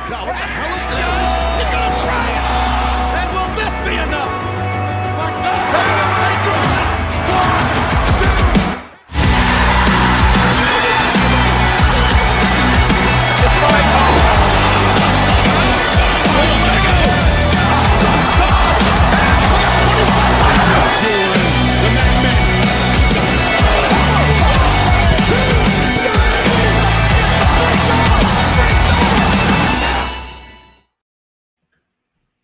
God, what the hell is this? He's gonna try it. And will this be enough? Like that, take it.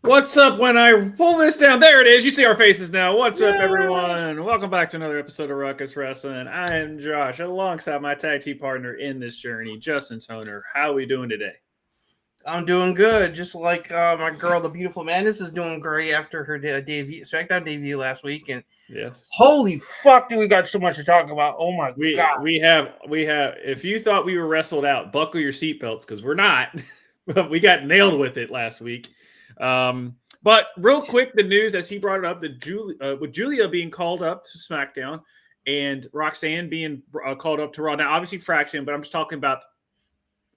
What's up when I pull this down? There it is. You see our faces now. What's up, everyone? Welcome back to another episode of Ruckus Wrestling. I am Josh, alongside my tag team partner in this journey, Justin Toner. How are we doing today? I'm doing good. Just like my girl, the Beautiful Madness, is doing great after her debut, Smackdown debut last week. And yes, holy fuck, do we got so much to talk about? Oh my god, we have. If you thought we were wrestled out, buckle your seatbelts because we're not. But we got nailed with it last week. But real quick, the news as he brought it up, with Julia being called up to SmackDown and Roxanne being called up to Raw. Now, obviously, fraction, but I'm just talking about.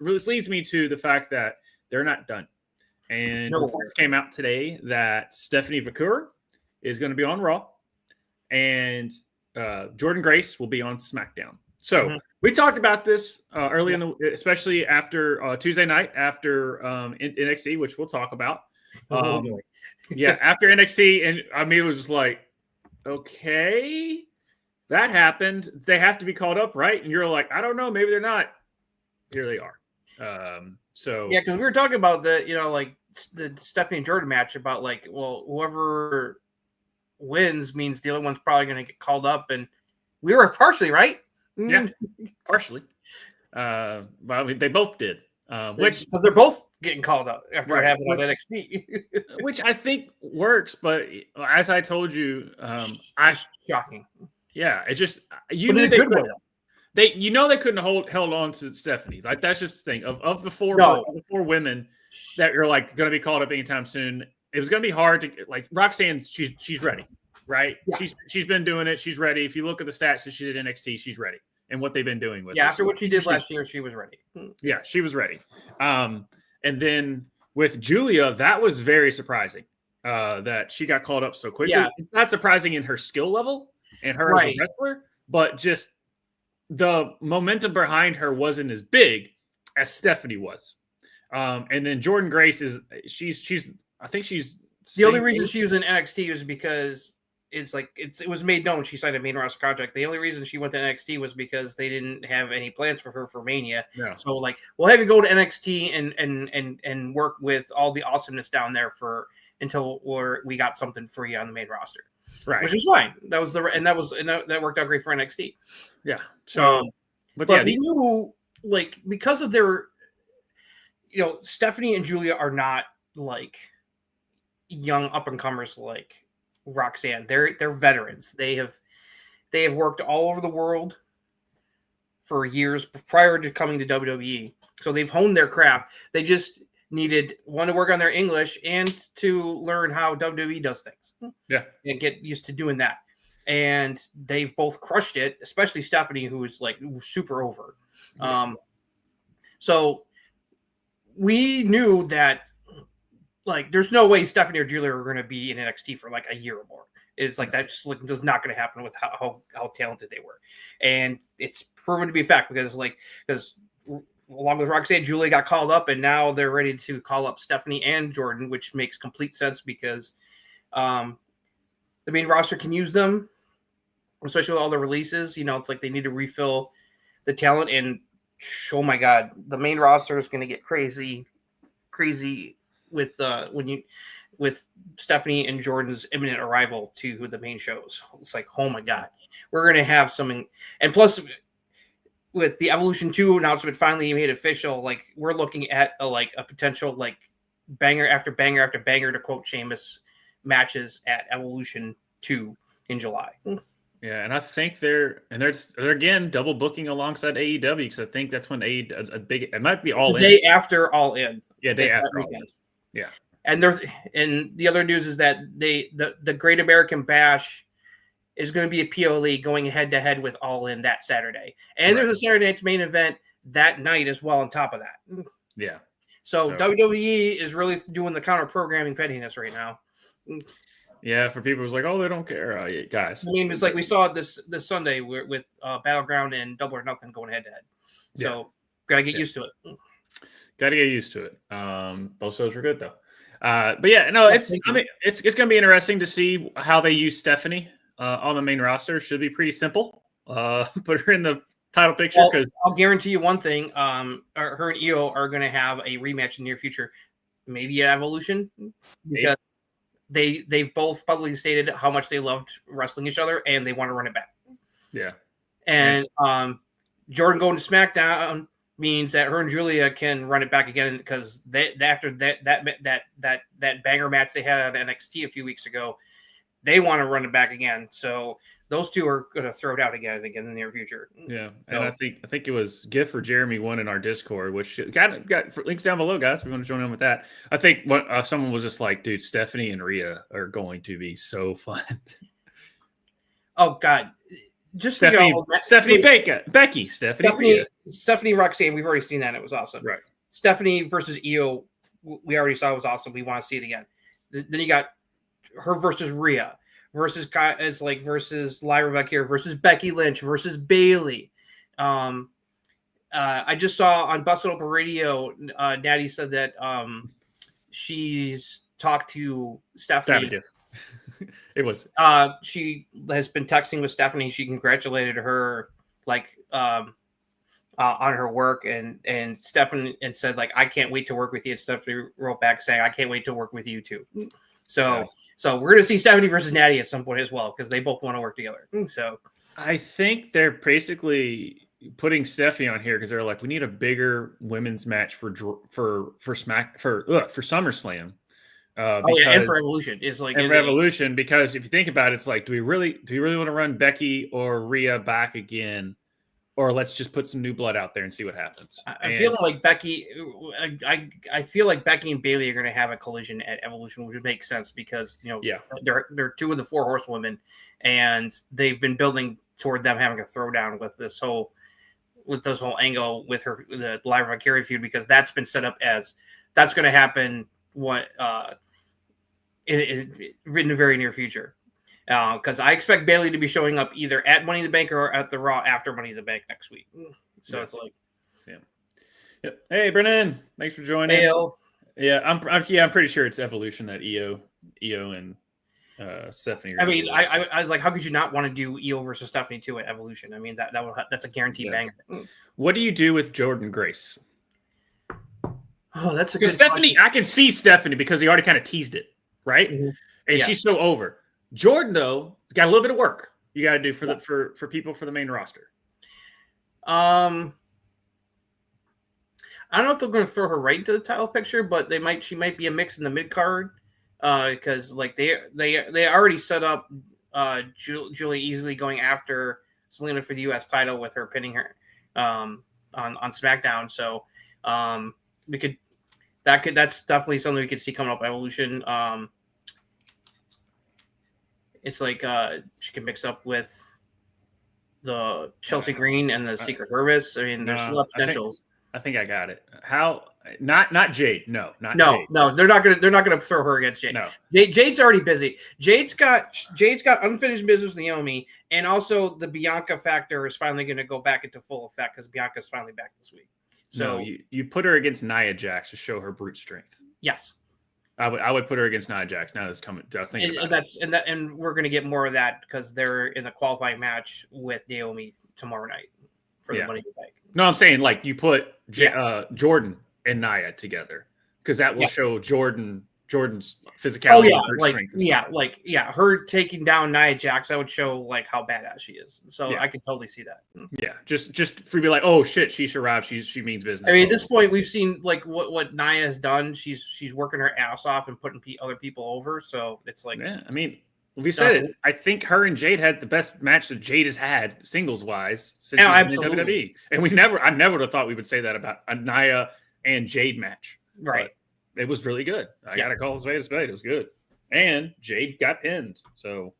This leads me to the fact that they're not done. And reports came out today that Stephanie Vaquer is going to be on Raw, and Jordynne Grace will be on SmackDown. So we talked about this early in the, especially after Tuesday night after NXT, which we'll talk about. After NXT, and I mean, it was just like, okay, that happened. They have to be called up, right? And you're like, I don't know, maybe they're not. Here they are. Because we were talking about the Stephanie and Jordan match about like, well, whoever wins means the other one's probably going to get called up, and we were partially right. Yeah, partially. Well, I mean, they both did. Which because they're both getting called up after having on NXT, which I think works. But as I told you, shocking. Yeah, it just you knew they couldn't. They couldn't held on to Stephanie. Like that's just the thing of the four women that are like going to be called up anytime soon. It was going to be hard to like Roxanne. She's ready, right? Yeah. She's been doing it. She's ready. If you look at the stats that she did NXT, she's ready. And what they've been doing with after what she did last year, she was ready. Yeah, she was ready. And then with Julia, that was very surprising that she got called up so quickly. Yeah. It's not surprising in her skill level and her as a wrestler, but just the momentum behind her wasn't as big as Stephanie was. And then Jordynne Grace she's I think she's the only reason she was in NXT was because it was made known she signed a main roster contract. The only reason she went to NXT was because they didn't have any plans for her for Mania. Yeah. So like, we'll have you go to NXT and work with all the awesomeness down there until we got something for you on the main roster. Right. Which is fine. That worked out great for NXT. Yeah. So but they knew because of their Stephanie and Julia are not like young up and comers like Roxanne. They're veterans. They have worked all over the world for years prior to coming to WWE. So they've honed their craft. They just needed one to work on their English and to learn how WWE does things. Yeah. And get used to doing that. And they've both crushed it, especially Stephanie, who is like super over. Yeah. So we knew that there's no way Stephanie or Julia are going to be in NXT for like a year or more. It's like that just does not going to happen with how talented they were, and it's proven to be a fact because along with Roxanne, Julia got called up, and now they're ready to call up Stephanie and Jordynne, which makes complete sense because the main roster can use them, especially with all the releases. It's like they need to refill the talent, and oh my god, the main roster is going to get crazy with with Stephanie and Jordynne's imminent arrival to the main shows. It's like, oh my god, we're gonna have something, and plus with the Evolution 2 announcement finally made official, like we're looking at a potential like banger after banger after banger, to quote Sheamus, matches at Evolution 2 in July. Yeah, and I think they're again double booking alongside AEW because I think that's when it might be All In. Day after All In. Yeah, day after All In. Yeah. And the other news is that the Great American Bash is going to be a PLE going head to head with All In that Saturday. And there's a Saturday night's main event that night as well on top of that. Yeah. So WWE is really doing the counter programming pettiness right now. Yeah, for people who's like, oh, they don't care, yeah, guys. I mean, it's like we saw this Sunday with Battleground and Double or Nothing going head to head. So gotta get used to it. Got to get used to it. Both shows were good though. But yeah, no, it's gonna be interesting to see how they use Stephanie on the main roster. Should be pretty simple. Put her in the title picture because I'll guarantee you one thing. Her and Io are gonna have a rematch in the near future. Maybe at Evolution. Because they've both publicly stated how much they loved wrestling each other and they want to run it back. Yeah. And Jordan going to SmackDown means that her and Julia can run it back again because after that banger match they had at NXT a few weeks ago, they want to run it back again. So those two are going to throw it out again in the near future. Yeah, and I think it was Giff or Jeremy won in our Discord, which got links down below, guys. If you want to join in with that, I think someone was just like, "Dude, Stephanie and Rhea are going to be so fun." Oh God, just Stephanie, Becky, Stephanie, Roxanne. We've already seen that. It was awesome. Right. Stephanie versus Io, we already saw it was awesome. We want to see it again. Then you got her versus Rhea. Versus Lyra Valkyria versus Becky Lynch versus Bailey. I just saw on Busted Open Radio, Natty said that she's talked to Stephanie. It was. She has been texting with Stephanie. She congratulated her on her work and Stephanie and said I can't wait to work with you. And Stephanie wrote back saying I can't wait to work with you too. So we're going to see Stephanie versus Natty at some point as well because they both want to work together. So I think they're basically putting Stephanie on here because they're like, we need a bigger women's match for SummerSlam. And for Evolution, it's like Evolution because if you think about it, it's like, do we really want to run Becky or Rhea back again? Or let's just put some new blood out there and see what happens. I feel like Becky and Bailey are going to have a collision at Evolution, which would make sense because they're two of the 4 horsewomen, and they've been building toward them having a throwdown with this whole angle with the Lyra Valkyria feud because that's been set up as that's going to happen in the very near future. Because I expect Bailey to be showing up either at Money in the Bank or at the Raw after Money in the Bank next week. So it's like, Yep. Hey, Brennan, thanks for joining. Hey-o. Yeah, I'm pretty sure it's Evolution that Io and Stephanie. I mean, I like, how could you not want to do Io versus Stephanie too at Evolution? I mean, that's a guaranteed banger. What do you do with Jordan Grace? Oh, that's a good Stephanie. question. I can see Stephanie because he already kind of teased it, right? Mm-hmm. And she's so over. Jordan, though, has got a little bit of work you got to do for people for the main roster. I don't know if they're going to throw her right into the title picture, but she might be a mix in the mid card because they already set up Julie easily going after Selena for the U.S. title with her pinning her on SmackDown. So that's definitely something we could see coming up Evolution. It's like she can mix up with the Chelsea Green and the Secret Service. I mean, there's a lot of potentials. I think I got it. How? Not Jade. No, Jade. No. They're not gonna throw her against Jade. No, Jade's already busy. Jade's got unfinished business with Naomi, and also the Bianca factor is finally going to go back into full effect because Bianca's finally back this week. So you put her against Nia Jax to show her brute strength. Yes. I would put her against Nia Jax. Now that's coming. I was thinking about it. And we're going to get more of that because they're in a qualifying match with Naomi tomorrow night for the Money in the Bank. No, I'm saying like you put Jordan and Nia together because that will show Jordan's physicality. Her taking down Nia Jax, I would show like how badass she is. So I can totally see that. Yeah, just for be like, oh shit, she survived. She means business. I mean, at this point, we've seen like what Nia has done. She's working her ass off and putting other people over. So it's like, I mean, we said it. I think her and Jade had the best match that Jade has had singles wise since she's been in WWE. And I never would have thought we would say that about a Nia and Jade match. Right. But it was really good. I gotta call it a spade. It was good. And Jade got pinned. So,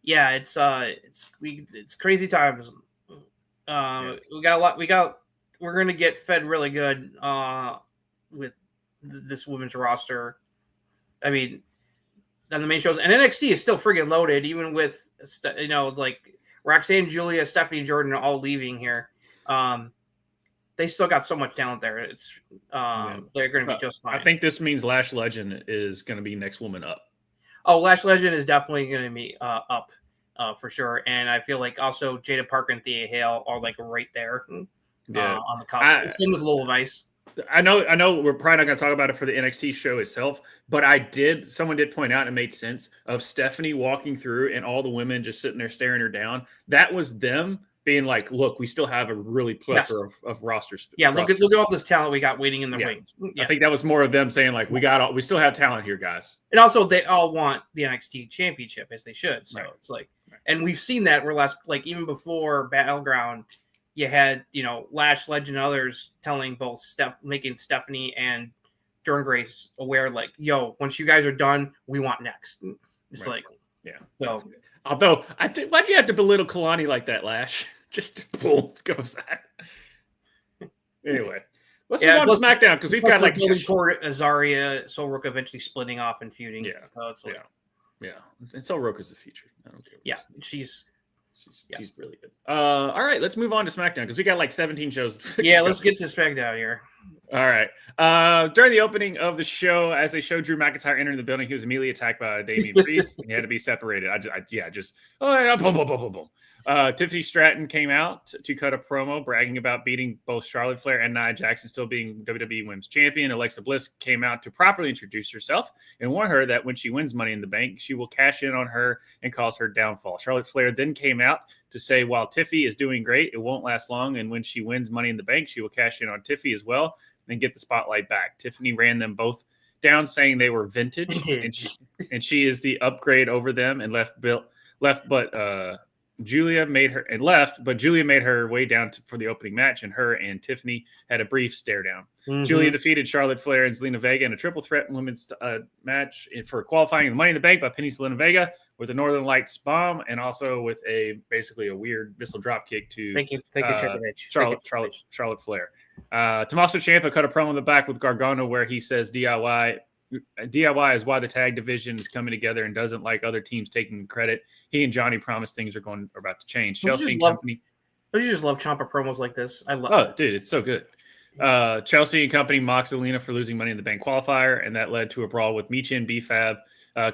yeah, it's crazy times. We're gonna get fed really good this women's roster. I mean, on the main shows, and NXT is still friggin' loaded, even with like Roxanne, Julia, Stephanie, Jordan are all leaving here. They still got so much talent there. It's they're going to be just fine. I think this means Lash Legend is going to be next woman up. Oh, Lash Legend is definitely going to be up for sure, and I feel like also Jada Parker and Thea Hale are like right there on the cusp. Same with Lola Vice. I know we're probably not going to talk about it for the NXT show itself, but someone did point out, and it made sense, of Stephanie walking through and all the women just sitting there staring her down. That was them being like, look, we still have a really plethora of rosters. Yeah, look at all this talent we got waiting in the wings. Yeah. I think that was more of them saying like, we still have talent here, guys. And also they all want the NXT championship, as they should. So it's like, and we've seen that even before Battleground, you had, Lash Legend and others telling both making Stephanie and Jordan Grace aware, like, yo, once you guys are done, we want next. It's so. Although, why'd you have to belittle Kalani like that, Lash? Just boom, goes that. Anyway, let's move on to SmackDown, because we've got toward Azaria, Soul Rook eventually splitting off and feuding. Yeah, so it's like, and Soul Rook is the future. I don't care. She's really good. All right, let's move on to SmackDown, because we got like 17 shows. Let's get to SmackDown here. All right. During the opening of the show, as they showed Drew McIntyre entering the building, he was immediately attacked by Damian Priest, and he had to be separated. Boom. Tiffany Stratton came out to cut a promo bragging about beating both Charlotte Flair and Nia Jackson, still being WWE Women's Champion. Alexa Bliss came out to properly introduce herself and warn her that when she wins Money in the Bank, she will cash in on her and cause her downfall. Charlotte Flair then came out to say, while Tiffy is doing great, it won't last long, and when she wins Money in the Bank, she will cash in on Tiffy as well and get the spotlight back. Tiffany ran them both down, saying they were vintage, and she is the upgrade over them, and Julia made her way down for the opening match, and her and Tiffany had a brief stare down. Mm-hmm. Julia defeated Charlotte Flair and Zelina Vega in a triple threat women's match for qualifying the Money in the Bank by pinning Zelina Vega with a Northern Lights bomb, and also with basically a weird missile drop kick to Charlotte Flair. Tommaso Ciampa cut a promo in the back with Gargano where he says DIY is why the tag division is coming together and doesn't like other teams taking credit. He and Johnny promised things are about to change. Chelsea and company. Don't you just love Ciampa promos like this? I love. Oh, dude, it's so good. Chelsea and company mocked Zelina for losing Money in the Bank qualifier, and that led to a brawl with Michi and B-Fab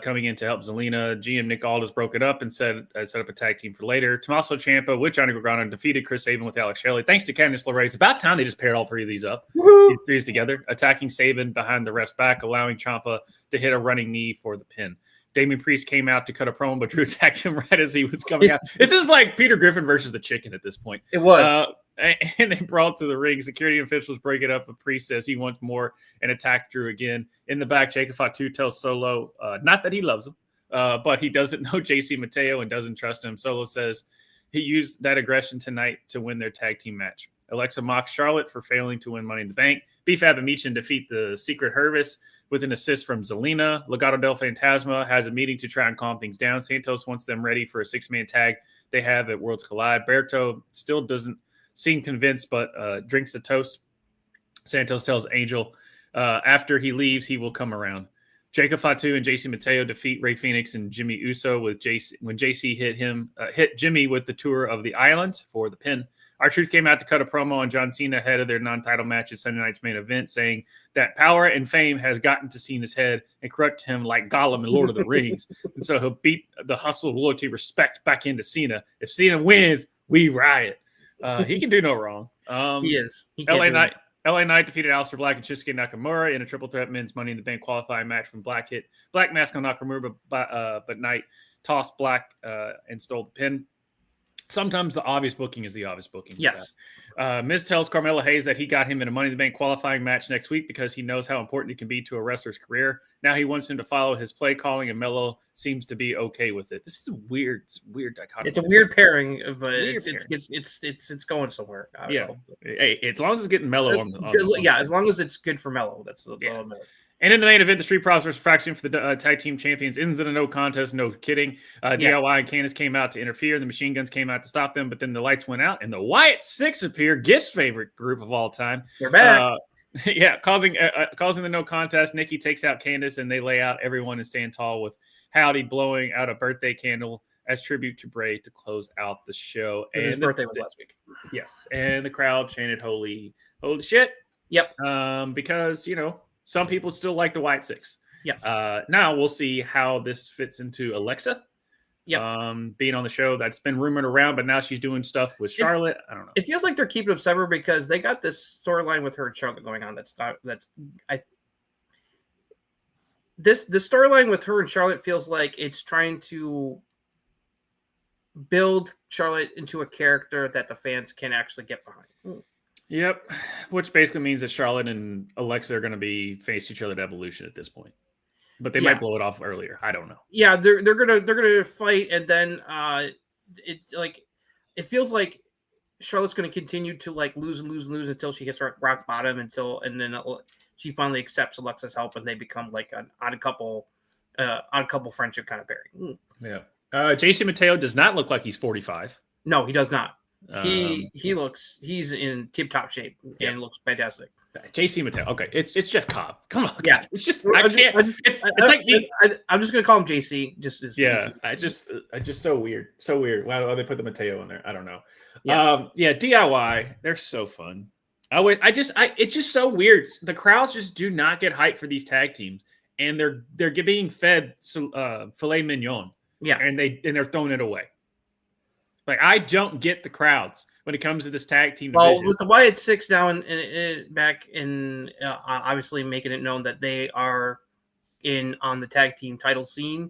coming in to help Zelina. GM Nick Aldis broke it up and set up a tag team for later. Tommaso Ciampa with Johnny Gargano defeated Chris Sabin with Alex Shelley. Thanks to Candice LeRae. It's about time they just paired all three of these up. These threes together, attacking Sabin behind the ref's back, allowing Ciampa to hit a running knee for the pin. Damian Priest came out to cut a promo, but Drew attacked him right as he was coming out. This is like Peter Griffin versus the Chicken at this point. It was. And they brawled to the ring. Security officials break it up. But Priest says he wants more and attacked Drew again. In the back, Jacob Fatu tells Solo, not that he loves him, but he doesn't know JC Mateo and doesn't trust him. Solo says he used that aggression tonight to win their tag team match. Alexa mocks Charlotte for failing to win Money in the Bank. B-Fab and Michin defeat the Secret Hervis with an assist from Zelina. Legado del Fantasma has a meeting to try and calm things down. Santos wants them ready for a 6-man tag they have at Worlds Collide. Berto still doesn't seem convinced, but drinks a toast. Santos tells Angel after he leaves, he will come around. Jacob Fatu and JC Mateo defeat Rey Fenix and Jimmy Uso when JC hit Jimmy with the tour of the island for the pin. R-Truth came out to cut a promo on John Cena ahead of their non-title match at Sunday night's main event, saying that power and fame has gotten to Cena's head and corrupted him like Gollum in Lord of the Rings. And so he'll beat the hustle, loyalty, respect back into Cena. If Cena wins, we riot. He can do no wrong. He is. LA Knight defeated Aleister Black and Shinsuke Nakamura in a triple threat men's Money in the Bank qualifying match from Black mask on Nakamura, but Knight tossed Black and stole the pin. Sometimes the obvious booking is the obvious booking. Yes. Miz tells Carmelo Hayes that he got him in a Money in the Bank qualifying match next week because he knows how important it can be to a wrestler's career. Now he wants him to follow his play calling, and Melo seems to be okay with it. This is a weird dichotomy. It's a weird pairing, but it's going somewhere. Hey, as long as it's getting Melo on the as long as it's good for Melo. That's the And in the main event, the Street Profits versus Faction for the tag team champions ends in a no contest. No kidding. DIY and Candice came out to interfere. The Machine Guns came out to stop them, but then the lights went out, and the Wyatt Six appear. Gift's favorite group of all time. They're back. Yeah, causing the no contest. Nikki takes out Candice, and they lay out everyone and stand tall with Howdy blowing out a birthday candle as tribute to Bray to close out the show. And his birthday was last week. Yes, and the crowd chanted "Holy shit!" Yep. Because some people still like the White Six. Yes. Now we'll see how this fits into Alexa. Yep. Being on the show, that's been rumored around, but now she's doing stuff with Charlotte. I don't know. It feels like they're keeping them separate because they got this storyline with her and Charlotte going on. This storyline with her and Charlotte feels like it's trying to build Charlotte into a character that the fans can actually get behind. Yep, which basically means that Charlotte and Alexa are going to be face each other at Evolution at this point. But they might blow it off earlier. I don't know. Yeah, they're gonna fight, and then it feels like Charlotte's gonna continue to lose until she hits rock bottom, and then she finally accepts Alexa's help, and they become like an odd couple friendship kind of pairing. Yeah. JC Mateo does not look like he's 45. No, he does not. He's in tip top shape and looks fantastic. JC Mattel. Okay, it's Jeff Cobb. Come on, yeah. It's just it's like me. I'm just gonna call him JC. Just so weird. So weird. Why they put the Mateo in there? I don't know. Yeah. DIY. They're so fun. It's just so weird. The crowds just do not get hyped for these tag teams, and they're being fed filet mignon. Yeah, and they're throwing it away. Like, I don't get the crowds when it comes to this tag team division. Well, with the Wyatt Six now and back in, obviously making it known that they are in on the tag team title scene.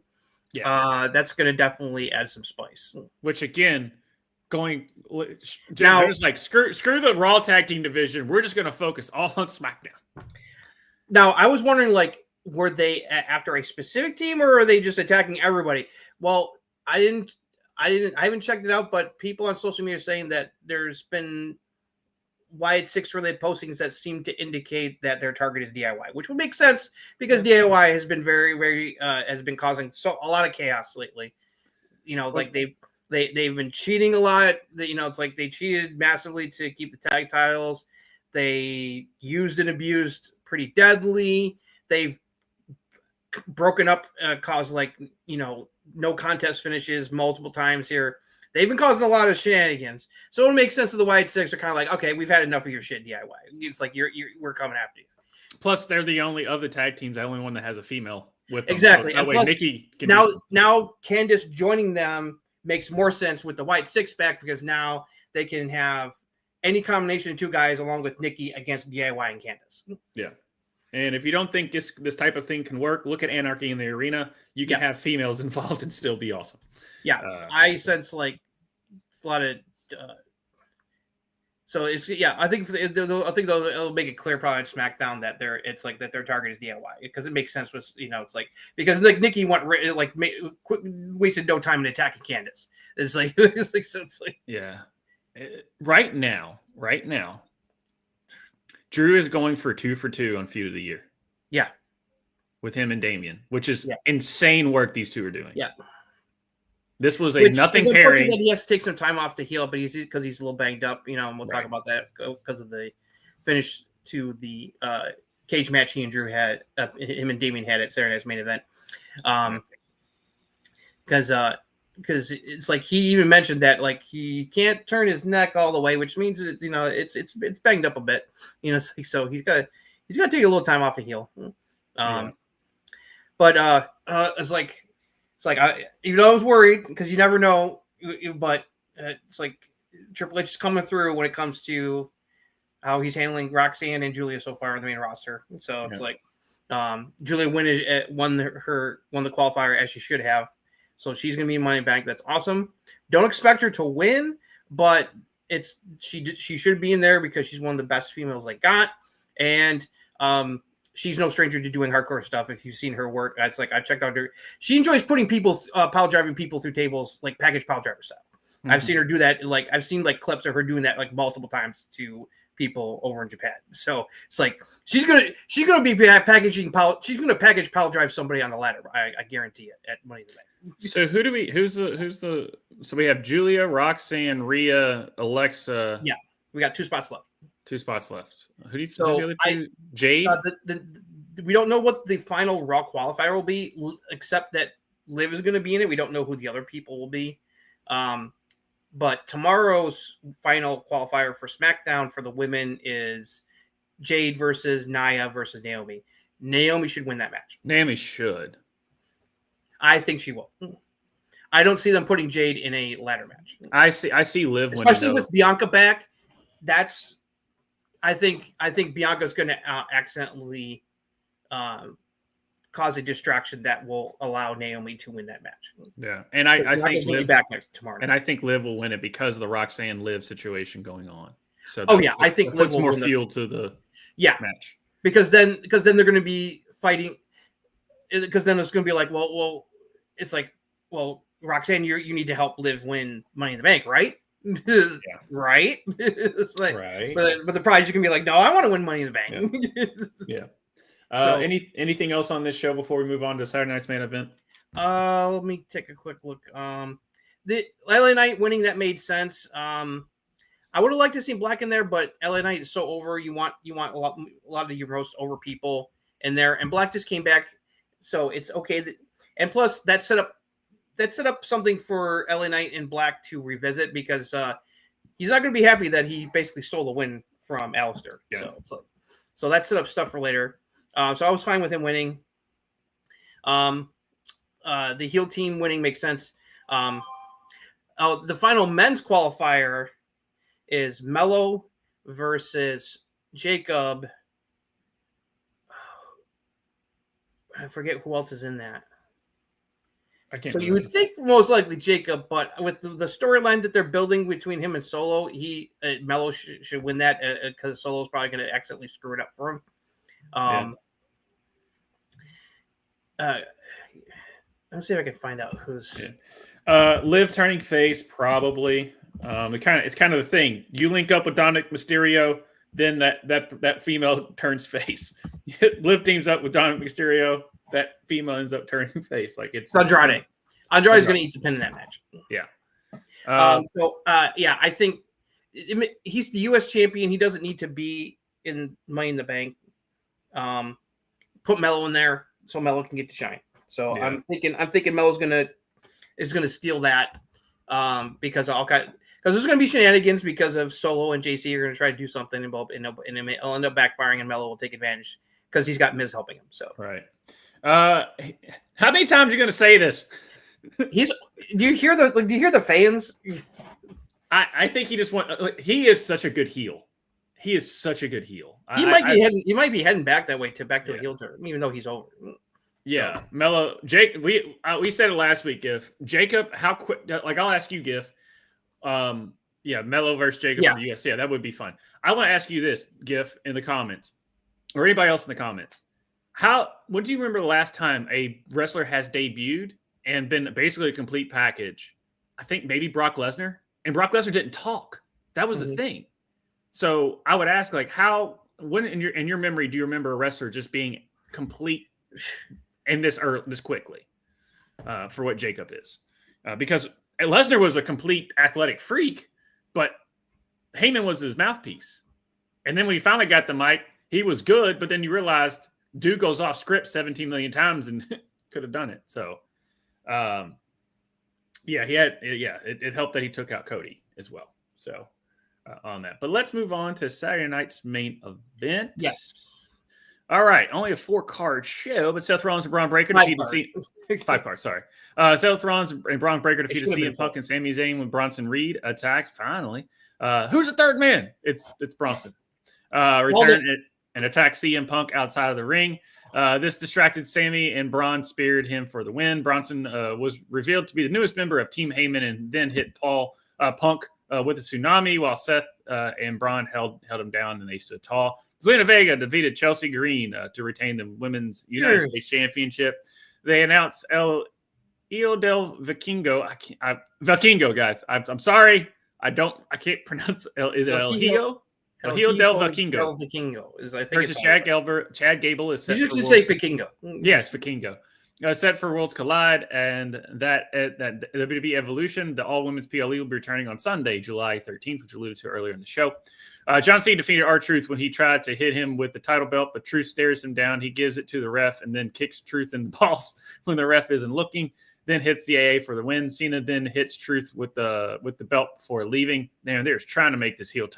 Yes. That's going to definitely add some spice. Which again, now just like screw the Raw tag team division. We're just going to focus all on SmackDown. Now, I was wondering, were they after a specific team, or are they just attacking everybody? Well, I haven't checked it out, but people on social media are saying that there's been Wyatt Six related postings that seem to indicate that their target is DIY, which would make sense because DIY has been very, very has been causing a lot of chaos lately. They've been cheating a lot. It's like they cheated massively to keep the tag titles. They used and abused pretty deadly. They've broken up, caused no contest finishes multiple times here. They've been causing a lot of shenanigans. So it would make sense that the Wyatt Six are kind of like, okay, we've had enough of your shit, DIY. It's like we're coming after you. Plus, they're the only of the tag teams, the only one that has a female with them. Exactly. So that way, Nikki can now Candice joining them makes more sense with the Wyatt Six back because now they can have any combination of two guys along with Nikki against DIY and Candice. Yeah. And if you don't think this type of thing can work, look at Anarchy in the Arena. You can have females involved and still be awesome. Yeah, I sense a lot of. So it's I think it'll make it clear probably on SmackDown that their target is DIY because it makes sense with because Nikki wasted no time in attacking Candice. Right now. Drew is going for 2 for 2 on Feud of the Year. Yeah. With him and Damian, which is insane work these two are doing. Yeah. This was nothing pairing. That he has to take some time off to heal, but he's a little banged up, and we'll talk about that because of the finish to the cage match he and Drew had, him and Damian had at Saturday Night's Main Event. Because it's like he even mentioned that he can't turn his neck all the way, which means that it's banged up a bit, so he's got to take a little time off to heal. But it's like even though I was worried because you never know, but it's like Triple H is coming through when it comes to how he's handling Roxanne and Julia so far in the main roster. So it's like Julia won the qualifier as she should have. So she's going to be Money in Bank. That's awesome. Don't expect her to win, but she should be in there because she's one of the best females I got. And she's no stranger to doing hardcore stuff. If you've seen her work, it's like I checked out her. She enjoys putting pile driving people through tables, like package pile driver style. Mm-hmm. I've seen her do that. I've seen clips of her doing that multiple times to people over in Japan. So it's like she's gonna be packaging pile. She's gonna package pile drive somebody on the ladder. I guarantee it at Money in the Bank. So so we have Julia, Roxanne, Rhea, Alexa. Yeah, we got 2 spots left. 2 spots left. Who do you So who's the other two? Jade? We don't know what the final Raw qualifier will be, except that Liv is going to be in it. We don't know who the other people will be. But tomorrow's final qualifier for SmackDown for the women is Jade versus Nia versus Naomi. Naomi should win that match. Naomi should. I think she will. I don't see them putting Jade in a ladder match. I see Liv winning, especially with Bianca back. I think Bianca's going to accidentally cause a distraction that will allow Naomi to win that match. Yeah, and I think Liv back next tomorrow. And I think Liv will win it because of the Roxanne Liv situation going on. So I think Liv puts more fuel to the match because then they're going to be fighting. Because then it's going to be like, well, it's like, well, Roxanne, you need to help Liv win Money in the Bank, right? Right. It's like, right. But the prize you can be like, no, I want to win Money in the Bank. Yeah. So, anything else on this show before we move on to Saturday night's main event? Let me take a quick look. The LA Knight winning, that made sense. I would have liked to see Black in there, but LA Knight is so over. You want a lot of your most over people in there, and Black just came back, so it's okay. And plus, that set up something for LA Knight and Black to revisit because he's not going to be happy that he basically stole the win from Alistair. Yeah. So it's like, so that set up stuff for later. So I was fine with him winning. The heel team winning makes sense. The final men's qualifier is Mello versus Jacob. I forget who else is in that. I can't. So you would think most likely Jacob, but with the storyline that they're building between him and Solo, Mello should win that because Solo's probably going to accidentally screw it up for him. Let's see if I can find out who's. Yeah. Liv turning face probably. It's kind of the thing. You link up with Dominic Mysterio, then that female turns face. Liv teams up with Dominic Mysterio, that female ends up turning face. Like it's Andrade. Andrade's going to eat the pin in that match. Yeah. I think he's the U.S. champion. He doesn't need to be in Money in the Bank. Put Mello in there so Mello can get to shine. So yeah. I'm thinking Mello's is gonna steal that because there's gonna be shenanigans because of Solo and JC are gonna try to do something and it'll end up backfiring and Mello will take advantage because he's got Miz helping him. So right. How many times are you gonna say this? Do you hear the fans? I think he just he is such a good heel. He is such a good heel. He might be heading back that way to a heel turn, even though he's over. Yeah, Mello, Jake. We said it last week. Gif Jacob, how quick? Like I'll ask you, Gif. Mello versus Jacob in the US. Yeah, that would be fun. I want to ask you this, Gif, in the comments, or anybody else in the comments. When do you remember the last time a wrestler has debuted and been basically a complete package? I think maybe Brock Lesnar, and Brock Lesnar didn't talk. That was the thing. So I would ask, like, when in your memory do you remember a wrestler just being complete and this quickly for what Jacob is? Because Lesnar was a complete athletic freak, but Heyman was his mouthpiece. And then when he finally got the mic, he was good, but then you realized dude goes off script 17 million times and could have done it. So, it helped that he took out Cody as well. So on that. But let's move on to Saturday night's main event. Yes. All right, only a 4-card show, but Seth Rollins and Braun Breaker defeated 5 parts. Sorry, Seth Rollins and Braun Breaker defeated CM Punk and Sami Zayn when Bronson Reed attacked. Finally, who's the third man? It's Bronson. Returned and attacked CM Punk outside of the ring. This distracted Sami and Braun speared him for the win. Bronson was revealed to be the newest member of Team Heyman and then hit Punk with a tsunami while Seth and Braun held him down and they stood tall. Zelina Vega defeated Chelsea Green to retain the Women's United States Championship. They announced El Hijo del Vikingo. Vikingo, guys. I'm sorry. I can't pronounce. Is it El Hijo? El Hijo del Vikingo. El Vikingo is, I think, versus Chad Gable is set. You should say Vikingo. Yes, Vikingo. set for Worlds Collide, and that WWE Evolution, the all-women's PLE will be returning on Sunday, July 13th, which we alluded to earlier in the show. John Cena defeated R-Truth when he tried to hit him with the title belt, but Truth stares him down. He gives it to the ref and then kicks Truth in the balls when the ref isn't looking, then hits the AA for the win. Cena then hits Truth with the belt before leaving. Man, they're just trying to make this heel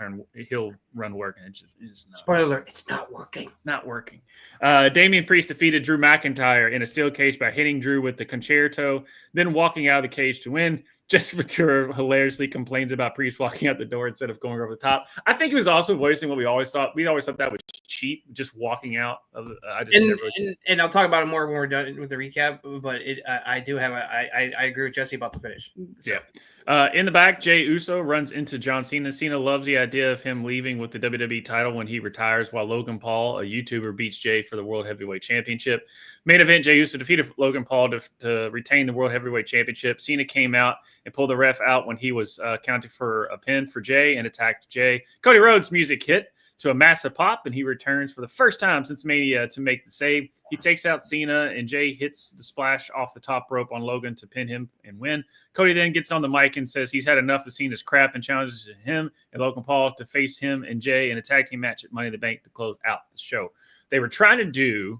run work, and it's not. Spoiler alert, it's not working. It's not working. Damian Priest defeated Drew McIntyre in a steel cage by hitting Drew with the concerto, then walking out of the cage to win. Just Ventura hilariously complains about Priest walking out the door instead of going over the top. I think he was also voicing what we always thought. We always thought that was cheap, just walking out. And I'll talk about it more when we're done with the recap. But I agree with Jesse about the finish. So. Yeah. In the back, Jey Uso runs into John Cena. Cena loves the idea of him leaving with the WWE title when he retires, while Logan Paul, a YouTuber, beats Jey for the World Heavyweight Championship. Main event, Jey Uso defeated Logan Paul to retain the World Heavyweight Championship. Cena came out and pulled the ref out when he was counting for a pin for Jey and attacked Jey. Cody Rhodes' music hit to a massive pop, and he returns for the first time since Mania to make the save. He takes out Cena, and Jey hits the splash off the top rope on Logan to pin him and win. Cody then gets on the mic and says he's had enough of Cena's crap and challenges him and Logan Paul to face him and Jey in a tag team match at Money in the Bank to close out the show. They were trying to do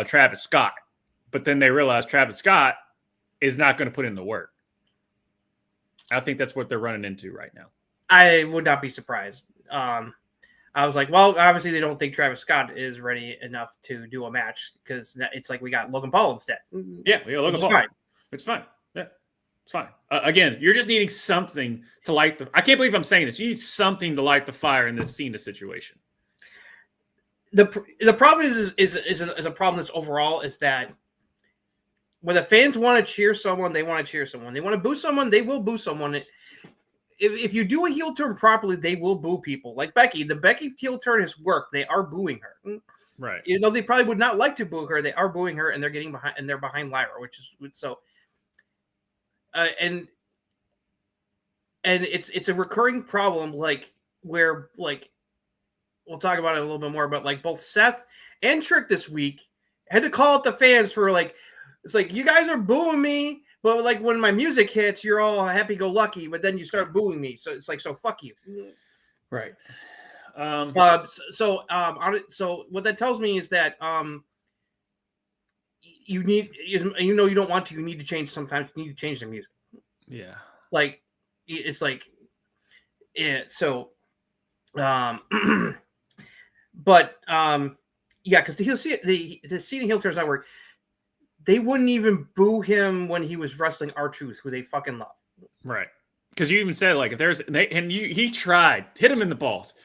Travis Scott, but then they realized Travis Scott is not going to put in the work. I think that's what they're running into right now. I would not be surprised. I was like, well, obviously they don't think Travis Scott is ready enough to do a match because it's like we got Logan Paul instead. Yeah, we got Logan Paul. Fine. It's fine. Yeah, it's fine. Again, you're just needing something to light the. I can't believe I'm saying this. You need something to light the fire in this Cena situation. The problem is a problem that's overall is that when the fans want to cheer someone, they want to cheer someone. They want to boo someone, they will boo someone. If you do a heel turn properly, they will boo people. Like Becky, the Becky heel turn has worked. They are booing her, right? You know, they probably would not like to boo her. They are booing her, and they're getting behind, and they're behind Lyra, which is so. And it's a recurring problem, like where like we'll talk about it a little bit more, but like both Seth and Trick this week had to call out the fans for like it's like you guys are booing me. But like when my music hits, you're all happy-go-lucky, but then you start booing me. So it's like, so fuck you. Right. So what that tells me is that you need, you know, you don't want to. You need to change. Sometimes you need to change the music. Yeah. Like it's like, yeah. So, but yeah, because the Cena heel turns out work. They wouldn't even boo him when he was wrestling R-Truth, who they fucking love. Right. Because you even said, like, if there's he tried, hit him in the balls,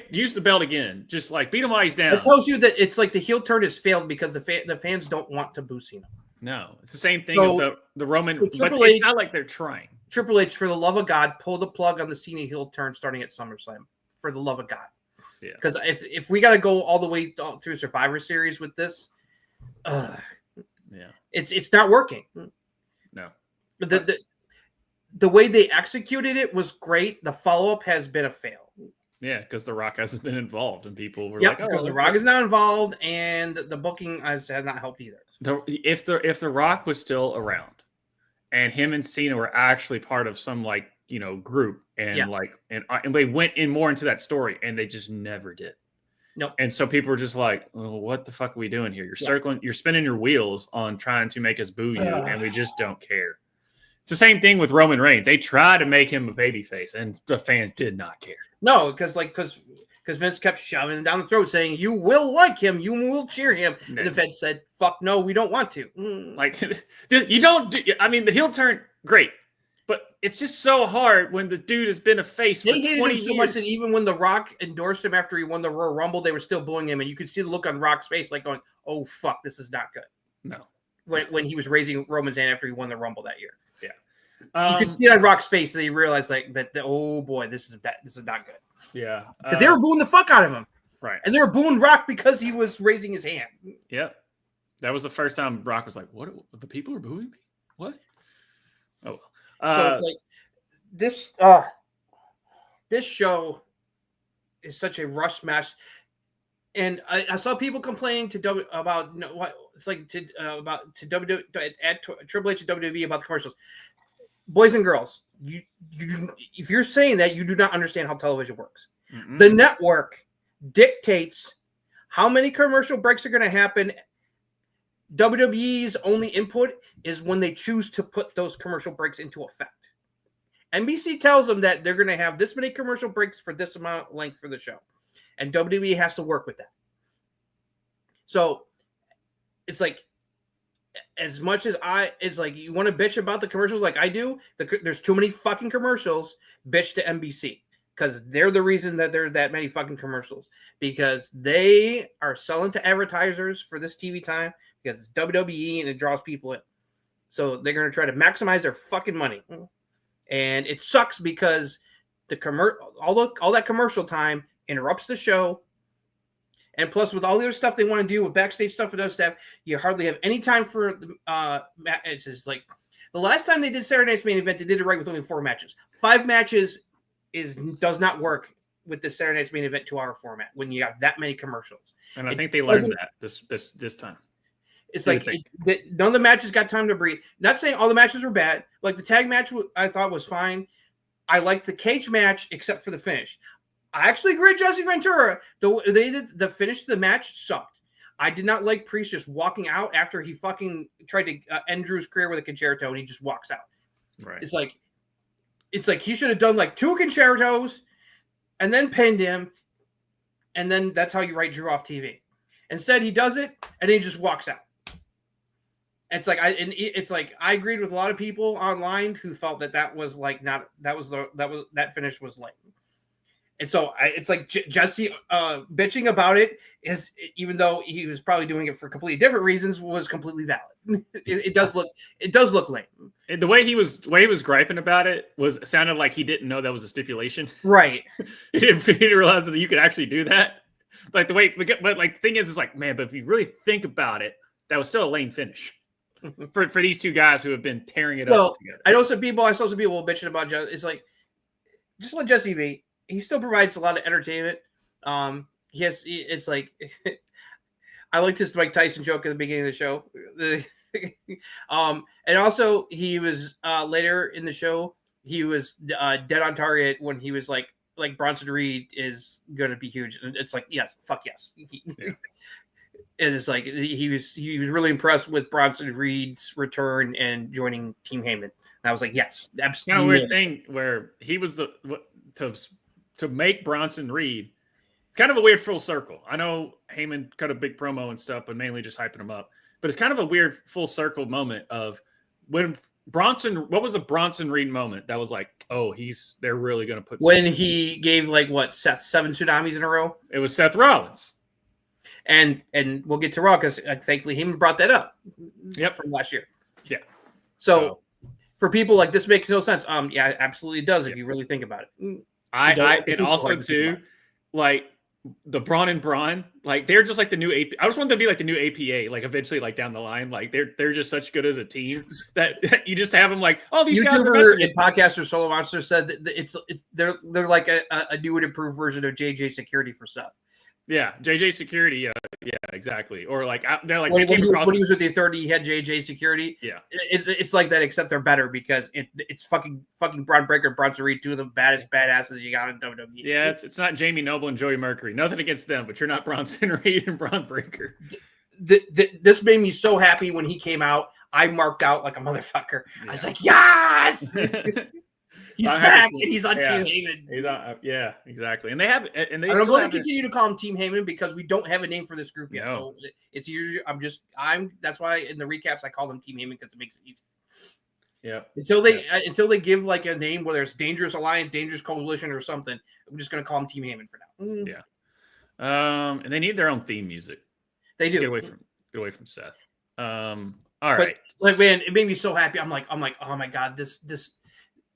use the belt again, just like beat him while he's down. It tells you that it's like the heel turn has failed because the fans don't want to boo Cena. No, it's the same thing with the Roman, but it's not like they're trying. Triple H, for the love of God, pull the plug on the Cena heel turn starting at SummerSlam. For the love of God. Yeah. Because if we got to go all the way through Survivor Series with this, yeah, it's not working. No, the way they executed it was great. The follow up has been a fail. Yeah, because The Rock hasn't been involved, and people were like, because The Rock is not involved, and the booking has not helped either. If the Rock was still around, and him and Cena were actually part of some group, and and they went in more into that story, and they just never did. Nope. And so people were just like, well, what the fuck are we doing here? You're spinning your wheels on trying to make us boo you, and we just don't care. It's the same thing with Roman Reigns. They tried to make him a babyface, and the fans did not care. No, because Vince kept shoving him down the throat, saying, you will like him, you will cheer him. No. And the fans said, fuck no, we don't want to. Like, you don't do, I mean, the heel turn, great. But it's just so hard when the dude has been a face for 20 years. They hated him so much that even when The Rock endorsed him after he won the Royal Rumble, they were still booing him. And you could see the look on Rock's face like going, oh, fuck, this is not good. No. When he was raising Roman's hand after he won the Rumble that year. Yeah. You could see it on Rock's face that he realized that oh, boy, this is not good. Yeah. Because they were booing the fuck out of him. Right. And they were booing Rock because he was raising his hand. Yep. That was the first time Rock was like, what? The people are booing me? What? Oh, well. So it's like this show is such a rush match, and I saw people complaining about it's like to add Triple H and WWE about the commercials. Boys and girls, you if you're saying that, you do not understand how television works. Mm-mm. The network dictates how many commercial breaks are going to happen. WWE's only input is when they choose to put those commercial breaks into effect. NBC tells them that they're going to have this many commercial breaks for this amount length for the show, and WWE has to work with that. So it's like, as much as it's like you want to bitch about the commercials like I do, there's too many fucking commercials. Bitch to NBC, because they're the reason that there's that many fucking commercials, because they are selling to advertisers for this TV time, because it's WWE and it draws people in. So they're going to try to maximize their fucking money. And it sucks because all that commercial time interrupts the show. And plus, with all the other stuff they want to do with backstage stuff with other staff, you hardly have any time for it's just like the last time they did Saturday Night's Main Event, they did it right with only 4 matches. 5 matches does not work with the Saturday Night's Main Event 2-hour format when you have that many commercials. And I think they learned that this time. It's like none of the matches got time to breathe. Not saying all the matches were bad. Like the tag match, I thought was fine. I liked the cage match except for the finish. I actually agree with Jesse Ventura. The finish of the match sucked. I did not like Priest just walking out after he fucking tried to end Drew's career with a concerto, and he just walks out. Right. It's like he should have done like 2 concertos and then pinned him, and then that's how you write Drew off TV. Instead, he does it and then he just walks out. It's like I agreed with a lot of people online who felt that finish was lame. And so it's like Jesse bitching about it is, even though he was probably doing it for completely different reasons, was completely valid. It does look lame. And the way he was griping about it sounded like he didn't know that was a stipulation. Right. he didn't realize that you could actually do that. Like the way, but like the thing is, it's like, man, but if you really think about it, that was still a lame finish for these 2 guys who have been tearing it up together. I saw some people bitching about Jesse. It's like, just let Jesse be. He still provides a lot of entertainment. It's like I liked his Mike Tyson joke at the beginning of the show. And also he was later in the show, he was dead on target when he was like Bronson Reed is going to be huge. And it's like, yes, fuck yes. Yeah. And it's like he was really impressed with Bronson Reed's return and joining Team Heyman. And I was like, yes, absolutely. Kind of weird thing where he was to make Bronson Reed. It's kind of a weird full circle. I know Heyman cut a big promo and stuff, but mainly just hyping him up. But it's kind of a weird full circle moment of when what was a Bronson Reed moment that was like, oh, they're really going to put when he gave Seth 7 tsunamis in a row. It was Seth Rollins. And we'll get to Ruckus. Thankfully, Heyman brought that up. Yep, from last year. Yeah. So for people like this makes no sense. Yeah, it absolutely does if you really think about it. And also too, like the Braun and Braun, like they're just like the new AP. I just want them to be like the new APA, like eventually, like down the line, like they're just such good as a team that you just have them like, oh, these guys are messing and podcaster Solo Monster said that they're like a new and improved version of JJ Security for Seth. Yeah, JJ Security. Yeah, exactly. Or like they're like when he was with the Authority, he had JJ Security. Yeah, it's like that, except they're better because it's fucking Braun Breaker, Bronson Reed, 2 of the baddest badasses you got in WWE. Yeah, it's not Jamie Noble and Joey Mercury. Nothing against them, but you're not Bronson Reed and Braun Breaker. This made me so happy when he came out. I marked out like a motherfucker. Yeah. I was like, yes. He's back and he's on Team Heyman. He's on, yeah, exactly. And I'm going to continue to call him Team Heyman because we don't have a name for this group yet. No. So it's usually that's why in the recaps I call them Team Heyman because it makes it easy. Yeah. Until they give like a name, whether it's Dangerous Alliance, Dangerous Coalition, or something, I'm just going to call them Team Heyman for now. Yeah. And they need their own theme music. They do. Get away from Seth. All right. Like, man, it made me so happy. I'm like, oh my god,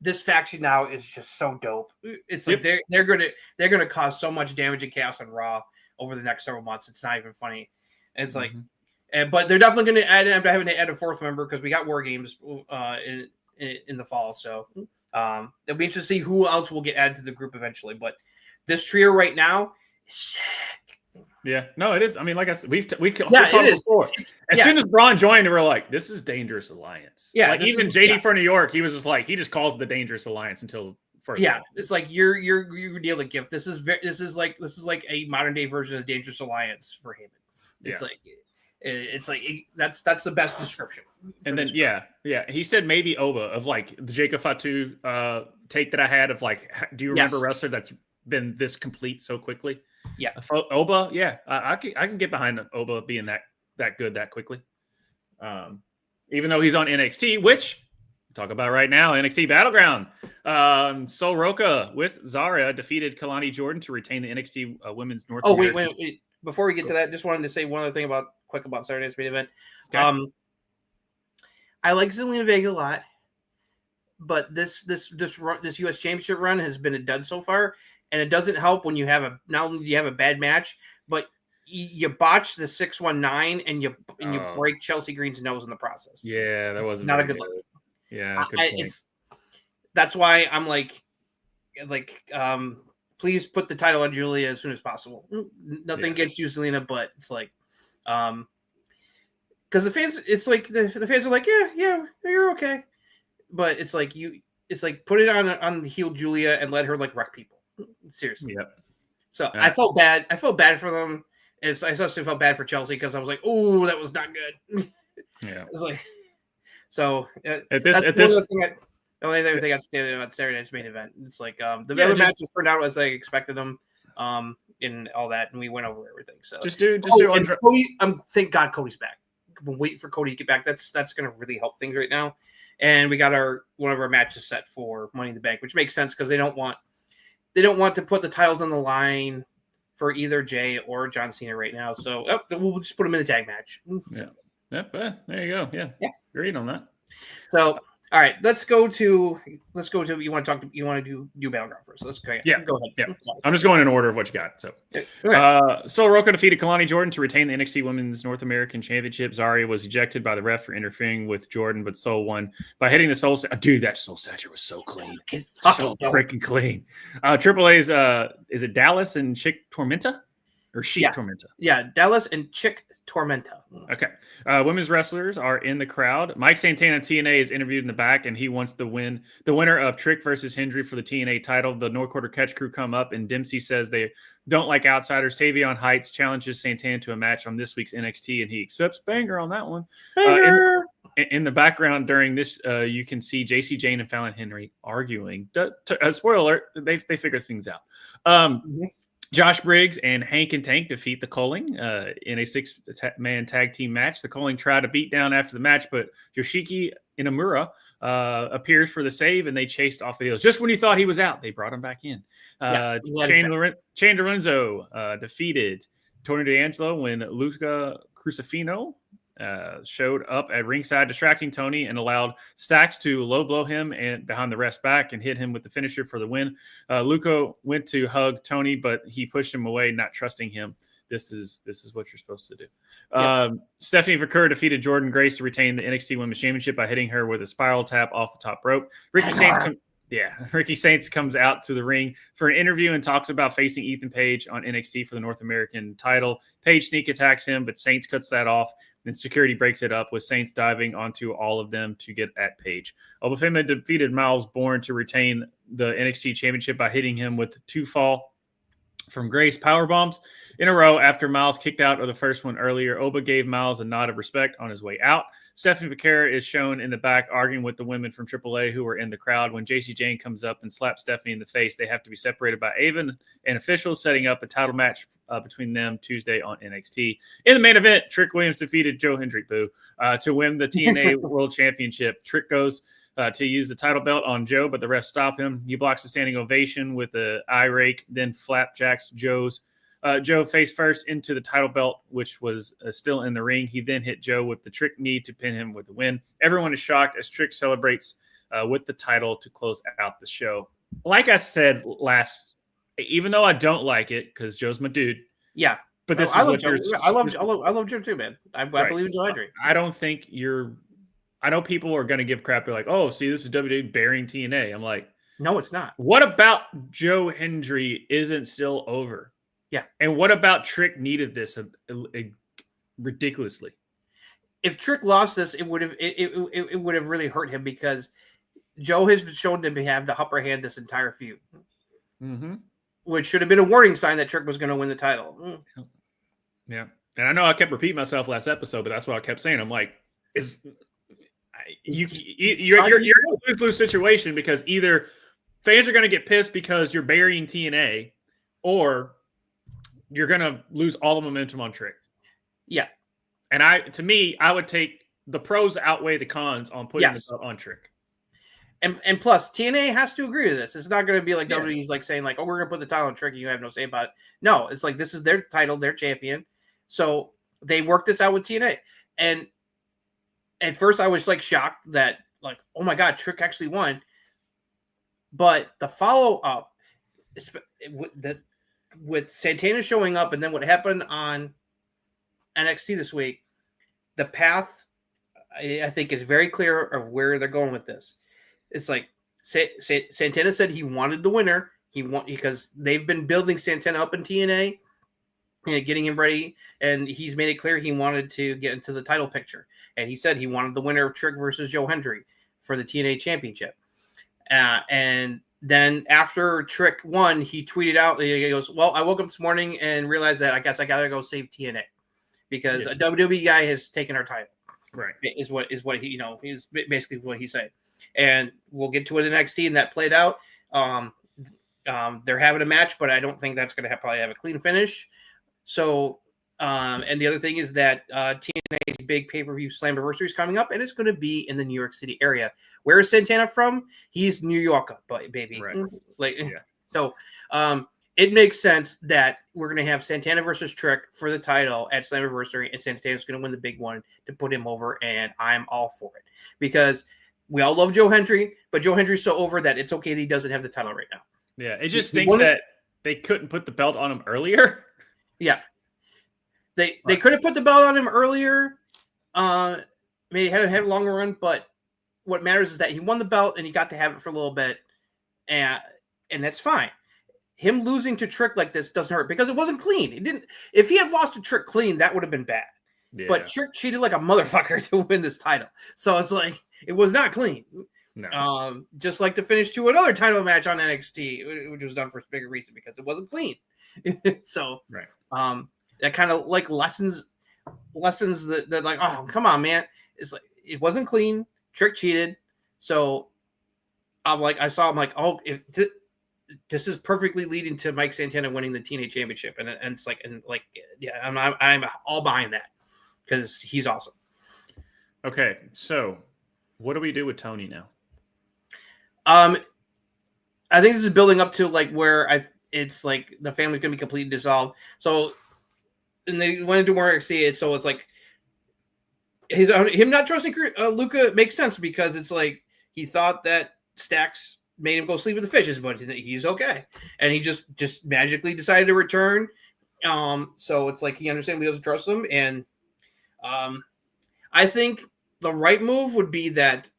this faction now is just so dope. It's like they're gonna cause so much damage and chaos on Raw over the next several months. It's not even funny. It's like, but they're definitely gonna add a 4th member because we got War Games in the fall. So it'll be interesting to see who else will get added to the group eventually. But this trio right now is sick. Yeah, no, it is. I mean, like I said, we've talked it is. before. As soon as Braun joined, we were like, "This is Dangerous Alliance." Yeah, like even JD for New York, he was just like, he just calls it the Dangerous Alliance until further. Yeah, it's like you're dealing gift. This is like a modern day version of Dangerous Alliance for him. It's like that's the best description. And then he said maybe Oba of like the Jacob Fatu take that I had of like, do you remember a wrestler that's been this complete so quickly? Yeah, Oba. Yeah, I can get behind Oba being that good that quickly. Even though he's on NXT, which we'll talk about right now, NXT Battleground. Sol Roca with Zara defeated Kalani Jordan to retain the NXT Women's North. Oh wait! Before we get to that, just wanted to say one other thing about Saturday's main event. Okay. I like Zelina Vega a lot, but this U.S. Championship run has been a dud so far. And it doesn't help when you have not only do you have a bad match, but you botch the 619 and you break Chelsea Green's nose in the process. Yeah, that wasn't not a good look. Yeah, that's why I'm like, please put the title on Julia as soon as possible. Nothing against you, Zelina, but it's like, because the fans, it's like the fans are like, yeah, you're okay, but it's like put it on heel Julia and let her like wreck people. Seriously. Yep. So I felt bad. I felt bad for them. I especially felt bad for Chelsea because I was like, "Oh, that was not good." Yeah. It's like, so the only thing I'd say about Saturday night's main event. It's like the other matches turned out as I expected them, and all that, and we went over everything. So Cody, thank God Cody's back. We're waiting for Cody to get back. That's going to really help things right now. And we got one of our matches set for Money in the Bank, which makes sense because they don't want to put the titles on the line for either Jay or John Cena right now. So we'll just put them in a tag match. Yeah. Yep. There you go. Yeah. Agreed on that. So, all right, let's go to you want to do Battleground first. Let's go. Yeah. Go ahead. Yeah. I'm just going in order of what you got. So, Sol Roca defeated Kalani Jordan to retain the NXT Women's North American Championship. Zarya was ejected by the ref for interfering with Jordan, but Sol won by hitting the Soul. Dude, that Soul Statue was so clean, so freaking clean. Triple A's is it Dallas and Chick Tormenta or Sheik Tormenta? Yeah, Dallas and Chick Tormenta. Okay. Women's wrestlers are in the crowd. Mike Santana TNA is interviewed in the back, and he wants the winner of Trick versus Hendry for the TNA title. The North Quarter Catch Crew come up, and Dempsey says they don't like outsiders. Tavion Heights challenges Santana to a match on this week's NXT, and he accepts. Banger on that one. Banger! In the background during this, you can see JC Jane and Fallon Henry arguing. Spoiler alert, they figure things out. Josh Briggs and Hank and Tank defeat the Culling in a 6-man tag team match. The Culling try to beat down after the match, but Yoshiki Inamura appears for the save, and they chased off the heels. Just when you thought he was out, they brought him back in. Shane Lorenzo defeated Tony D'Angelo when Luca Crucifino showed up at ringside, distracting Tony, and allowed Stacks to low blow him and behind the ref's back and hit him with the finisher for the win. Luca went to hug Tony, but he pushed him away, not trusting him. This is what you're supposed to do. Stephanie Vaquer defeated Jordan Grace to retain the NXT Women's Championship by hitting her with a spiral tap off the top rope. Ricky Saints comes out to the ring for an interview and talks about facing Ethan Page on NXT for the North American title. Page sneak attacks him, but Saints cuts that off. Then security breaks it up with Saints diving onto all of them to get at Page. Obafemi defeated Miles Bourne to retain the NXT Championship by hitting him with 2 fall from Grace power bombs in a row after Miles kicked out of the first one earlier. Oba gave Miles a nod of respect on his way out. Stephanie Vaquera is shown in the back arguing with the women from AAA who were in the crowd. When JC Jane comes up and slaps Stephanie in the face, they have to be separated by Avon and officials, setting up a title match between them Tuesday on NXT. In the main event, Trick Williams defeated Joe Hendry to win the TNA World Championship. Trick goes to use the title belt on Joe, but the refs stop him. He blocks a standing ovation with the eye rake, then flapjacks Joe face first into the title belt, which was still in the ring. He then hit Joe with the Trick knee to pin him with the win. Everyone is shocked as Trick celebrates with the title to close out the show. Like I said even though I don't like it because Joe's my dude. Yeah. But this is I what love Joe. I love Joe too, man. I believe in Joe Hendry. I don't think I know people are going to give crap. They're like, oh, see, this is WWE burying TNA. I'm like, no, it's not. What about Joe Hendry isn't still over? Yeah. And what about Trick needed this ridiculously? If Trick lost this, it would have really hurt him because Joe has shown him to have the upper hand this entire feud, which should have been a warning sign that Trick was going to win the title. Yeah, and I know I kept repeating myself last episode, but that's what I kept saying. I'm like, you're in a lose-lose situation because either fans are going to get pissed because you're burying TNA, or you're going to lose all the momentum on Trick. Yeah. And I would take the pros outweigh the cons on putting the belt on Trick. And plus, TNA has to agree to this. It's not going to be like WWE's like saying like, oh, we're going to put the title on Trick and you have no say about it. No, it's like this is their title, their champion. So they worked this out with TNA. And at first I was like shocked that like, oh my God, Trick actually won. But the follow-up with Santana showing up and then what happened on NXT this week, the path I think is very clear of where they're going with this. It's like Santana said he wanted the winner. Because they've been building Santana up in TNA and getting him ready, and he's made it clear he wanted to get into the title picture. And he said he wanted the winner of Trick versus Joe Hendry for the TNA Championship. And then after Trick won, he tweeted out, he goes, "Well, I woke up this morning and realized that I guess I gotta go save TNA because a WWE guy has taken our title." Right, is what he is basically what he said. And we'll get to it in NXT, and that played out. They're having a match, but I don't think that's going to probably have a clean finish. So, and the other thing is that TNA's big pay-per-view Slammiversary is coming up, and it's going to be in the New York City area. Where is Santana from? He's New Yorker, baby. Right. So, it makes sense that we're going to have Santana versus Trick for the title at Slammiversary, and Santana's going to win the big one to put him over, and I'm all for it because we all love Joe Hendry, but Joe Hendry's so over that it's okay that he doesn't have the title right now. Yeah, it just stinks that they couldn't put the belt on him earlier. Yeah. They could have put the belt on him earlier. Maybe had a longer run, but what matters is that he won the belt and he got to have it for a little bit, and that's fine. Him losing to Trick like this doesn't hurt because it wasn't clean. It didn't. If he had lost to Trick clean, that would have been bad. Yeah. But Trick cheated like a motherfucker to win this title, so it's like it was not clean. No. Just like the finish to another title match on NXT, which was done for a bigger reason because it wasn't clean. So that kind of like lessons that like, oh, come on, man. It's like it wasn't clean. Trick cheated. So I'm like, oh, if this is perfectly leading to Mike Santana winning the TNA Championship, and it's like, yeah, I'm all behind that because he's awesome. Okay, so what do we do with Tony now? I think this is building up to like where it's like the family's gonna be completely dissolved. So, and they went into more NXT, so it's like him not trusting Luca makes sense because it's like he thought that Stax made him go sleep with the fishes, but he's okay, and he just magically decided to return. So it's like he understandably doesn't trust him, and I think the right move would be that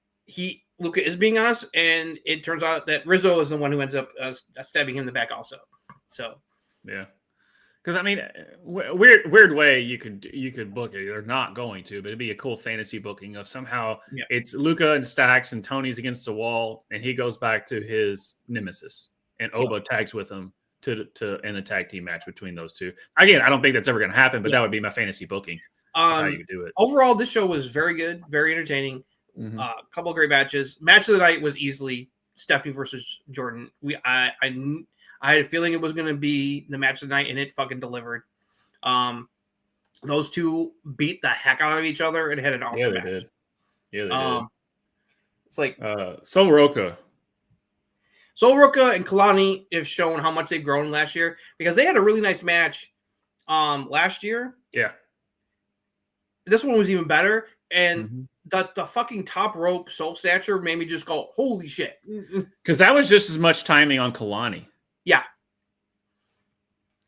Luca is being honest, and it turns out that Rizzo is the one who ends up stabbing him in the back also. So yeah, because I mean, weird way you could book it. They're not going to, but it'd be a cool fantasy booking of somehow it's Luca and Stax and Tony's against the wall, and he goes back to his nemesis, and Oba tags with him to in a tag team match between those two. Again, I don't think that's ever going to happen, but that would be my fantasy booking. How you could do it. Overall, this show was very good, very entertaining. A couple of great matches. Match of the night was easily Stephanie versus Jordan. I had a feeling it was going to be the match of the night, and it fucking delivered. Those two beat the heck out of each other and had an awesome match. Did. Yeah, they did. It's like Sol Ruckus and Kalani have shown how much they've grown last year because they had a really nice match last year. Yeah. This one was even better, and the fucking top rope soul snatcher made me just go, holy shit. Because that was just as much timing on Kalani. Yeah.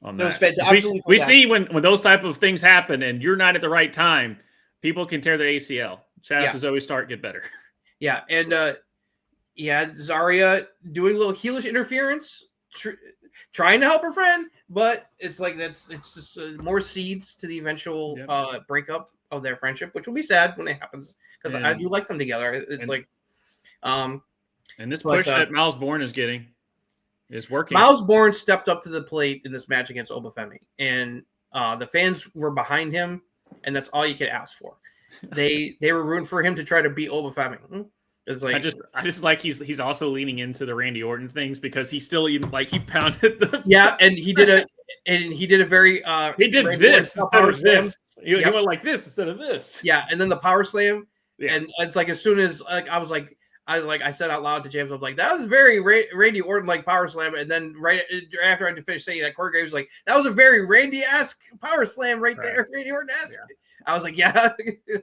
On that. We see when those type of things happen and you're not at the right time, people can tear their ACL. Shout out to Zoe Stark, get better. Yeah, and Zarya doing a little heelish interference, trying to help her friend, but it's like it's just more seeds to the eventual breakup of their friendship, which will be sad when it happens because I do like them together. It's and this push that Miles Bourne is getting is working. Miles Bourne stepped up to the plate in this match against Obafemi, and the fans were behind him, and that's all you could ask for. They were rooting for him to try to beat Obafemi. It's like I just like he's also leaning into the Randy Orton things because he still even like he pounded the and he did a very he did Randy this Orton instead of this. He went like this instead of this. Yeah, and then the power slam, and it's like as soon as I said out loud to James, I was like, that was very Randy Orton like power slam, and then right after I finished saying that, Corey Graves was like, that was a very Randy-esque power slam right there, Randy Orton-esque. Yeah. I was like, yeah,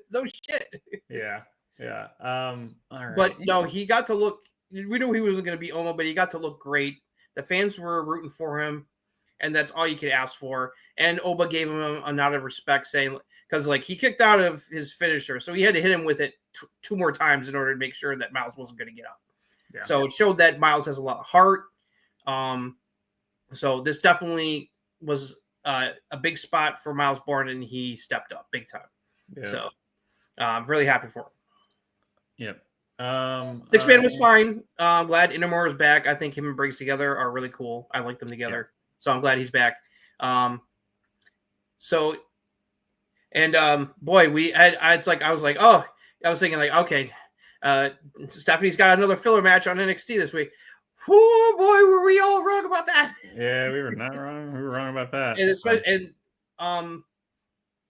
no shit. Yeah. All right. But no, he got to look. We knew he wasn't going to be Omo, but he got to look great. The fans were rooting for him, and that's all you could ask for. And Oba gave him a nod of respect, saying because like he kicked out of his finisher, so he had to hit him with it two more times in order to make sure that Miles wasn't going to get up. Yeah. So it showed that Miles has a lot of heart. So this definitely was a big spot for Miles Bourne, and he stepped up big time. Yeah. So I'm really happy for him. Yep. Six-man was fine. I'm glad Inamura is back. I think him and Briggs together are really cool. I like them together. So I'm glad he's back. Boy, I was thinking like, okay, Stephanie's got another filler match on NXT this week. Oh boy, were we all wrong about that? Yeah, we were not wrong. We were wrong about that.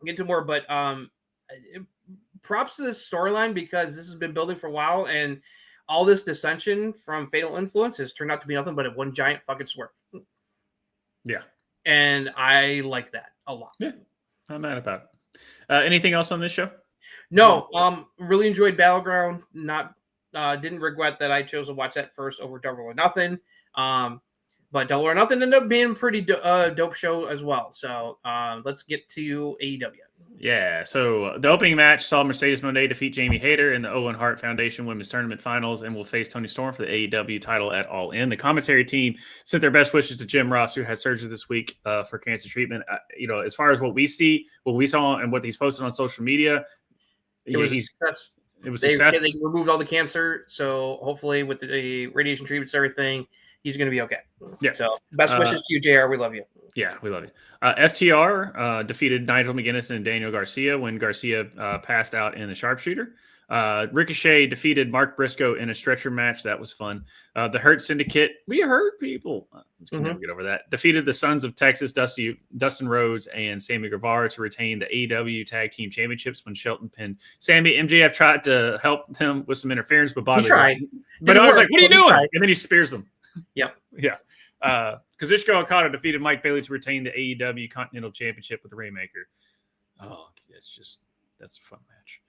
Get to more, but props to this storyline because this has been building for a while, and all this dissension from Fatal Influence has turned out to be nothing but one giant fucking swerve. Yeah, and I like that a lot. Yeah, I'm mad about it. Anything else on this show? No. Really enjoyed Battleground. Didn't regret that I chose to watch that first over Double or Nothing. But Double or Nothing ended up being a pretty dope show as well. So let's get to AEW. Yeah, so the opening match saw Mercedes Moné defeat Jamie Hayter in the Owen Hart Foundation Women's Tournament Finals and will face Toni Storm for the AEW title at All In. The commentary team sent their best wishes to Jim Ross, who had surgery this week for cancer treatment. As far as what we saw, and what he's posted on social media, it was success. They removed all the cancer, so hopefully with the radiation treatments, everything, he's going to be okay. Yeah. So best wishes to you, JR. We love you. Yeah, we love you. FTR defeated Nigel McGuinness and Daniel Garcia when Garcia passed out in the sharpshooter. Ricochet defeated Mark Briscoe in a stretcher match. That was fun. The Hurt Syndicate, we hurt people. Can never get over that. Defeated the Sons of Texas, Dustin Rhodes and Sammy Guevara to retain the AEW Tag Team Championships when Shelton pinned Sammy. MJF tried to help them with some interference, but Bobby tried. But I was like, "What are you doing?" And then he spears them. Yep. Yeah. Kazuchika Okada defeated Mike Bailey to retain the AEW Continental Championship with the Rainmaker. Oh, that's a fun match.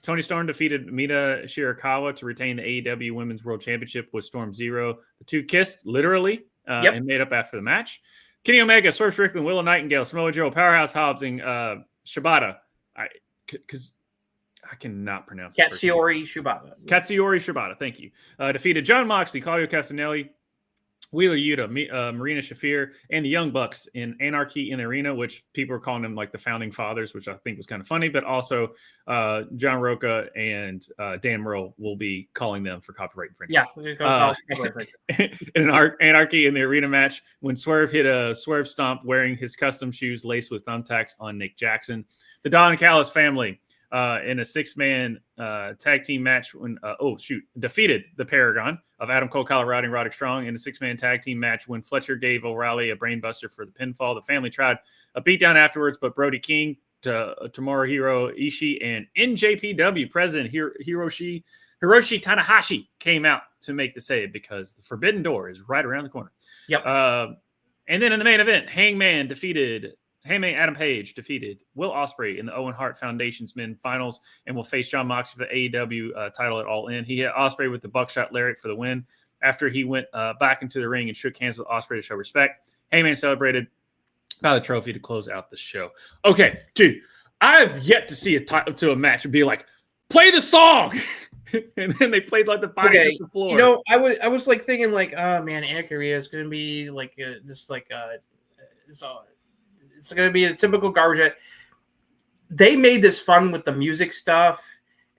Toni Storm defeated Mina Shirakawa to retain the AEW Women's World Championship with Storm Zero. The two kissed literally and made up after the match. Kenny Omega, Swerve Strickland, Willow Nightingale, Samoa Joe, Powerhouse Hobbs, and Shibata. Because I cannot pronounce it. Katsuyori Shibata. Thank you. Defeated John Moxley, Claudio Castagnelli, Wheeler Yuta, Marina Shafir, and the Young Bucks in Anarchy in the Arena, which people are calling them like the Founding Fathers, which I think was kind of funny. But also John Roca and Dan Merle will be calling them for copyright infringement. In an Anarchy in the Arena match, when Swerve hit a Swerve Stomp wearing his custom shoes laced with thumbtacks on Nick Jackson. The Don Callis family in a six-man tag team match when defeated the Paragon of Adam Cole, Colorado, and Roderick Strong in a six-man tag team match when Fletcher gave O'Reilly a brainbuster for the pinfall. The family tried a beatdown afterwards, but Brody King, Tomohiro Ishii, and NJPW president Hiroshi Tanahashi came out to make the save because the Forbidden Door is right around the corner. Yep. And then in the main event, Hangman Adam Page defeated Will Ospreay in the Owen Hart Foundation's Men Finals and will face Jon Moxley for the AEW title at All In. He hit Ospreay with the buckshot lariat for the win after he went back into the ring and shook hands with Ospreay to show respect. Hangman celebrated by the trophy to close out the show. Okay, dude, I've yet to see a match and be like, play the song. And then they played like the bodies on the floor. I was like thinking like, oh man, Anarchy is going to be like So it's going to be a typical garbage. They made this fun with the music stuff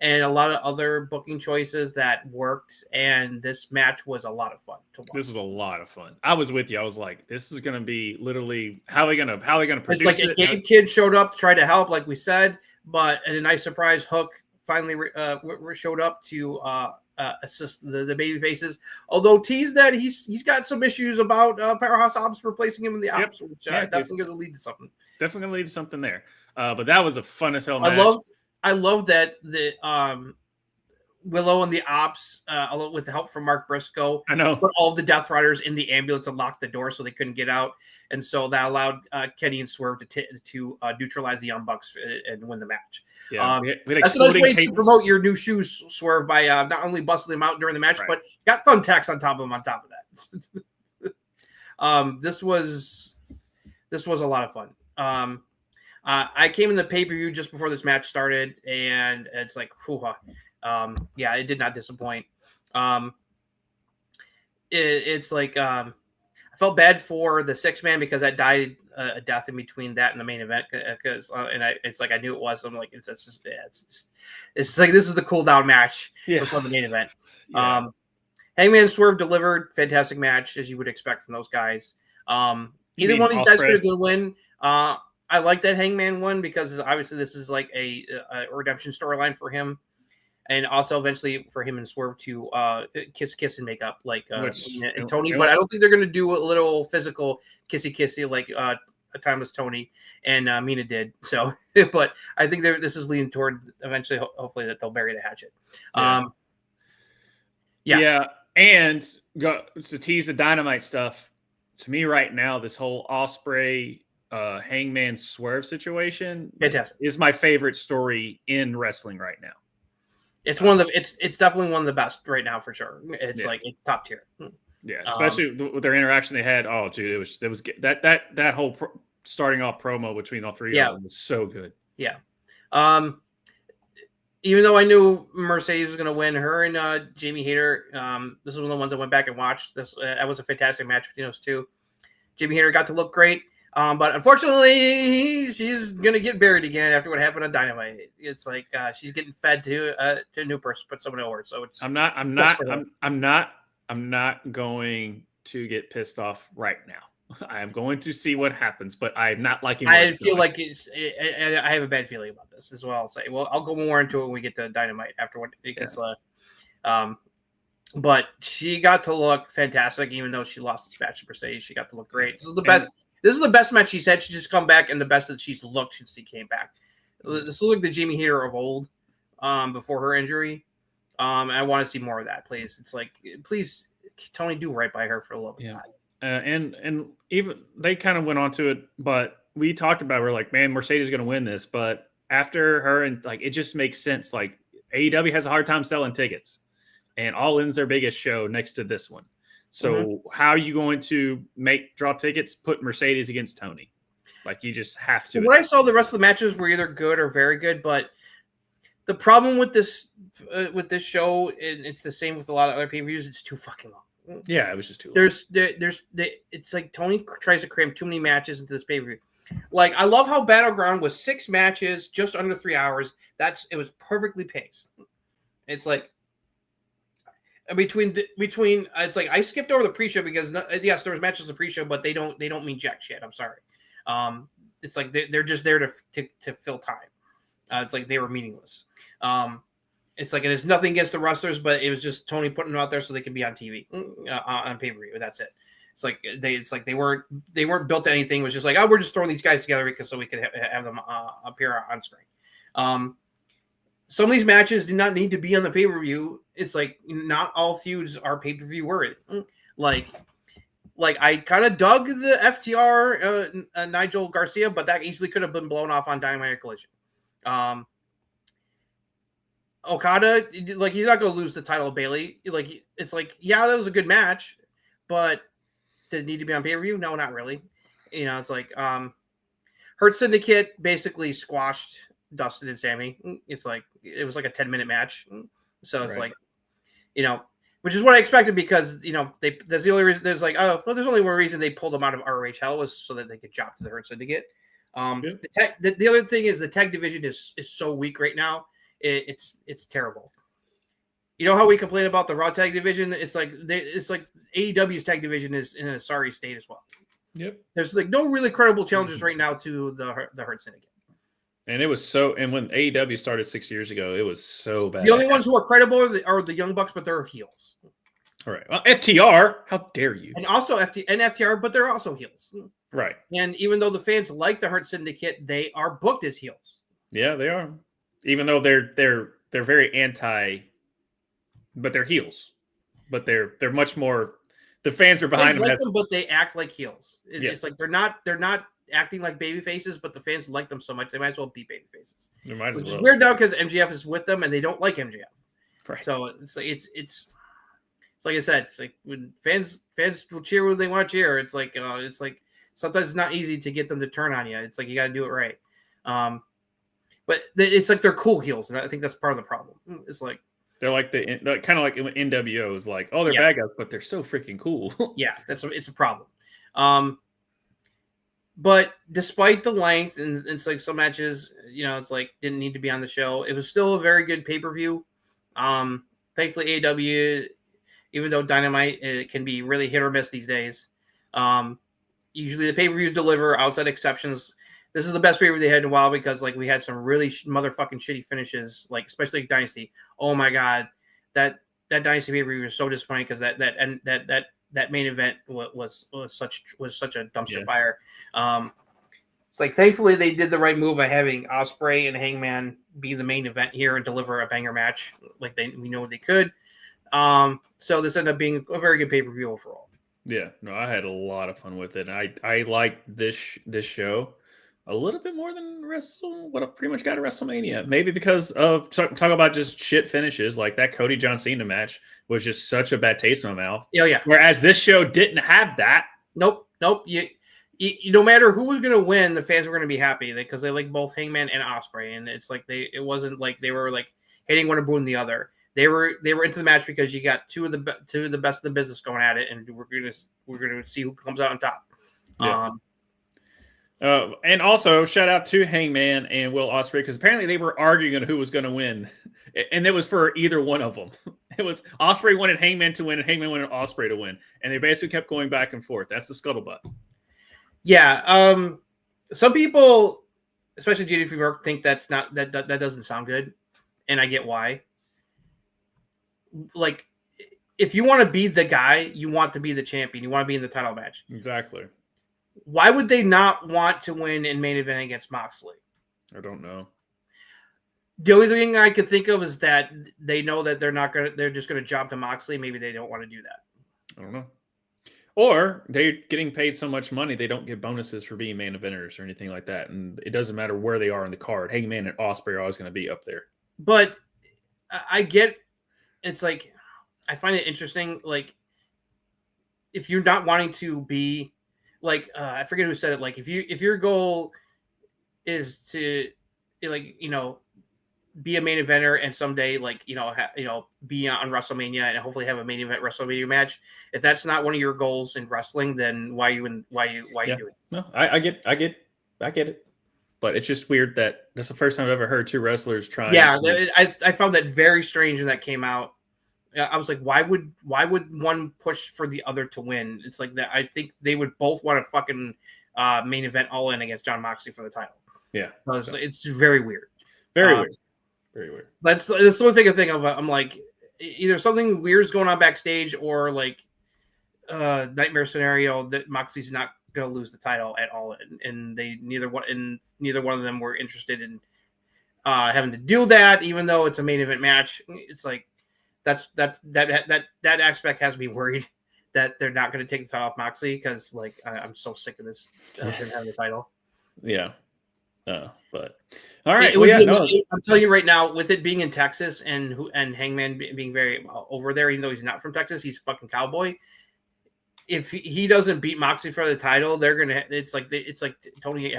and a lot of other booking choices that worked. And this match was a lot of fun to watch. This was a lot of fun. I was with you. I was like, this is going to be literally how are they going to produce it's like it? A Gabe kid showed up to try to help, like we said, but in a nice surprise, Hook finally showed up to assist the baby faces. Although teased that he's got some issues about Powerhouse Ops replacing him in the Ops, which definitely going to lead to something. Definitely going to lead to something there. But that was a fun as hell match. I love that the Willow and the Ops, along with the help from Mark Briscoe, I know, put all the Death Riders in the ambulance and locked the door so they couldn't get out, and so that allowed Kenny and Swerve to neutralize the Young Bucks and win the match. Yeah, that's a nice way to promote your new shoes, Swerve, by not only busting them out during the match, but got thumbtacks on top of them. On top of that, this was a lot of fun. I came in the pay-per-view just before this match started, and it's like, yeah, it did not disappoint. It's like I felt bad for the 6-man because that died a death in between that and the main event, because it's like I knew it was. I'm like, it's like this is the cool down match before the main event. Yeah. Hangman Swerve delivered, fantastic match as you would expect from those guys. Either one of these guys could have been win. I like that Hangman won because obviously this is like a redemption storyline for him, and also eventually for him and Swerve to kiss and make up like and Tony. But I don't think they're going to do a little physical kissy like a timeless Tony and Mina did. So, but I think this is leading toward eventually, hopefully, that they'll bury the hatchet. Yeah. And to tease the Dynamite stuff, to me right now, this whole Ospreay Hangman Swerve situation is my favorite story in wrestling right now. It's one of the it's definitely one of the best right now for sure. It's like it's top tier. Yeah, especially with their interaction they had. Oh, dude, it was that whole starting off promo between all three of them was so good. Yeah. Even though I knew Mercedes was going to win, her and Jamie Hayter, this is one of the ones I went back and watched. That was a fantastic match between those two. Jamie Hayter got to look great. But unfortunately, she's gonna get buried again after what happened on Dynamite. It's like she's getting fed to a new person, put someone over. So it's I'm not going to get pissed off right now. I am going to see what happens, but I'm not liking. I feel like I have a bad feeling about this as well. I'll say, well, I'll go more into it when we get to Dynamite afterward because, but she got to look fantastic, even though she lost this match per se. She got to look great. This is the best. This is the best match she's had. She's just come back, and the best that she's looked since she came back. This looks like the Jamie Hayter of old, before her injury. And I want to see more of that, please. It's like, please, Tony, do right by her for a little bit. And even they kind of went on to it, but we talked about, we're like, man, Mercedes is going to win this. But after her, and like, it just makes sense. Like, AEW has a hard time selling tickets, and All In's their biggest show next to this one. So how are you going to draw tickets? Put Mercedes against Tony. Like, you just have to. When I saw the rest of the matches were either good or very good, but the problem with this show, and it's the same with a lot of other pay-per-views, it's too fucking long. Yeah, it was just too long. It's like Tony tries to cram too many matches into this pay-per-view. Like, I love how Battleground was 6 matches, just under 3 hours. It was perfectly paced. It's like, between it's like I skipped over the pre-show because yes, there was matches in the pre-show, but they don't mean jack shit. I'm sorry. It's like they're just there to fill time. It's like they were meaningless. It's like, and it's nothing against the wrestlers, but it was just Tony putting them out there so they could be on TV on pay-per-view. That's it. It's like they weren't built to anything. It was just like, oh, we're just throwing these guys together so we could have them appear on screen. Some of these matches do not need to be on the pay-per-view. It's like not all feuds are pay-per-view worthy. Like I kind of dug the FTR Nigel Garcia, but that easily could have been blown off on Dynamite or Collision. Okada, like, he's not going to lose the title of Bailey. Like, it's like, yeah, that was a good match, but did it need to be on pay-per-view? No, not really. You know, it's like Hurt Syndicate basically squashed Dustin and Sammy. It's like, it was like a 10-minute match. So it's like, you know, which is what I expected because that's the only reason. There's like, oh, well, there's only one reason they pulled them out of ROH Hell was so that they could drop to the Hurt Syndicate. The other thing is the tag division is so weak right now. It's terrible. You know how we complain about the Raw tag division? It's like AEW's tag division is in a sorry state as well. Yep. There's like no really credible challenges right now to the Hurt Syndicate. And it was so. And when AEW started 6 years ago, it was so bad. The only ones who are credible are the Young Bucks, but they're heels. All right. Well, FTR, how dare you? And also FTR, but they're also heels. Right. And even though the fans like the Hurt Syndicate, they are booked as heels. Yeah, they are. Even though they're very anti, but they're heels. But they're much more. The fans are behind them, but they act like heels. It's like they're not acting like baby faces, but the fans like them so much they might as well be baby faces. Which is weird now because MJF is with them and they don't like MJF. Right. So it's like I said, it's like when fans will cheer when they want to cheer. It's like sometimes it's not easy to get them to turn on you. It's like you got to do it right. But it's like they're cool heels, and I think that's part of the problem. It's like they're like kind of like NWO is like, oh, they're bad guys, but they're so freaking cool. Yeah, it's a problem. But despite the length and it's like some matches, it's like didn't need to be on the show. It was still a very good pay-per-view. Thankfully, AEW, even though Dynamite can be really hit or miss these days, usually the pay-per-views deliver outside exceptions. This is the best pay-per-view they had in a while because like we had some really motherfucking shitty finishes, like especially Dynasty. Oh my god, that Dynasty pay-per-view was so disappointing because that main event was such a dumpster fire. It's like thankfully they did the right move by having Ospreay and Hangman be the main event here and deliver a banger match like we know they could. So this ended up being a very good pay-per-view overall. Yeah, no, I had a lot of fun with it. I liked this show a little bit more than what I pretty much got at WrestleMania. Maybe because of talk about just shit finishes like that Cody John Cena match was just such a bad taste in my mouth. Oh yeah. Whereas this show didn't have that. Nope. You no matter who was going to win, the fans were going to be happy because they like both Hangman and Ospreay, and it's like it wasn't like they were like hating one and booing the other. They were into the match because you got two of the best of the business going at it, and we're gonna see who comes out on top. Yeah. And also shout out to Hangman and Will Ospreay because apparently they were arguing on who was going to win, and it was for either one of them. It was Ospreay wanted Hangman to win, and Hangman wanted Ospreay to win, and they basically kept going back and forth. That's the scuttlebutt. Yeah. Some people, especially JD Freeberg, think that doesn't sound good, and I get why. Like, if you want to be the guy, you want to be the champion. You want to be in the title match. Exactly. Why would they not want to win in main event against Moxley? I don't know. The only thing I could think of is that they know that they're just gonna job to Moxley. Maybe they don't want to do that. I don't know. Or they're getting paid so much money they don't get bonuses for being main eventers or anything like that. And it doesn't matter where they are in the card. Hangman and Ospreay are always going to be up there. But I get it's like I find it interesting. Like if you're not wanting to be like I forget who said it. Like if your goal is to be a main eventer and someday be on WrestleMania and hopefully have a main event WrestleMania match. If that's not one of your goals in wrestling, then why you doing it? No, I get it. But it's just weird that that's the first time I've ever heard two wrestlers trying. Yeah, I found that very strange when that came out. I was like, why would one push for the other to win? It's like that. I think they would both want to fucking main event all in against Jon Moxley for the title. Yeah, it's very weird. Very weird. Very weird. That's the only thing I think of. I'm like, either something weird is going on backstage, or like nightmare scenario that Moxley's not going to lose the title at all, and neither one of them were interested in having to do that, even though it's a main event match. It's like that aspect has me worried that they're not going to take the title off Moxley because like I'm so sick of this him having the title. Yeah. But all right. I'm telling you right now, with it being in Texas and Hangman being very over there, even though he's not from Texas, he's a fucking cowboy. If he doesn't beat Moxley for the title, they're gonna. It's like Tony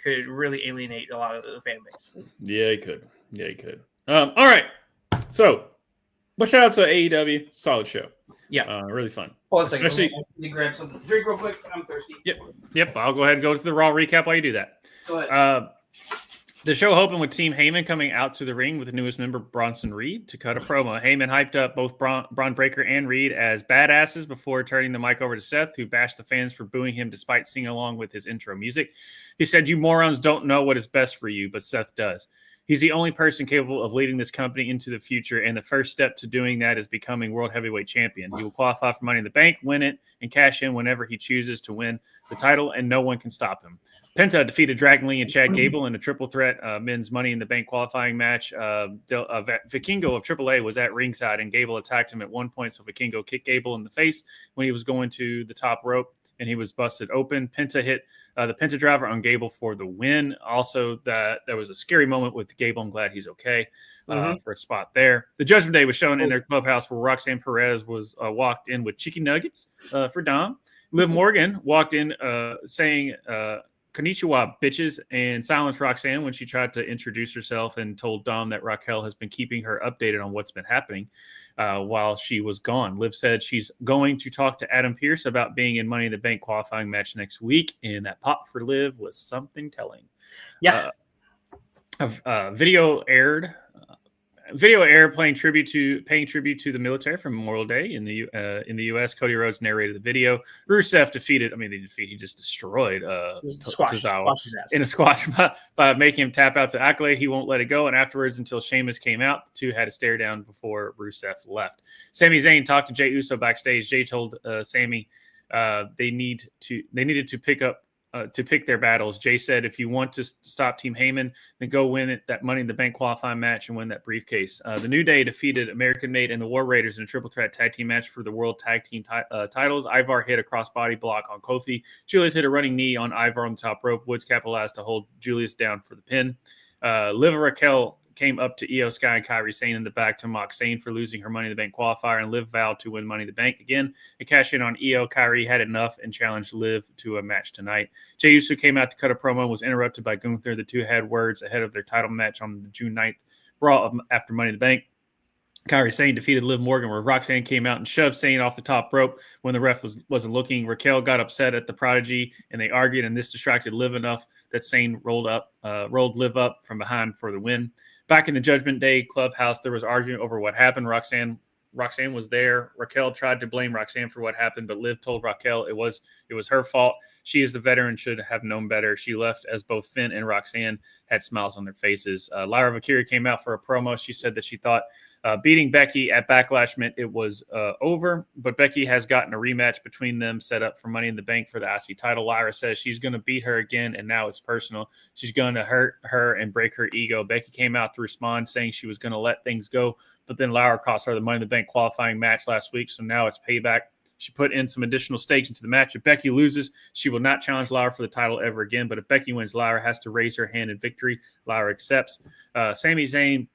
could really alienate a lot of the fan base. Yeah, he could. All right. So But shout out to AEW, solid show. Yeah, really fun. hold on a second. Especially, Let me grab some drink real quick. I'm thirsty. Yep. I'll go ahead and go to the Raw recap while you do that. Go ahead. The show opened with Team Heyman coming out to the ring with the newest member, Bronson Reed, to cut a promo. Heyman hyped up both Braun Breaker and Reed as badasses before turning the mic over to Seth, who bashed the fans for booing him despite singing along with his intro music. He said, "You morons don't know what is best for you, but Seth does. He's the only person capable of leading this company into the future, and the first step to doing that is becoming World Heavyweight Champion. He will qualify for Money in the Bank, win it, and cash in whenever he chooses to win the title, and no one can stop him." Penta defeated Dragon Lee and Chad Gable in a triple threat men's Money in the Bank qualifying match. Vikingo of AAA was at ringside, and Gable attacked him at one point, so Vikingo kicked Gable in the face when he was going to the top rope, and he was busted open. Penta hit the Penta driver on Gable for the win. Also, there was a scary moment with Gable. I'm glad he's okay for a spot there. The Judgment Day was shown in their clubhouse where Roxanne Perez was walked in with chicken nuggets for Dom. Liv Morgan walked in saying, "Konnichiwa, bitches," and silenced Roxanne when she tried to introduce herself and told Dom that Raquel has been keeping her updated on what's been happening while she was gone. Liv said she's going to talk to Adam Pearce about being in Money in the Bank qualifying match next week, and that pop for Liv was something telling. Yeah. Video aired paying tribute to the military for Memorial Day in the U.S. Cody Rhodes narrated the video. Rusev he just destroyed Tozawa in a squash by making him tap out the Accolade. He won't let it go, and afterwards, until Sheamus came out, the two had a stare down before Rusev left. Sami Zayn talked to Jey Uso backstage. Jey told Sami they needed to pick their battles. Jay said, "If you want to stop Team Heyman, then go win that Money in the Bank qualifying match and win that briefcase." The New Day defeated American Made and the War Raiders in a triple threat tag team match for the World Tag Team titles. Ivar hit a crossbody block on Kofi. Julius hit a running knee on Ivar on the top rope. Woods capitalized to hold Julius down for the pin. Liv and Raquel came up to Io Sky and Kairi Sane in the back to mock Sane for losing her Money in the Bank qualifier, and Liv vowed to win Money in the Bank again and cash in on Io. Kairi had enough and challenged Liv to a match tonight. Jey Uso came out to cut a promo and was interrupted by Gunther. The two had words ahead of their title match on the June 9th Raw after Money in the Bank. Kairi Sane defeated Liv Morgan, where Roxanne came out and shoved Sane off the top rope when the ref wasn't looking. Raquel got upset at the Prodigy, and they argued, and this distracted Liv enough that Sane rolled Liv up from behind for the win. Back in the Judgment Day clubhouse, there was arguing over what happened. Roxanne was there. Raquel tried to blame Roxanne for what happened, but Liv told Raquel it was her fault. She is the veteran, should have known better. She left as both Finn and Roxanne had smiles on their faces. Lyra Valkyria came out for a promo. She said that she thought beating Becky at Backlash meant it was over, but Becky has gotten a rematch between them set up for Money in the Bank for the IC title. Lyra says she's going to beat her again, and now it's personal. She's going to hurt her and break her ego. Becky came out to respond, saying she was going to let things go, but then Lyra cost her the Money in the Bank qualifying match last week, so now it's payback. She put in some additional stakes into the match. If Becky loses, she will not challenge Lyra for the title ever again, but if Becky wins, Lyra has to raise her hand in victory. Lyra accepts. Sami Zayn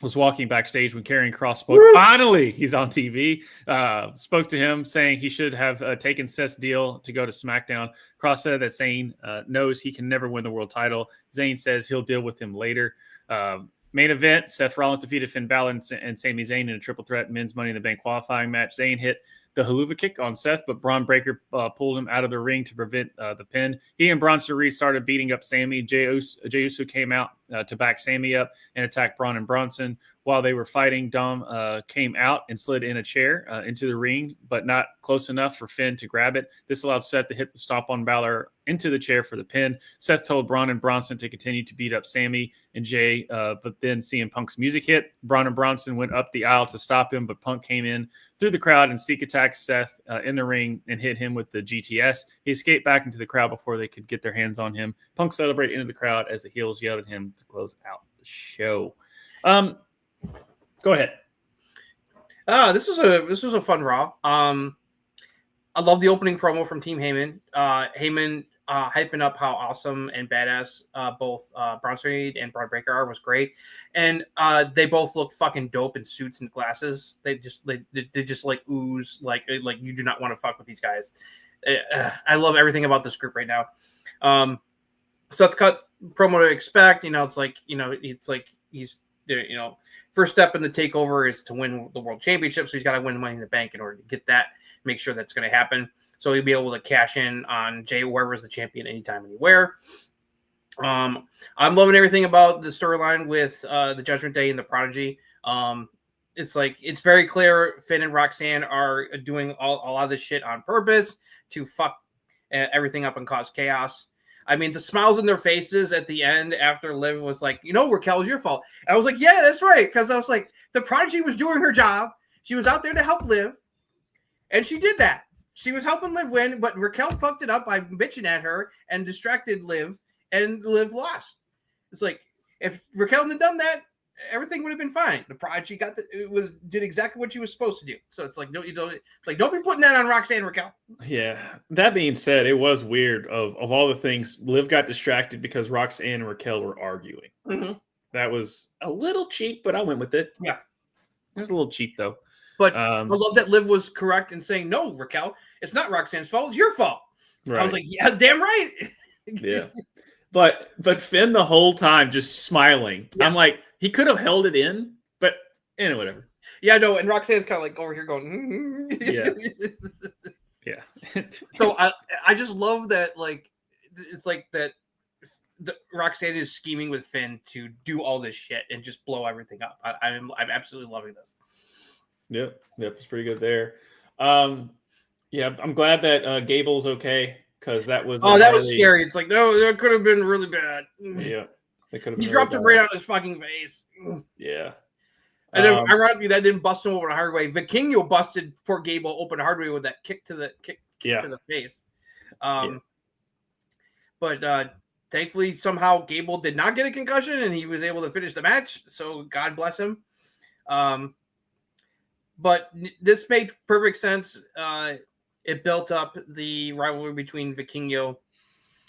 was walking backstage when Karrion Kross spoke. Woo! Finally, he's on TV. Spoke to him, saying he should have taken Seth's deal to go to SmackDown. Kross said that Zayn knows he can never win the world title. Zayn says he'll deal with him later. Main event, Seth Rollins defeated Finn Balor and Sami Zayn in a triple threat men's Money in the Bank qualifying match. Zayn hit the haluva kick on Seth, but Braun Breaker pulled him out of the ring to prevent the pin. He and Bronson Reed started beating up Sami. Jey Uso came out to back Sami up and attack Braun and Bronson. While they were fighting, Dom came out and slid in a chair into the ring, but not close enough for Finn to grab it. This allowed Seth to hit the stomp on Balor into the chair for the pin. Seth told Braun and Bronson to continue to beat up Sami and Jay, but then CM Punk's music hit. Braun and Bronson went up the aisle to stop him, but Punk came in through the crowd and sneak attacked Seth in the ring and hit him with the GTS. He escaped back into the crowd before they could get their hands on him. Punk celebrated into the crowd as the heels yelled at him to close out the show. Go ahead. This was a fun Raw. I love the opening promo from Team Heyman. Heyman hyping up how awesome and badass both Bronson Reed and Braun Breaker are was great, and they both look fucking dope in suits and glasses. They just like ooze like you do not want to fuck with these guys. I love everything about this group right now. Seth's cut promo to expect. It's like he's first step in the takeover is to win the world championship. So he's got to win Money in the Bank in order to get that, make sure that's going to happen. So he'll be able to cash in on Jay, whoever's the champion, anytime, anywhere. I'm loving everything about the storyline with the Judgment Day and the Prodigy. It's very clear Finn and Roxanne are doing a lot of this shit on purpose to fuck everything up and cause chaos. I mean, the smiles in their faces at the end after Liv was like, Raquel, it's your fault. And I was like, yeah, that's right. Because I was like, the Prodigy was doing her job. She was out there to help Liv. And she did that. She was helping Liv win, but Raquel fucked it up by bitching at her and distracted Liv, and Liv lost. It's like, if Raquel hadn't done that, everything would have been fine. The Prodigy did exactly what she was supposed to do. So it's like, don't be putting that on Roxanne, Raquel. Yeah. That being said, it was weird of all the things. Liv got distracted because Roxanne and Raquel were arguing. Mm-hmm. That was a little cheap, but I went with it. Yeah. It was a little cheap though. But I love that Liv was correct in saying, no, Raquel, it's not Roxanne's fault. It's your fault. Right. I was like, yeah, damn right. Yeah. But Finn the whole time just smiling. Yes. I'm like, he could have held it in, but whatever. Yeah, no, and Roxanne's kind of like over here going, Yeah. So I just love that, like, it's like that Roxanne is scheming with Finn to do all this shit and just blow everything up. I'm absolutely loving this. Yep, it's pretty good there. Yeah, I'm glad that Gable's okay, because that was was scary. It's like, no, that could have been really bad. Yeah, it could have. He dropped a brain on his fucking face. Yeah, and then ironically, that didn't bust him over the hard way. Vikingo busted poor Gable open the hard way with that kick to the to the face. But thankfully, somehow Gable did not get a concussion, and he was able to finish the match. So God bless him. But this made perfect sense. It built up the rivalry between Vikingo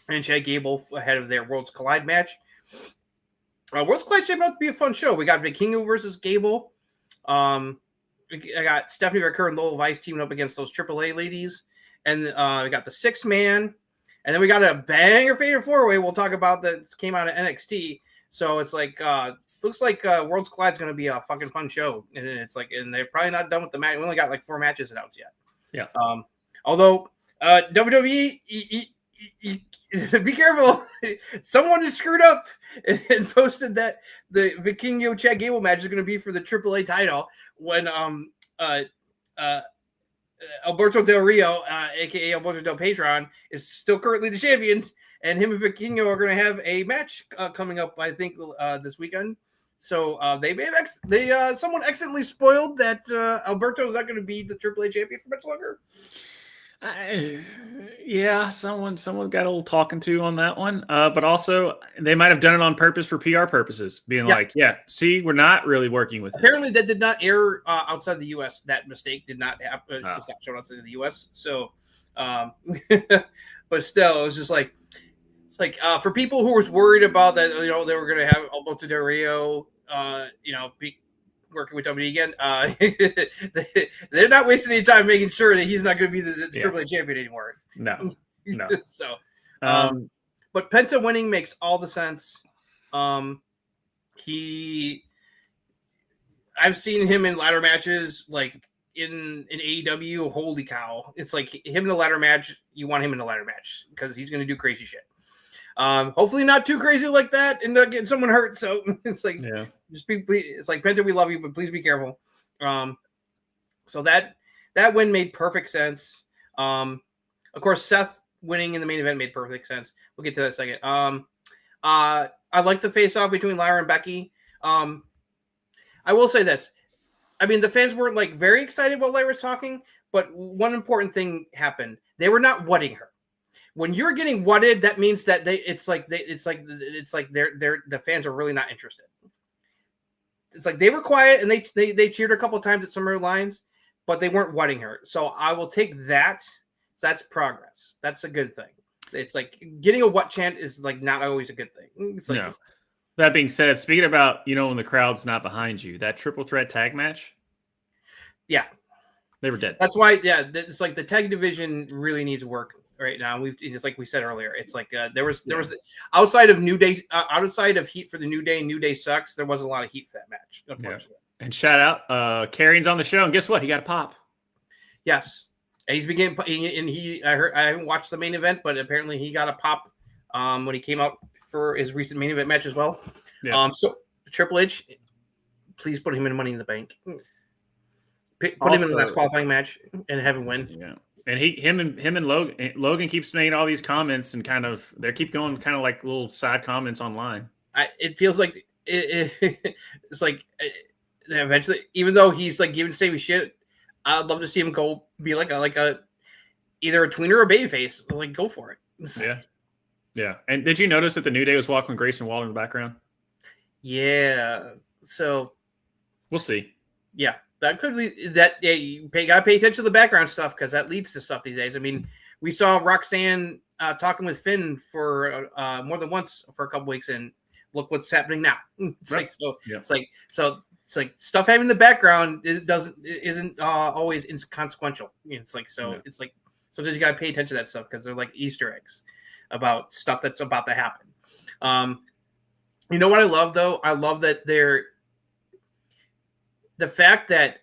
and Chad Gable ahead of their Worlds Collide match. Worlds Collide shaped out to be a fun show. We got Vikingo versus Gable. I got Stephanie Ricker and Lola Vice teaming up against those AAA ladies. And we got the 6-man. And then we got a banger fatal 4-way we'll talk about that came out of NXT. So it's like... looks like Worlds Collide is going to be a fucking fun show, and it's like, and they're probably not done with the match. We only got like 4 matches announced yet. Yeah. Although WWE, be careful. Someone has screwed up and posted that the Vikingo Chad Gable match is going to be for the AAA title when Alberto Del Rio, aka Alberto Del Patron, is still currently the champion, and him and Vikingo are going to have a match coming up, I think, this weekend. So they may have someone accidentally spoiled that Alberto is not going to be the AAA champion for much longer. Yeah, someone got a little talking to on that one. But also, they might have done it on purpose for PR purposes, being like, see, we're not really working with Apparently, that did not air outside the U.S. That mistake did not happen. Was not shown outside of the U.S. So, but still, it was just like, it's like for people who was worried about that, they were going to have Alberto Del Rio, be working with WWE again. They're not wasting any time making sure that he's not going to be the AAA champion anymore. No. So, but Penta winning makes all the sense. I've seen him in ladder matches, like in AEW. Holy cow! It's like him in a ladder match. You want him in a ladder match because he's going to do crazy shit. Hopefully not too crazy like that and not getting someone hurt. So it's like, it's like, Penta, we love you, but please be careful. So that win made perfect sense. Of course, Seth winning in the main event made perfect sense. We'll get to that in a second. I like the face-off between Lyra and Becky. I will say this. I mean, the fans weren't like very excited while Lyra was talking, but one important thing happened. They were not wutting her. When you're getting wutted, that means that the fans are really not interested. It's like they were quiet and they cheered a couple of times at some of her lines, but they weren't wutting her. So I will take that. That's progress. That's a good thing. It's like getting a what chant is like not always a good thing. It's like, no. That being said, speaking about, when the crowd's not behind you, that triple threat tag match. Yeah. They were dead. That's why, it's like the tag division really needs work right now. It's like we said earlier. It's like there was outside of New Day, outside of heat for the New Day. New Day sucks. There wasn't a lot of heat for that match, unfortunately. And shout out, Carrion's on the show, and guess what? He got a pop. Yes, and he's beginning, and I haven't watched the main event, but apparently he got a pop when he came out for his recent main event match as well. Yeah. So Triple H, please put him in Money in the Bank. Put him in the last qualifying match and have him win. Yeah. And him and Logan keeps making all these comments and they keep going kind of like little side comments online. It feels like it's like eventually, even though he's like giving Sammy shit, I'd love to see him go be like a either a tweener or a babyface. Like, go for it. Yeah. Yeah. And did you notice that the New Day was walking with Grayson Waller in the background? Yeah. So we'll see. Yeah. That could lead that. Yeah, you gotta pay attention to the background stuff because that leads to stuff these days. I mean, we saw Roxanne talking with Finn for more than once for a couple weeks, and look what's happening now. It's right. It's like stuff having in the background isn't always inconsequential. It's like It's like sometimes you gotta pay attention to that stuff because they're like Easter eggs about stuff that's about to happen. You know what I love though? I love that the fact that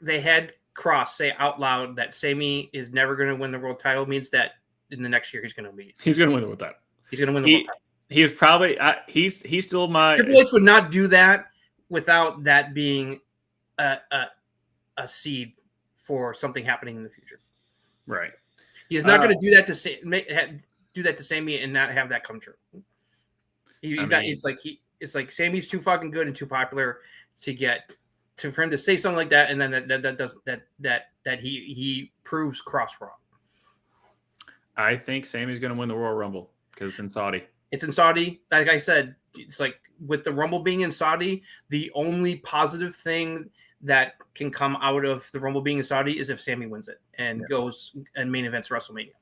they had Cross say out loud that Sammy is never going to win the world title means that in the next year he's going to win the world title. He's going to win the world title. He was probably he's still my Triple H would not do that without that being a seed for something happening in the future. Right. He is not going to do that to Sammy and not have that come true. It's like Sammy's too fucking good and too popular for him to say something like that, and then that he proves Cross wrong. I think Sammy's going to win the Royal Rumble because it's in Saudi. It's in Saudi. Like I said, it's like with the Rumble being in Saudi, the only positive thing that can come out of the Rumble being in Saudi is if Sammy wins it and goes and main events WrestleMania.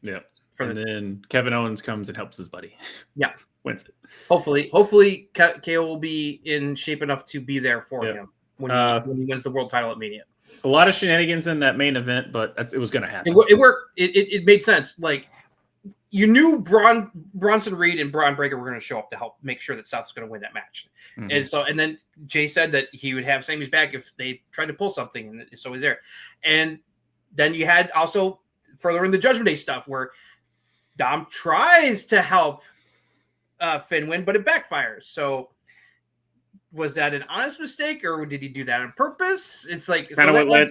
Yeah. Then Kevin Owens comes and helps his buddy. Yeah. Wins it. Hopefully KO will be in shape enough to be there for him when he wins the world title at Mania. A lot of shenanigans in that main event, but it was going to happen. It worked. It made sense. Like, you knew Bronson Reed and Braun Breaker were going to show up to help make sure that South was going to win that match. Mm-hmm. And then Jay said that he would have Sammy's back if they tried to pull something, and so he's there. And then you had also further in the Judgment Day stuff where Dom tries to help Finn win, but it backfires. So was that an honest mistake, or did he do that on purpose? It's like kind of what led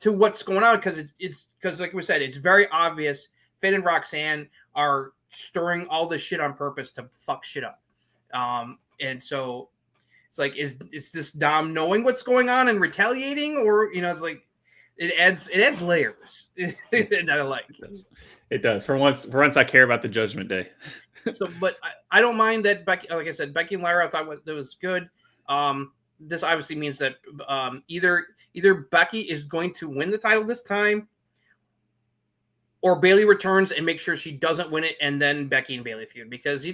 to what's going on, because it's like we said, it's very obvious Finn and Roxanne are stirring all this shit on purpose to fuck shit up. And so it's like, is this Dom knowing what's going on and retaliating, or it's like it adds layers that I like. It does. For once I care about the Judgment Day. So, but I don't mind that Becky. Like I said, Becky and Lyra, I thought that was good. This obviously means that either Becky is going to win the title this time, or Bayley returns and makes sure she doesn't win it, and then Becky and Bayley feud, because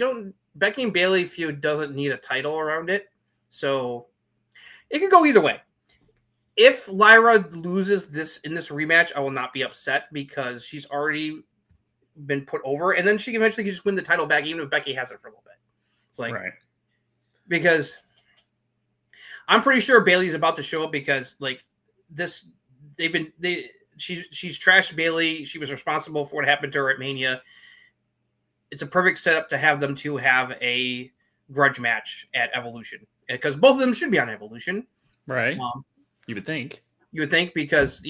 Becky and Bayley feud doesn't need a title around it, so it could go either way. If Lyra loses in this rematch, I will not be upset, because she's already been put over, and then she can eventually just win the title back, even if Becky has it for a little bit. It's like, right. Because I'm pretty sure Bayley's about to show up, because like this, she's trashed Bayley. She was responsible for what happened to her at Mania. It's a perfect setup to have them to have a grudge match at Evolution, because both of them should be on Evolution. Right. You would think, because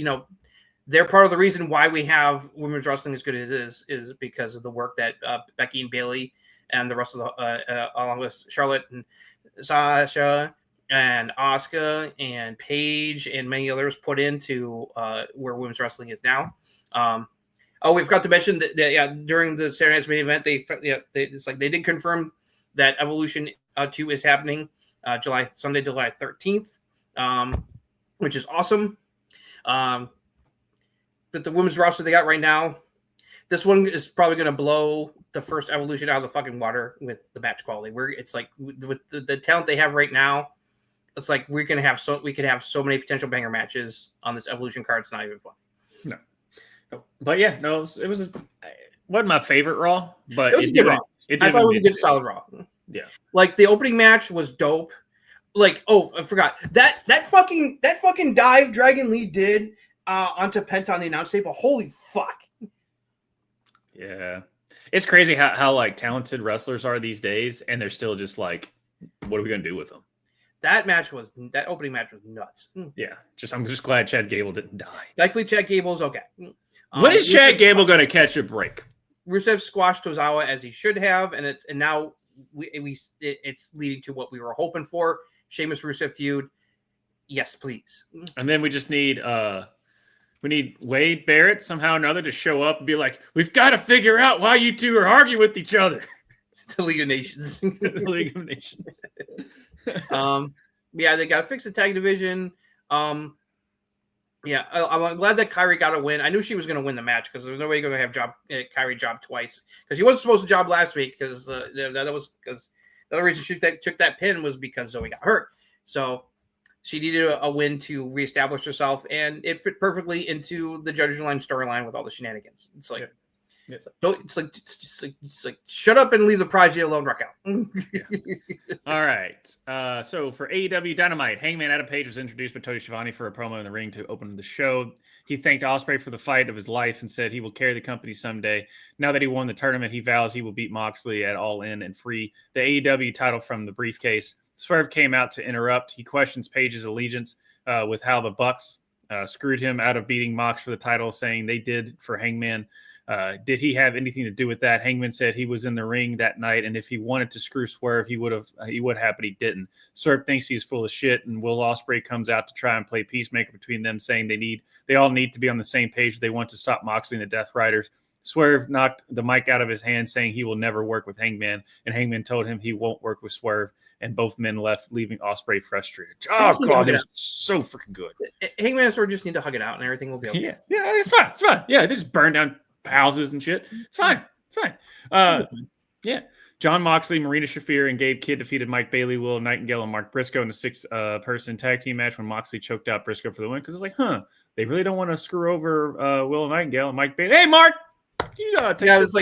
they're part of the reason why we have women's wrestling as good as it is because of the work that Becky and Bayley and the rest of the along with Charlotte and Sasha and Asuka and Paige and many others put into where women's wrestling is now. We forgot to mention that during the Saturday Night's main event, they did confirm that Evolution 2 is happening Sunday, July 13th, which is awesome. But the women's roster they got right now, this one is probably going to blow the first Evolution out of the fucking water with the match quality. It's like with the talent they have right now, it's like we could have so many potential banger matches on this Evolution card. It's not even fun. No, but yeah, no, it wasn't my favorite Raw, but it was a good Raw. I thought it was a good solid Raw. Yeah, like the opening match was dope. like, oh, I forgot that fucking dive Dragon Lee did onto Penta on the announce table. Holy fuck! Yeah, it's crazy how like talented wrestlers are these days, and they're still just like, what are we gonna do with them? That opening match was nuts. Yeah, I'm just glad Chad Gable didn't die. Thankfully, Chad Gable's okay. When is Chad Gable going to catch a break? Rusev squashed Tozawa as he should have, and now it's leading to what we were hoping for. Sheamus Rusev feud. Yes, please. And then we just need Wade Barrett somehow or another to show up and be like, we've got to figure out why you two are arguing with each other. The League of Nations. The League of Nations. Yeah, they got to fix the tag division. Yeah, I'm glad that Kyrie got a win. I knew she was going to win the match because there's no way you're going to have Kyrie job twice because he wasn't supposed to job last week because that was because the other reason she took that pin was because Zoe got hurt. So she needed a win to reestablish herself, and it fit perfectly into the Judgment Line storyline with all the shenanigans. It's like, yeah. It's like shut up and leave the project alone, Ruckus. All right. So for AEW Dynamite, Hangman Adam Page was introduced by Tony Schiavone for a promo in the ring to open the show. He thanked Ospreay for the fight of his life and said he will carry the company someday. Now that he won the tournament, he vows he will beat Moxley at All In and free the AEW title from the briefcase. Swerve came out to interrupt. He questions Page's allegiance with how the Bucks screwed him out of beating Mox for the title, saying they did for Hangman. Did he have anything to do with that? Hangman said he was in the ring that night, and if he wanted to screw Swerve, he would have, but he didn't. Swerve thinks he's full of shit, and Will Ospreay comes out to try and play peacemaker between them, saying they all need to be on the same page. They want to stop Moxley and the Death Riders. Swerve knocked the mic out of his hand, saying he will never work with Hangman, and Hangman told him he won't work with Swerve, and both men left, leaving Ospreay frustrated. Oh, God, that was so freaking good. Hangman and Swerve just need to hug it out, and everything will be okay. Yeah, it's fine. It's fine. Yeah, they just burn down houses and shit. It's fine. Yeah. John Moxley, Marina Shafir, and Gabe Kidd defeated Mike Bailey, Will Nightingale, and Mark Briscoe in a 6-person tag team match when Moxley choked out Briscoe for the win. Because it's like, they really don't want to screw over Will Nightingale and Mike Bailey. Hey, Mark, you take it's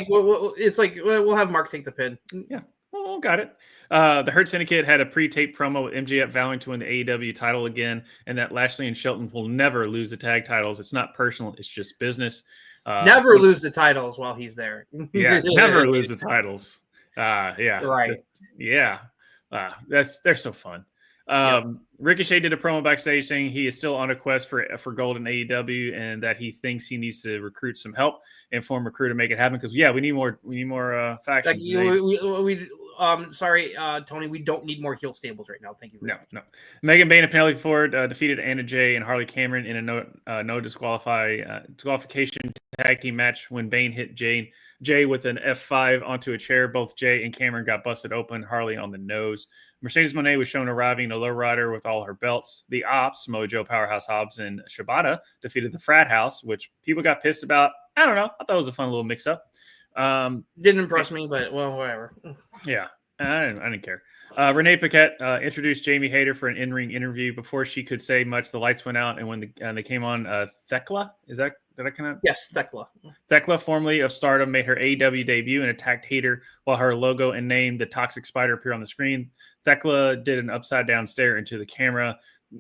like we'll have Mark take the pin. Yeah. Oh, got it. The Hurt Syndicate had a pre-tape promo with MJF vowing to win the AEW title again, and that Lashley and Shelton will never lose the tag titles. It's not personal; it's just business. Never lose the titles while he's there. Yeah, never lose the titles. Yeah, right. They're so fun. Ricochet did a promo backstage saying he is still on a quest for gold in AEW, and that he thinks he needs to recruit some help and form a crew to make it happen. Because we need more factions. Sorry, Tony, we don't need more heel stables right now. Thank you. No. Megan Bayne and Penelope Ford defeated Anna Jay and Harley Cameron in a no disqualification tag team match when Bayne hit Jay with an F5 onto a chair. Both Jay and Cameron got busted open, Harley on the nose. Mercedes Moné was shown arriving in a lowrider with all her belts. The Ops, Mojo, Powerhouse Hobbs, and Shibata defeated the Frat House, which people got pissed about. I don't know. I thought it was a fun little mix-up. Didn't impress me, but well, whatever. Yeah, I didn't care. Renee Paquette introduced Jamie Hayter for an in-ring interview. Before she could say much, the lights went out, and when they came on, Thekla, did I kind of? Yes, Thekla. Thekla, formerly of Stardom, made her AEW debut and attacked Hayter while her logo and name, the Toxic Spider, appear on the screen. Thekla did an upside-down stare into the camera.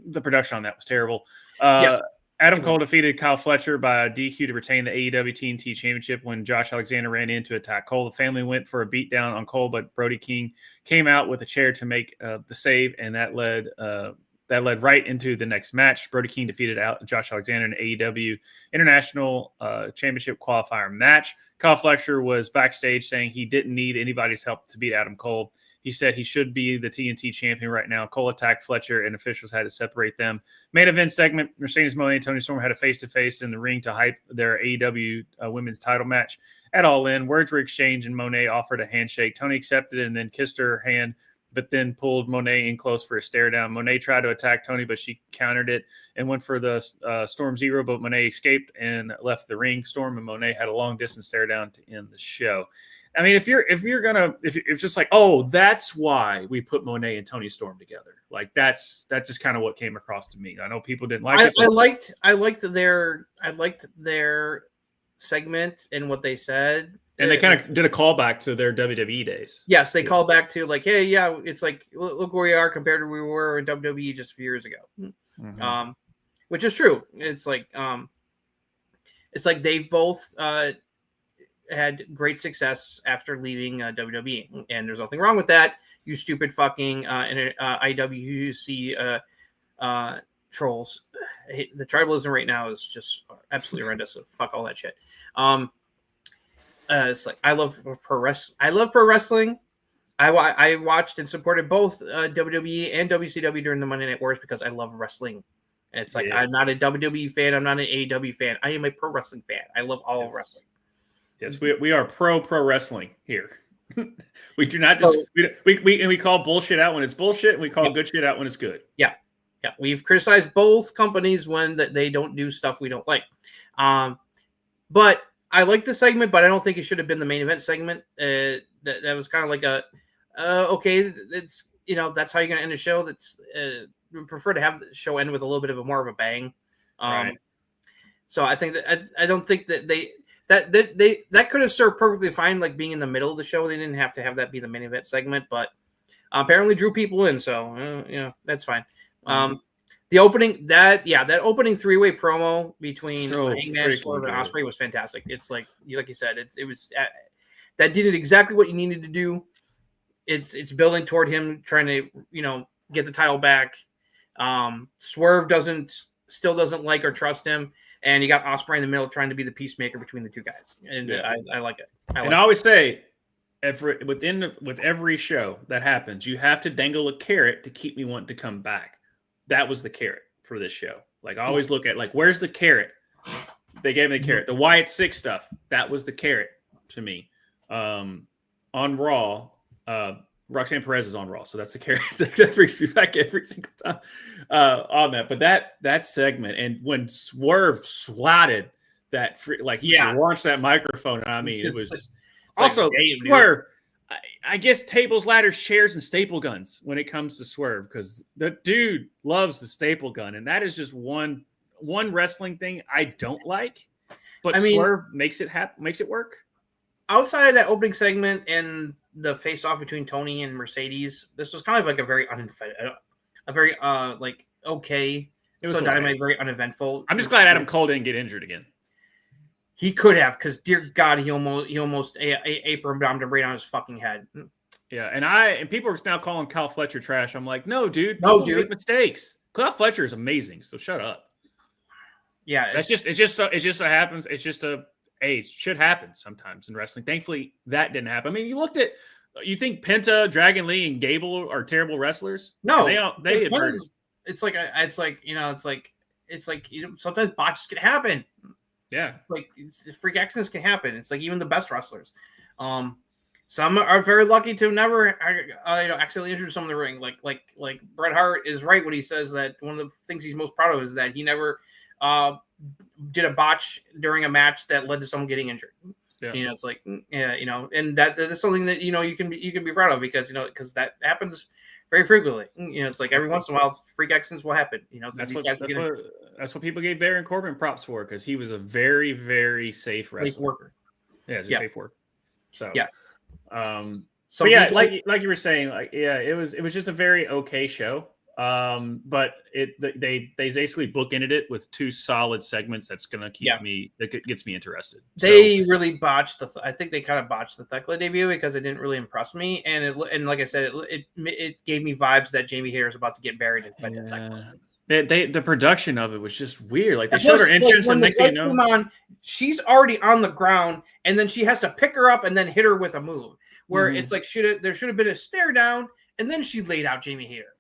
The production on that was terrible. Yes. Adam Cole defeated Kyle Fletcher by a DQ to retain the AEW TNT Championship when Josh Alexander ran in to attack Cole. The family went for a beatdown on Cole, but Brody King came out with a chair to make the save, and that led right into the next match. Brody King defeated Josh Alexander in an AEW International Championship qualifier match. Kyle Fletcher was backstage saying he didn't need anybody's help to beat Adam Cole. He said he should be the TNT champion right now. Cole attacked Fletcher, and officials had to separate them. Main event segment, Mercedes Moné and Toni Storm had a face-to-face in the ring to hype their AEW women's title match at All In. Words were exchanged, and Moné offered a handshake. Toni accepted it and then kissed her hand, but then pulled Moné in close for a stare down. Moné tried to attack Toni, but she countered it and went for the Storm Zero, but Moné escaped and left the ring. Storm and Moné had a long-distance stare down to end the show. I mean, if it's just like, oh, that's why we put Moné and Toni Storm together. Like that's just kind of what came across to me. I know people didn't like it. I liked their segment and what they said. And they kind of did a callback to their WWE days. Yes, they called back to like, hey, yeah, it's like look where we are compared to where we were in WWE just a few years ago. Mm-hmm. Which is true. It's like they've both had great success after leaving WWE, and there's nothing wrong with that. You stupid fucking IWC trolls. The tribalism right now is just absolutely horrendous. So fuck all that shit. It's like I love pro wrestling. I watched and supported both WWE and WCW during the Monday Night Wars because I love wrestling. And it's like I'm not a WWE fan. I'm not an AEW fan. I am a pro wrestling fan. I love all of wrestling. Yes, we are pro wrestling here. We do not just we call bullshit out when it's bullshit, and we call good shit out when it's good. Yeah. We've criticized both companies when they don't do stuff we don't like. But I like the segment, but I don't think it should have been the main event segment. That was kind of like okay, it's that's how you're gonna end a show. That's we prefer to have the show end with a little bit of more of a bang. Right. So I think that I don't think that that could have served perfectly fine, like being in the middle of the show. They didn't have to have that be the main event segment, but apparently drew people in, so that's fine. The opening that opening 3-way promo between Hangman, Swerve, and Ospreay was fantastic. It's like you said, it was that did it exactly what you needed to do. It's building toward him trying to get the title back. Swerve still doesn't like or trust him, and you got Ospreay in the middle trying to be the peacemaker between the two guys, and I like it. I always say, with every show that happens, you have to dangle a carrot to keep me wanting to come back. That was the carrot for this show. Like I always look at where's the carrot? They gave me the carrot. The Wyatt Six stuff, that was the carrot to me. On Raw, Roxanne Perez is on Raw, so that's the carrot that brings me back every single time on that. But that segment, and when Swerve swatted that, he launched that microphone. I mean, it was also Swerve. I guess tables, ladders, chairs, and staple guns when it comes to Swerve, because the dude loves the staple gun, and that is just one wrestling thing I don't like. But Swerve makes it happen, makes it work. Outside of that opening segment and the face-off between Tony and Mercedes, this was kind of like a very okay. It was Dynamite, very uneventful. I'm just glad Adam Cole didn't get injured again. He could have, because dear God, he almost apron bombed him right on his fucking head. Yeah, and people are now calling Kyle Fletcher trash. I'm like, no, dude, make mistakes. Kyle Fletcher is amazing, so shut up. Yeah, it just so happens. It's just it should happen sometimes in wrestling. Thankfully, that didn't happen. I mean, you think Penta, Dragon Lee, and Gable are terrible wrestlers? No, they it's like sometimes botches can happen. Yeah, like freak accidents can happen. It's like even the best wrestlers. Some are very lucky to never accidentally injure someone in the ring. Like Bret Hart is right when he says that one of the things he's most proud of is that he never did a botch during a match that led to someone getting injured. Yeah. It's like and that is something that you can be proud of, because because that happens very frequently. It's like every once in a while freak accidents will happen. That's what people gave Baron Corbin props for, because he was a very, very safe wrestler. Safe worker. Yeah, he's a safe worker. So yeah. Like you were saying, it was just a very okay show. But they basically bookended it with two solid segments that's gonna that gets me interested. They really botched I think they kind of botched the Thekla debut, because it didn't really impress me, and like I said, it gave me vibes that Jamie Hayter is about to get buried in Thekla. The production of it was just weird. Like they showed her entrance, and next thing you know, she's already on the ground, and then she has to pick her up and then hit her with a move. Where it's like there should have been a stare down, and then she laid out Jamie Hayter.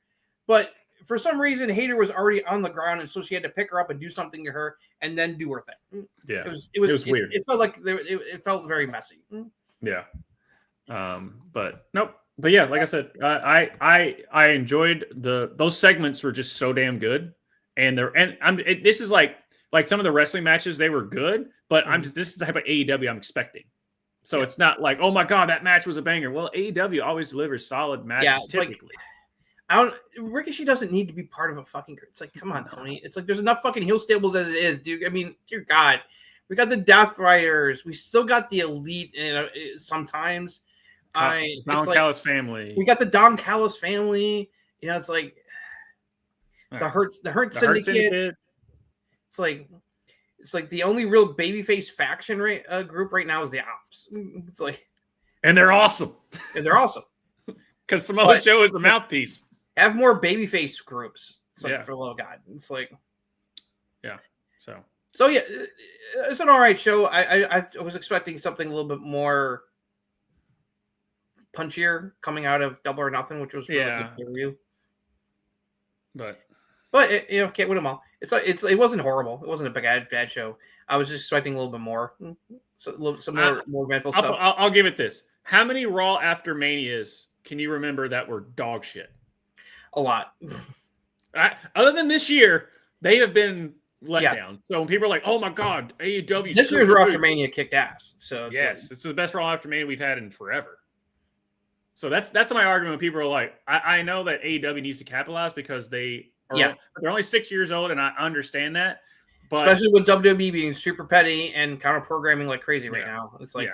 But for some reason, Hayter was already on the ground, and so she had to pick her up and do something to her, and then do her thing. Yeah, it was weird. It felt like it felt very messy. Yeah, but nope. But yeah, like I said, I enjoyed those segments were just so damn good, and this is like some of the wrestling matches, they were good, but this is the type of AEW I'm expecting. So it's not like, oh my God, that match was a banger. Well, AEW always delivers solid matches typically. Ricochet doesn't need to be part of a fucking. It's like, come on, Tony. It's like there's enough fucking heel stables as it is, dude. I mean, dear God, We got the Death Riders. We still got the Elite. Sometimes, Don Callis family. We got the Don Callis family. It's like the Hurt Syndicate. It's like the only real babyface faction group right now is the Ops. It's like, and they're awesome. Because Samoa Joe is the mouthpiece. Have more babyface groups. It's like for the love of God. It's like, yeah. So yeah, it's an all right show. I was expecting something a little bit more punchier coming out of Double or Nothing, which was really good for you. But can't win them all. It wasn't horrible. It wasn't a bad show. I was just expecting a little bit more, some more eventful stuff. I'll give it this. How many Raw after Manias can you remember that were dog shit? A lot. Other than this year, they have been let down. So when people are like, "Oh my God, AEW," this year's Raw after Mania kicked ass. So it's the best Raw after Mania we've had in forever. So that's my argument. When people are like, I know that AEW needs to capitalize because they're only 6 years old, and I understand that. But especially with WWE being super petty and counter programming like crazy right now, it's like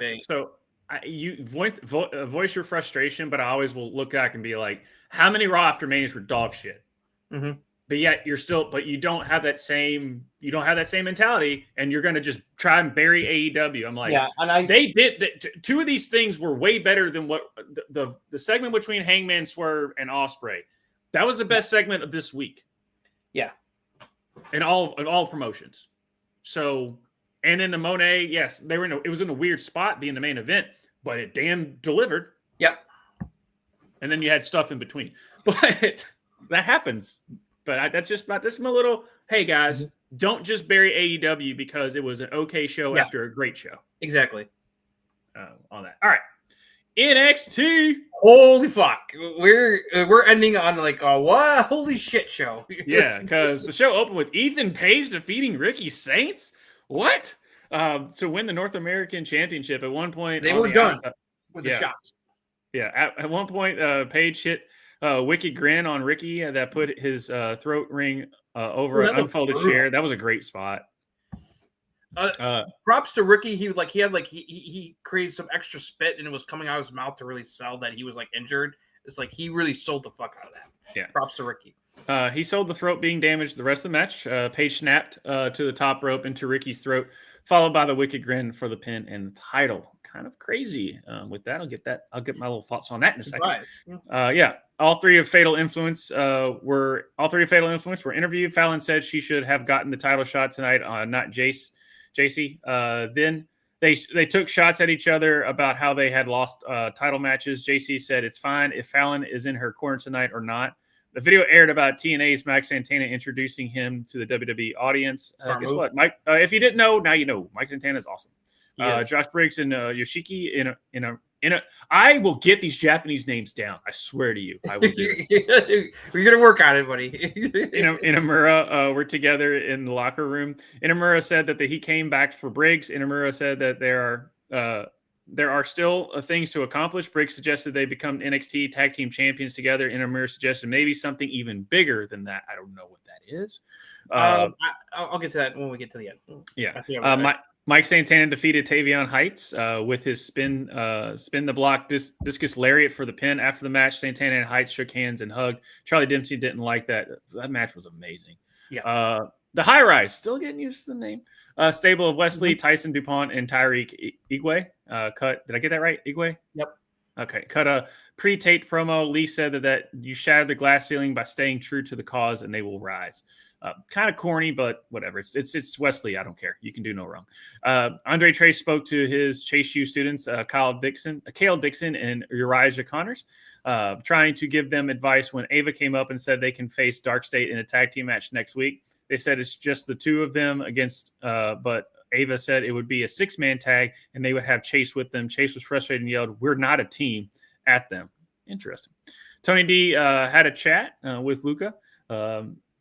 you voice your frustration, but I always will look back and be like, how many Raw after Manias were dog shit? Mm-hmm. But yet you don't have that same mentality, and you're going to just try and bury AEW. I'm like, they did two of these things were way better than what the segment between Hangman, Swerve, and Ospreay. That was the best segment of this week. Yeah. In all promotions. So, and then the Monet, yes, it was in a weird spot being the main event, but it damn delivered. Yep. And then you had stuff in between. But that happens. But that's my little, hey guys, don't just bury AEW because it was an okay show after a great show. Exactly. On that. All right. NXT. Holy fuck. We're ending on like a what? Holy shit show. Yeah, because the show opened with Ethan Page defeating Ricky Saints. What? To win the North American Championship. At one point, they were done with the shots. Yeah. At one point, Page hit Wicked Grin on Ricky that put his throat ring over an unfolded chair. That was a great spot. Props to Ricky. He created some extra spit and it was coming out of his mouth to really sell that he was like injured. It's like he really sold the fuck out of that. Yeah. Props to Ricky. He sold the throat being damaged the rest of the match. Page snapped to the top rope into Ricky's throat, followed by the Wicked Grin for the pin and the title. Kind of crazy. With that, I'll get my little thoughts on that in a second. All three of Fatal Influence were interviewed. Fallon said she should have gotten the title shot tonight, not JC. Then they took shots at each other about how they had lost title matches. JC said it's fine if Fallon is in her corner tonight or not. The video aired about TNA's Mike Santana introducing him to the WWE audience. Guess what, Mike? If you didn't know, now you know. Mike Santana is awesome. Josh Briggs and Yoshiki in a. I will get these Japanese names down. I swear to you, I will do it. We're gonna work on it, buddy. Inamura were together in the locker room. Inamura said that he came back for Briggs. Inamura said that there are still things to accomplish. Briggs suggested they become NXT Tag Team Champions together. Inamura suggested maybe something even bigger than that. I don't know what that is. I'll get to that when we get to the end. Yeah. Mike Santana defeated Tavion Heights with his spin the block discus lariat for the pin. After the match, Santana and Heights shook hands and hugged. Charlie Dempsey didn't like that. That match was amazing. Yeah. The High Rise, still getting used to the name. Stable of Wesley, Tyson DuPont, and Tyreek Igwe. Cut. Did I get that right? Igwe? Yep. Okay. Cut a pre-taped promo. Lee said that you shattered the glass ceiling by staying true to the cause, and they will rise. Kind of corny, but whatever. It's Wesley. I don't care. You can do no wrong. Andre Trace spoke to his Chase U students, Kale Dixon, and Uriah Connors, trying to give them advice when Ava came up and said they can face Dark State in a tag team match next week. They said it's just the two of them against, but Ava said it would be a 6-man tag and they would have Chase with them. Chase was frustrated and yelled, "We're not a team," at them. Interesting. Tony D had a chat with Luca.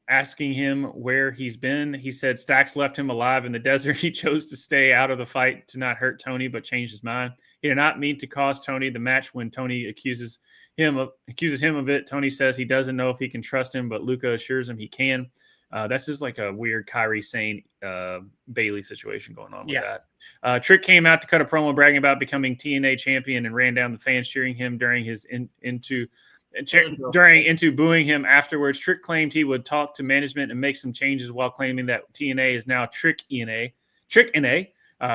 Asking him where he's been. He said Stax left him alive in the desert. He chose to stay out of the fight to not hurt Tony, but changed his mind. He did not mean to cause Tony the match when Tony accuses him of it. Tony says he doesn't know if he can trust him, but Luca assures him he can. That's just like a weird Kyrie Sane Bailey situation going on with that. Trick came out to cut a promo bragging about becoming TNA champion and ran down the fans cheering him during his into booing him afterwards. Trick claimed he would talk to management and make some changes while claiming that TNA is now Trick NA.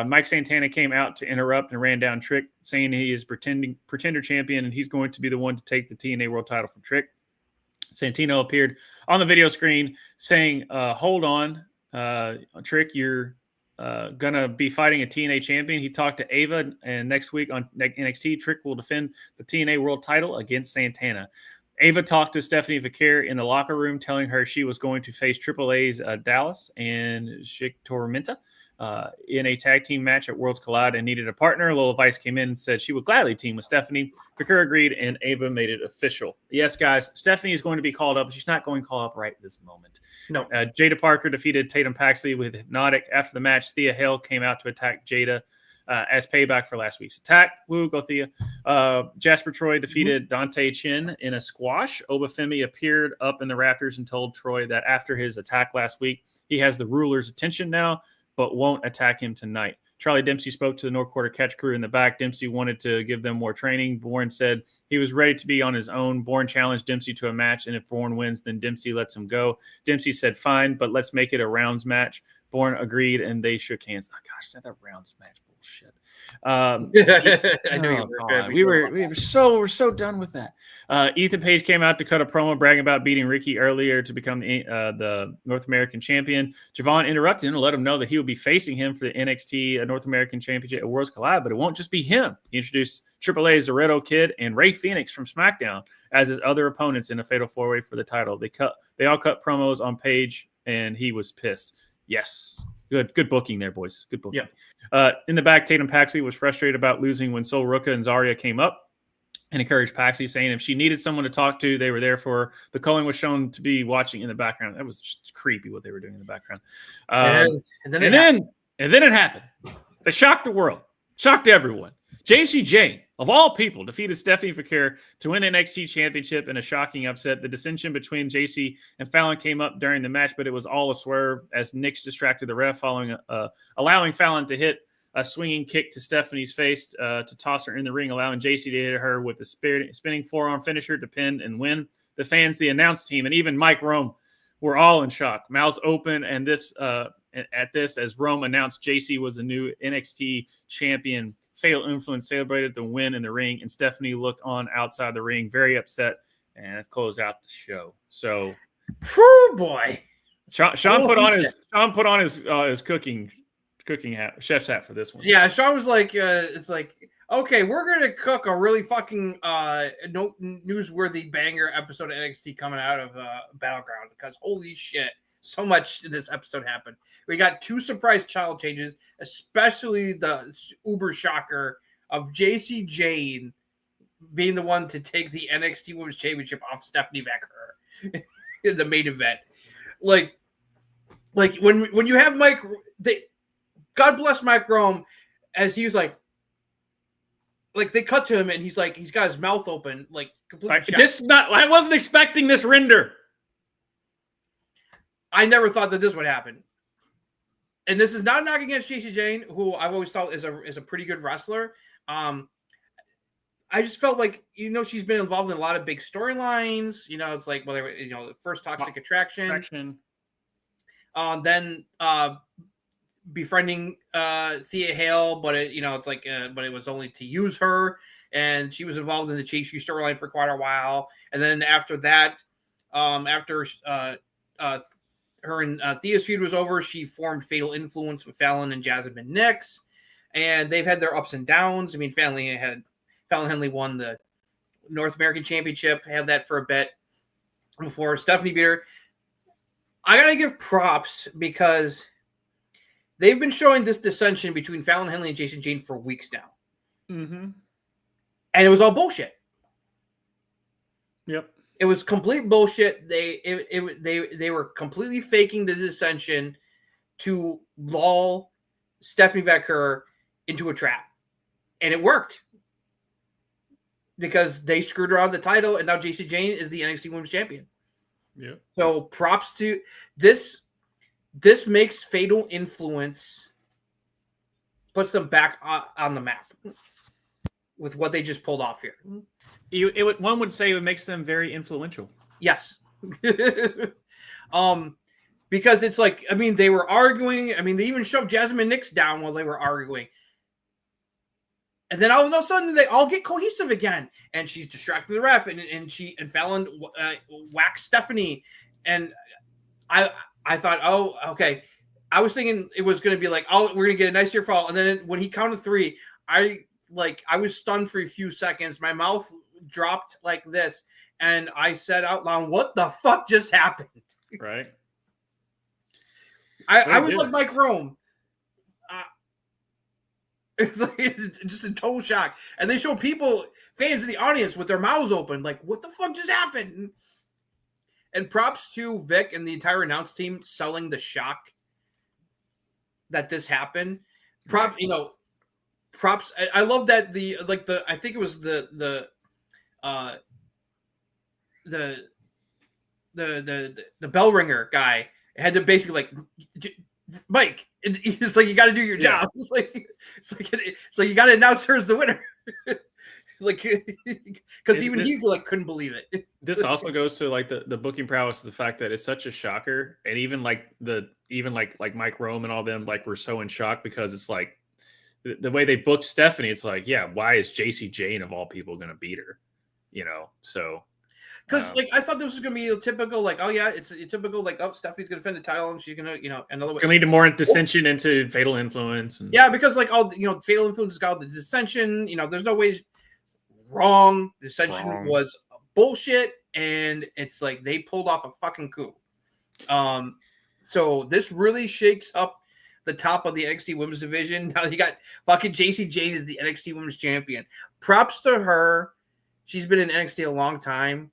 Mike Santana came out to interrupt and ran down Trick, saying he is pretender champion and he's going to be the one to take the TNA world title from Trick. Santino appeared on the video screen saying, hold on, Trick, you're going to be fighting a TNA champion. He talked to Ava, and next week on NXT, Trick will defend the TNA world title against Santana. Ava talked to Stephanie Vaquer in the locker room, telling her she was going to face Triple A's Dallas and Chic Tormenta in a tag team match at Worlds Collide and needed a partner. Lola Vice came in and said she would gladly team with Stephanie. Vaquer agreed, and Ava made it official. Yes, guys, Stephanie is going to be called up, but she's not going to call up right this moment. No. Jada Parker defeated Tatum Paxley with Hypnotic. After the match, Thea Hale came out to attack Jada as payback for last week's attack. Woo, go Thea. Jasper Troy defeated Dante Chin in a squash. Obafemi appeared up in the Raptors and told Troy that after his attack last week, he has the ruler's attention now, but won't attack him tonight. Charlie Dempsey spoke to the North Quarter Catch crew in the back. Dempsey wanted to give them more training. Bourne said he was ready to be on his own. Bourne challenged Dempsey to a match, and if Bourne wins, then Dempsey lets him go. Dempsey said, fine, but let's make it a rounds match. Bourne agreed, and they shook hands. Oh, gosh, that rounds match bullshit. I knew we were so done with that. Ethan Page came out to cut a promo bragging about beating Ricky earlier to become the North American champion. Javon interrupted him to let him know that he would be facing him for the NXT North American Championship at Worlds Collide, but it won't just be him. He introduced Triple A's Laredo Kid and Ray Phoenix from SmackDown as his other opponents in a fatal four-way for the title. They all cut promos on Page, and he was pissed. Yes. Good booking there, boys. Good booking. Yeah. In the back, Tatum Paxley was frustrated about losing when Sol Ruka and Zarya came up and encouraged Paxley, saying if she needed someone to talk to, they were there for her. The Culling was shown to be watching in the background. That was just creepy what they were doing in the background. And then it happened. They shocked the world, shocked everyone. JC Jane, of all people, defeated Stephanie Vaquer to win the NXT Championship in a shocking upset. The dissension between JC and Fallon came up during the match, but it was all a swerve as Nix distracted the ref, allowing Fallon to hit a swinging kick to Stephanie's face to toss her in the ring, allowing JC to hit her with the spinning forearm finisher to pin and win. The fans, the announce team, and even Mike Rome were all in shock. Mouths open, and at this, as Rome announced JC was the new NXT champion. Fatal Influence celebrated the win in the ring, and Stephanie looked on outside the ring, very upset, and it closed out the show. So, whew, boy, Sean put on his cooking hat, chef's hat for this one. Yeah, Sean was like, it's like, okay, we're gonna cook a really fucking newsworthy banger episode of NXT coming out of Battlegrounds, because holy shit, so much in this episode happened. We got 2 surprise child changes, especially the uber shocker of JC Jane being the one to take the NXT Women's Championship off Stephanie Vaquer in the main event. Like when you have Mike, God bless Mike Rome, as he was like they cut to him and he's got his mouth open, like completely. This is not. I wasn't expecting this render. I never thought that this would happen. And this is not knocking against JC Jane, who I've always thought is a pretty good wrestler. I just felt like, she's been involved in a lot of big storylines. It's like, the first Toxic Attraction. Then befriending Thea Hale, but but it was only to use her. And she was involved in the Chase U storyline for quite a while. And then after that, after her and Thea's feud was over, she formed Fatal Influence with Fallon and Jasmine Nix, and they've had their ups and downs. I mean, Fallon Henley won the North American Championship, had that for a bit before Stephanie beat her. I gotta give props because they've been showing this dissension between Fallon Henley and Jason Jane for weeks now, and it was all bullshit. Yep. It was complete bullshit. They were completely faking the dissension to lull Stephanie Vaquer into a trap. And it worked. Because they screwed her out of the title, and now JC Jane is the NXT Women's Champion. Yeah. So props to this. This makes Fatal Influence, puts them back on the map with what they just pulled off here. One would say it makes them very influential. Yes. Because it's like, I mean, they were arguing. I mean, they even shoved Jasmine Nix down while they were arguing. And then all of a sudden, they all get cohesive again. And she's distracting the ref, and Fallon whacks Stephanie. And I thought, oh, okay. I was thinking it was going to be like, oh, we're going to get a nice near fall. And then when he counted 3, I was stunned for a few seconds. My mouth dropped like this. And I said out loud, what the fuck just happened? Right. I was like Mike Rome. It's like just in total shock. And they show fans in the audience with their mouths open, like, what the fuck just happened? And props to Vic and the entire announce team selling the shock that this happened. Props. I love that I think it was the bell ringer guy had to basically Mike, it's like, you got to do your job. It's like you got to announce her as the winner. Because even he couldn't believe it. This also goes to the booking prowess, the fact that it's such a shocker, and even like Mike Rome and all them were so in shock, because it's like the way they booked Stephanie. It's like, yeah, why is JC Jane of all people going to beat her? So. Because I thought this was gonna be a typical it's a typical Stephanie's gonna defend the title and she's gonna another way. It's gonna lead to more dissension into Fatal Influence. Because Fatal Influence has got the dissension. There's no way wrong. Dissension was bullshit, and it's like they pulled off a fucking coup. So this really shakes up the top of the NXT Women's Division. Now you got fucking JC Jane as the NXT Women's Champion. Props to her. She's been in NXT a long time.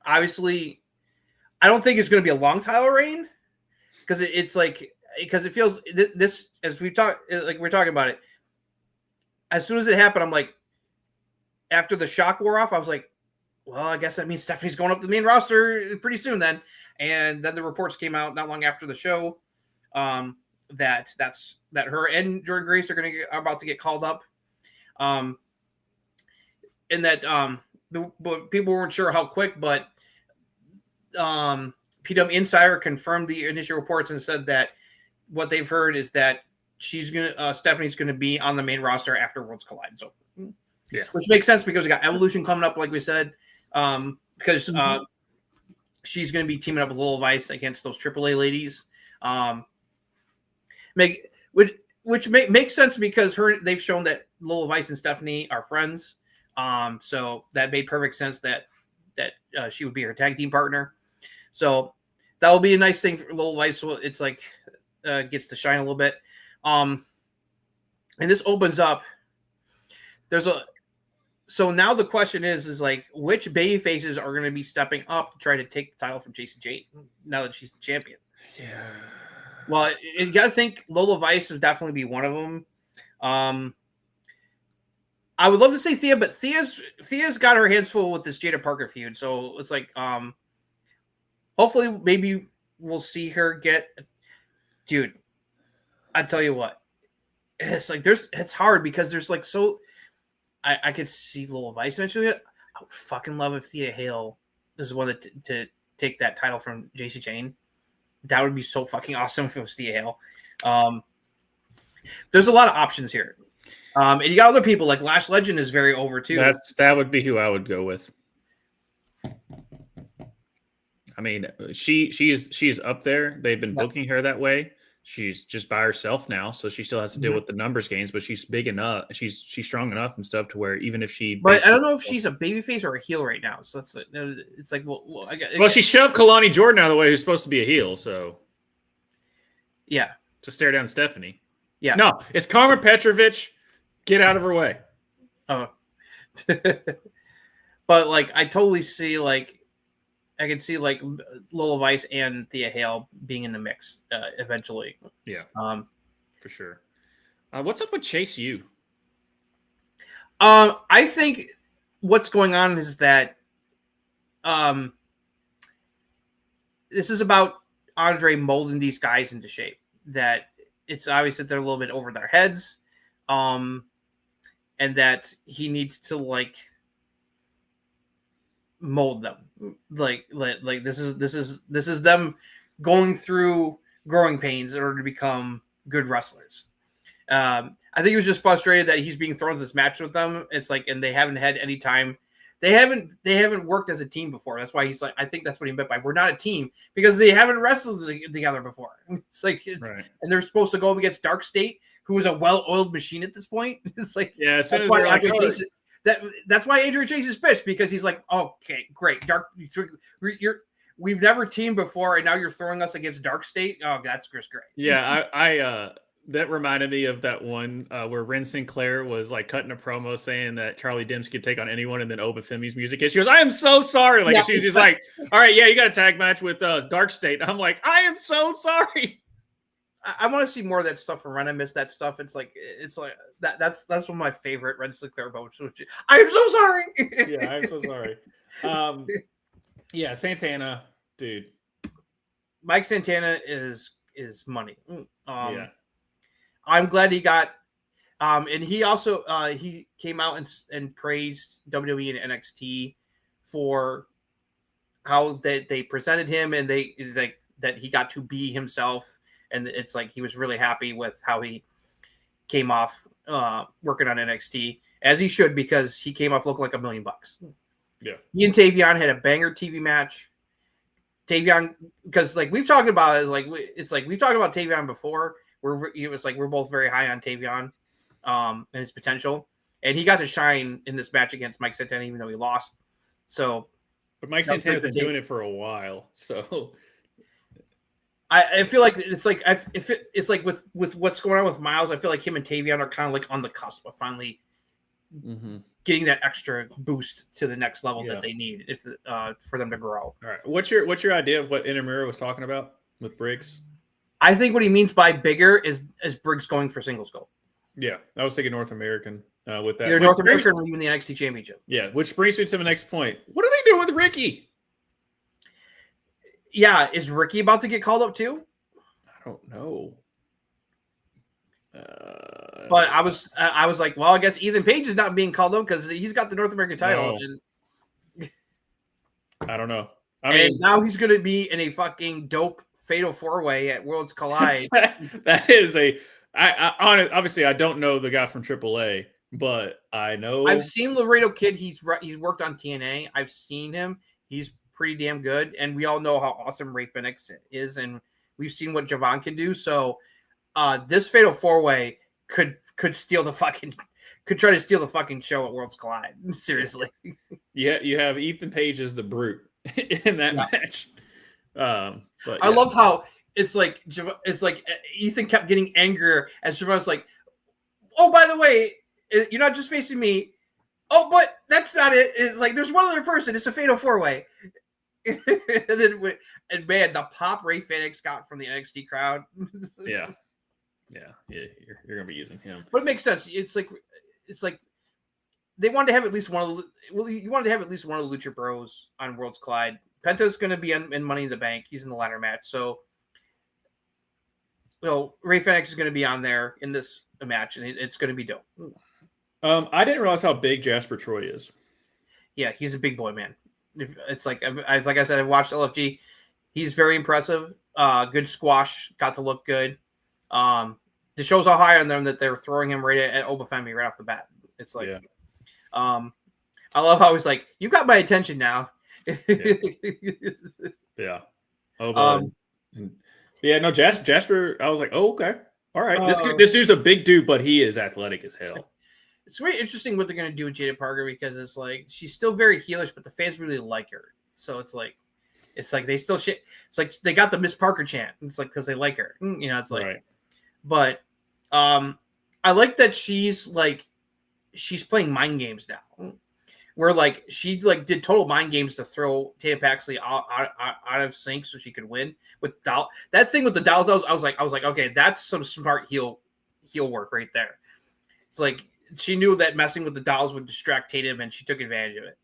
Obviously, I don't think it's going to be a long title reign, because because it feels this, as we're talking about it. As soon as it happened, I'm like, after the shock wore off, I was like, well, I guess that means Stephanie's going up to the main roster pretty soon then. And then the reports came out not long after the show, that her and Jordan Grace are about to get called up. And that, but people weren't sure how quick, but PW Insider confirmed the initial reports and said that what they've heard is that Stephanie's gonna be on the main roster after Worlds Collide. So, yeah, which makes sense because we got Evolution coming up, like we said, because she's gonna be teaming up with Lola Vice against those AAA ladies. Which makes sense because they've shown that Lola Vice and Stephanie are friends. So that made perfect sense that she would be her tag team partner. So that will be a nice thing for Lola Vice. So it's like gets to shine a little bit. And this opens up. So now the question is like, which baby faces are going to be stepping up to try to take the title from JC Jane now that she's the champion? Yeah. Well, you got to think Lola Vice would definitely be one of them. I would love to say Thea, but Thea's got her hands full with this Jada Parker feud. So it's like, hopefully maybe we'll see her get, dude, I tell you what, it's like, it's hard because there's like, so I could see Lola Vice eventually. I would fucking love if Thea Hale is one to take that title from JC Jane. That would be so fucking awesome if it was Thea Hale. There's a lot of options here. And you got other people like Lash Legend is very over too. That would be who I would go with. I mean, she is up there. They've been booking her that way. She's just by herself now, so she still has to deal with the numbers games. But she's big enough. She's strong enough and stuff to where even if she. But I don't know if she's a babyface or a heel right now. So it's like she shoved Kalani Jordan out of the way, who's supposed to be a heel. So yeah, to stare down Stephanie. Yeah, no, it's Karma Petrovich. Get out of her way. Oh, but like I totally see I can see Lola Vice and Thea Hale being in the mix eventually. Yeah, for sure. What's up with Chase U? I think what's going on is that this is about Andre molding these guys into shape. That it's obvious that they're a little bit over their heads, and that he needs to like mold them. Like this is them going through growing pains in order to become good wrestlers. I think he was just frustrated that he's being thrown into this match with them. It's like, and they haven't had any time. They haven't worked as a team before. That's why he's like, I think that's what he meant by we're not a team, because they haven't wrestled together before. It's like, right. And they're supposed to go up against Dark State, who is a well-oiled machine at this point. It's like, yeah, that's why Andre Chase. That's why Adrian Chase is pissed, because he's like, okay, great, we've never teamed before, and now you're throwing us against Dark State. Oh, that's just great. Yeah, I that reminded me of that one where Ren Sinclair was like cutting a promo saying that Charlie Dempsey could take on anyone, and then Obafemi's music hit. She goes, "I am so sorry." Like, she was just like, "All right, yeah, you got a tag match with Dark State." I'm like, "I am so sorry." I want to see more of that stuff from Ren. I miss that stuff. It's like that's one of my favorite Ren Sinclair moments. I am so sorry. Yeah, I'm so sorry. Yeah, Santana, dude. Mike Santana is money. Yeah. I'm glad he got, and he also he came out and praised WWE and NXT for how they presented him, and that he got to be himself, and it's like he was really happy with how he came off working on NXT, as he should, because he came off looking like $1 million. Yeah, he and Tavion had a banger TV match. Tavion, because like we've talked about, we've talked about Tavion before. We're both very high on Tavion and his potential, and he got to shine in this match against Mike Santana, even though he lost. So, but Mike Santana's been doing it for a while, so I feel like it's like with what's going on with Miles, I feel like him and Tavion are kind of like on the cusp of finally getting that extra boost to the next level that they need for them to grow. All right, what's your idea of what Inamura was talking about with Briggs? I think what he means by bigger is Briggs going for singles gold. Yeah, I was thinking North American with that. Either North American or even the NXT Championship. Yeah, which brings me to the next point. What are they doing with Ricky? Yeah, is Ricky about to get called up too? I don't know. But I was like, well, I guess Ethan Page is not being called up because he's got the North American title. No. I don't know. And now he's going to be in a fucking dope Fatal 4-Way at Worlds Collide. That is obviously I don't know the guy from AAA, but I know I've seen Laredo Kid. He's worked on TNA. I've seen him. He's pretty damn good, and we all know how awesome Ray Phoenix is, and we've seen what Javon can do. So this Fatal 4-Way could steal the fucking could try to steal the fucking show at Worlds Collide. Seriously. Yeah, you have Ethan Page as the brute in that match. But I loved how it's like Ethan kept getting angrier as Javon's like, "Oh, by the way, you're not just facing me. Oh, but that's not it. It's like there's one other person. It's a Fatal 4-Way." and man, the pop Ray Phoenix got from the NXT crowd. Yeah, you're gonna be using him, but it makes sense. It's like they wanted to have at least one of the Lucha Bros on Worlds Collide. Penta's going to be in Money in the Bank. He's in the ladder match, so Ray Phoenix is going to be on there in this match, and it's going to be dope. I didn't realize how big Jasper Troy is. Yeah, he's a big boy, man. It's like I said, I've watched LFG. He's very impressive. Good squash, got to look good. It shows how high on them that they're throwing him right at Obafemi right off the bat. It's like, I love how he's like, "You got my attention now." Yeah. Oh, no, Jasper. I was like, oh, okay, all right. This dude's a big dude, but he is athletic as hell. It's very interesting what they're going to do with Jada Parker, because it's like she's still very heelish, but the fans really like her. So it's like they still shit. It's like they got the Miss Parker chant. It's like because they like her. It's like, right. But I like that she's playing mind games now. Where like she did total mind games to throw Taya Paxley out of sync so she could win with doll. That thing with the dolls, I was like, okay, that's some smart heel work right there. It's like she knew that messing with the dolls would distract Tatum, and she took advantage of it.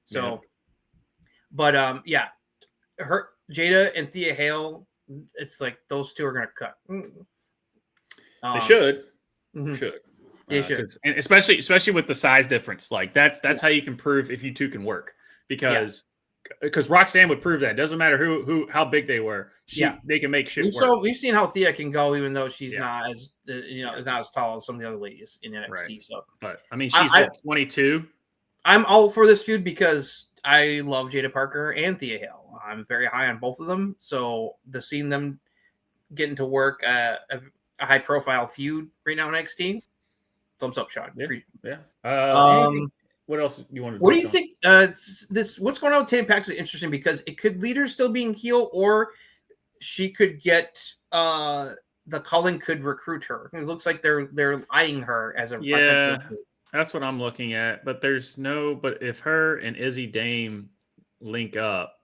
So, But yeah, her Jada and Thea Hale, it's like those two are gonna cut. They should. Mhm. Should. They should. And especially with the size difference. Like that's how you can prove if you two can work. Because Roxanne would prove that. It doesn't matter how big they were. They can make shit work. So we've seen how Thea can go, even though she's not as not as tall as some of the other ladies in NXT. Right. So, but I mean, she's 22. I'm all for this feud because I love Jada Parker and Thea Hale. I'm very high on both of them. So seeing them getting to work a high profile feud right now in NXT, thumbs up, Sean. What else do you want to? What do you think? What's going on with Tatum Pax is interesting because it could lead her still being heel, or she could get the Cullen could recruit her. It looks like they're eyeing her as a potential recruit. That's what I'm looking at. But but if her and Izzy Dame link up,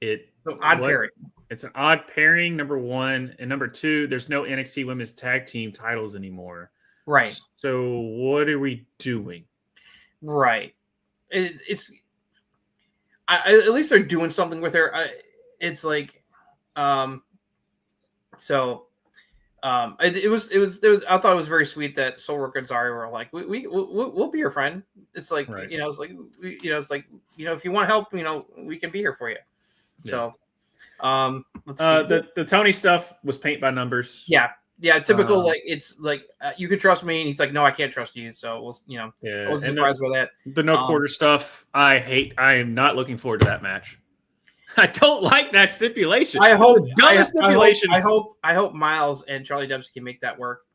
pairing. It's an odd pairing, number one. And number two, there's no NXT Women's Tag Team titles anymore. Right. So what are we doing? Right. It's at least they're doing something with her. It's like, so. It was. I thought it was very sweet that Soulwork and Zari were like, we'll be your friend. It's like, right. It's like, it's like, if you want help, we can be here for you. So, let's see. The Tony stuff was paint by numbers. Yeah. Typical. It's like you can trust me, and he's like, no, I can't trust you. So I was surprised by that. The no quarter stuff, I hate. I am not looking forward to that match. I don't like that stipulation. I hope stipulation. I hope Miles and Charlie Dempsey can make that work.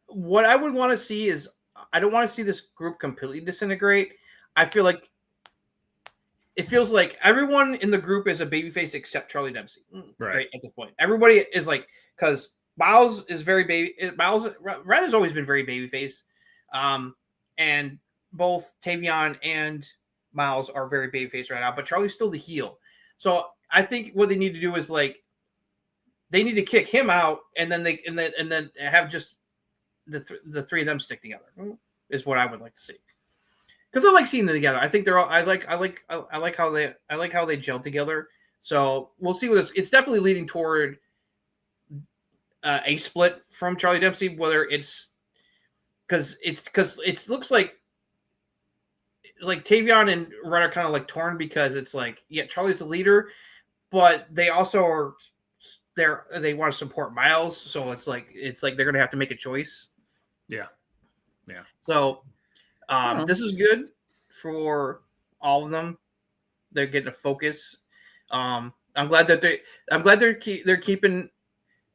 What I would want to see is I don't want to see this group completely disintegrate. I feel like it feels like everyone in the group is a babyface except Charlie Dempsey. Right at this point, everybody is like, because Miles is very baby. Red has always been very babyface, and both Tavion and Miles are very babyface right now, but Charlie's still the heel. So I think what they need to do is they need to kick him out, and then have just the three of them stick together. Is what I would like to see, because I like seeing them together. I think they're all. I like how they gel together. So we'll see what this. It's definitely leading toward a split from Charlie Dempsey. Whether it's because it looks like Tavion and Red are kind of like torn because it's like, Charlie's the leader, but they also are they want to support Miles, so it's like they're gonna have to make a choice. Yeah. So this is good for all of them. They're getting a focus. I'm glad they're keeping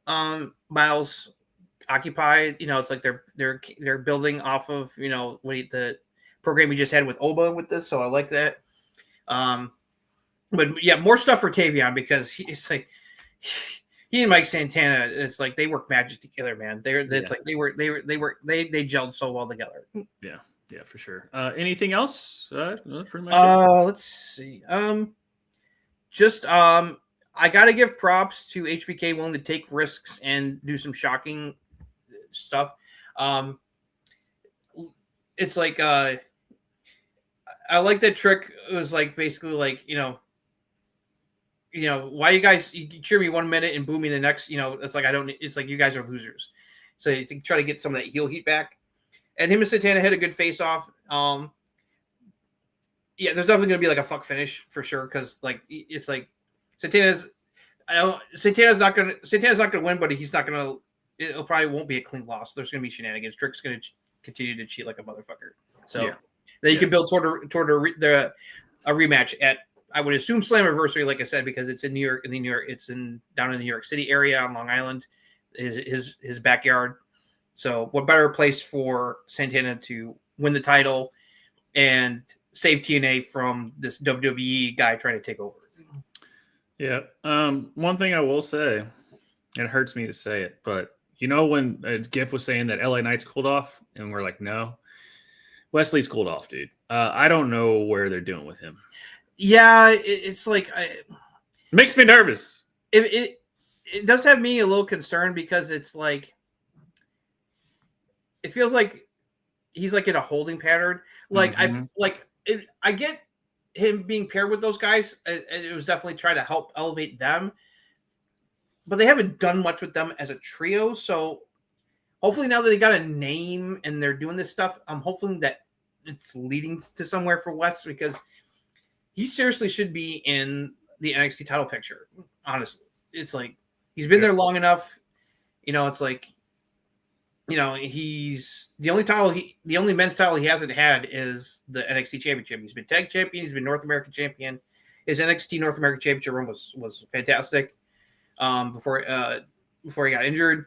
Miles occupied. It's like they're building off of the program we just had with Oba with this, so I like that. But yeah, more stuff for Tavion because it's like he and Mike Santana. It's like they work magic together, man. They gelled so well together. Yeah, for sure. Anything else? Pretty much. Let's see. I got to give props to HBK willing to take risks and do some shocking stuff. It's like I like that Trick. It was like basically like why you cheer me 1 minute and boo me the next. It's like it's like you guys are losers. So you try to get some of that heel heat back. And him and Santana had a good face off. There's definitely gonna be like a fuck finish for sure because it's like Santana's not gonna win, but he's not gonna. It probably won't be a clean loss. There's gonna be shenanigans. Trick's gonna continue to cheat like a motherfucker. So then you can build toward a rematch at, I would assume, Slammiversary, like I said, because it's in New York. It's down in the New York City area on Long Island, his backyard. So what better place for Santana to win the title and save TNA from this WWE guy trying to take over? Yeah. One thing I will say, it hurts me to say it, but when Giff was saying that LA Knight's cooled off, and we're like, no, Wesley's cooled off, dude. I don't know where they're doing with him. Yeah, it's like it makes me nervous. It does have me a little concerned because it's like it feels like he's like in a holding pattern. Like I get him being paired with those guys. It was definitely trying to help elevate them, but they haven't done much with them as a trio. So hopefully now that they got a name and they're doing this stuff, I'm hoping that it's leading to somewhere for Wes, because he seriously should be in the NXT title picture. Honestly, it's like he's been there long enough. It's like, he's the only men's title he hasn't had is the NXT Championship. He's been tag champion. He's been North American champion. His NXT North American Championship run was fantastic. Before he got injured.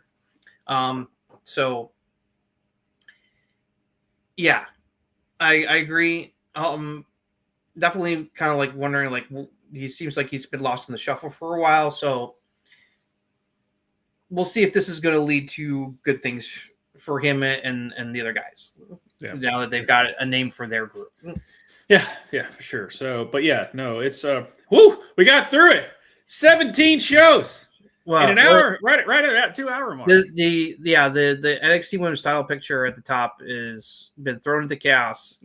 So yeah, I agree. Definitely kind of like wondering, like, he seems like he's been lost in the shuffle for a while. So we'll see if this is going to lead to good things for him and the other guys. Yeah. Now that they've got a name for their group. Yeah, for sure. So, but yeah, no, it's we got through it. 17 shows. Well, in an hour, right at that 2 hour mark. The NXT Women's title picture at the top is been thrown into chaos.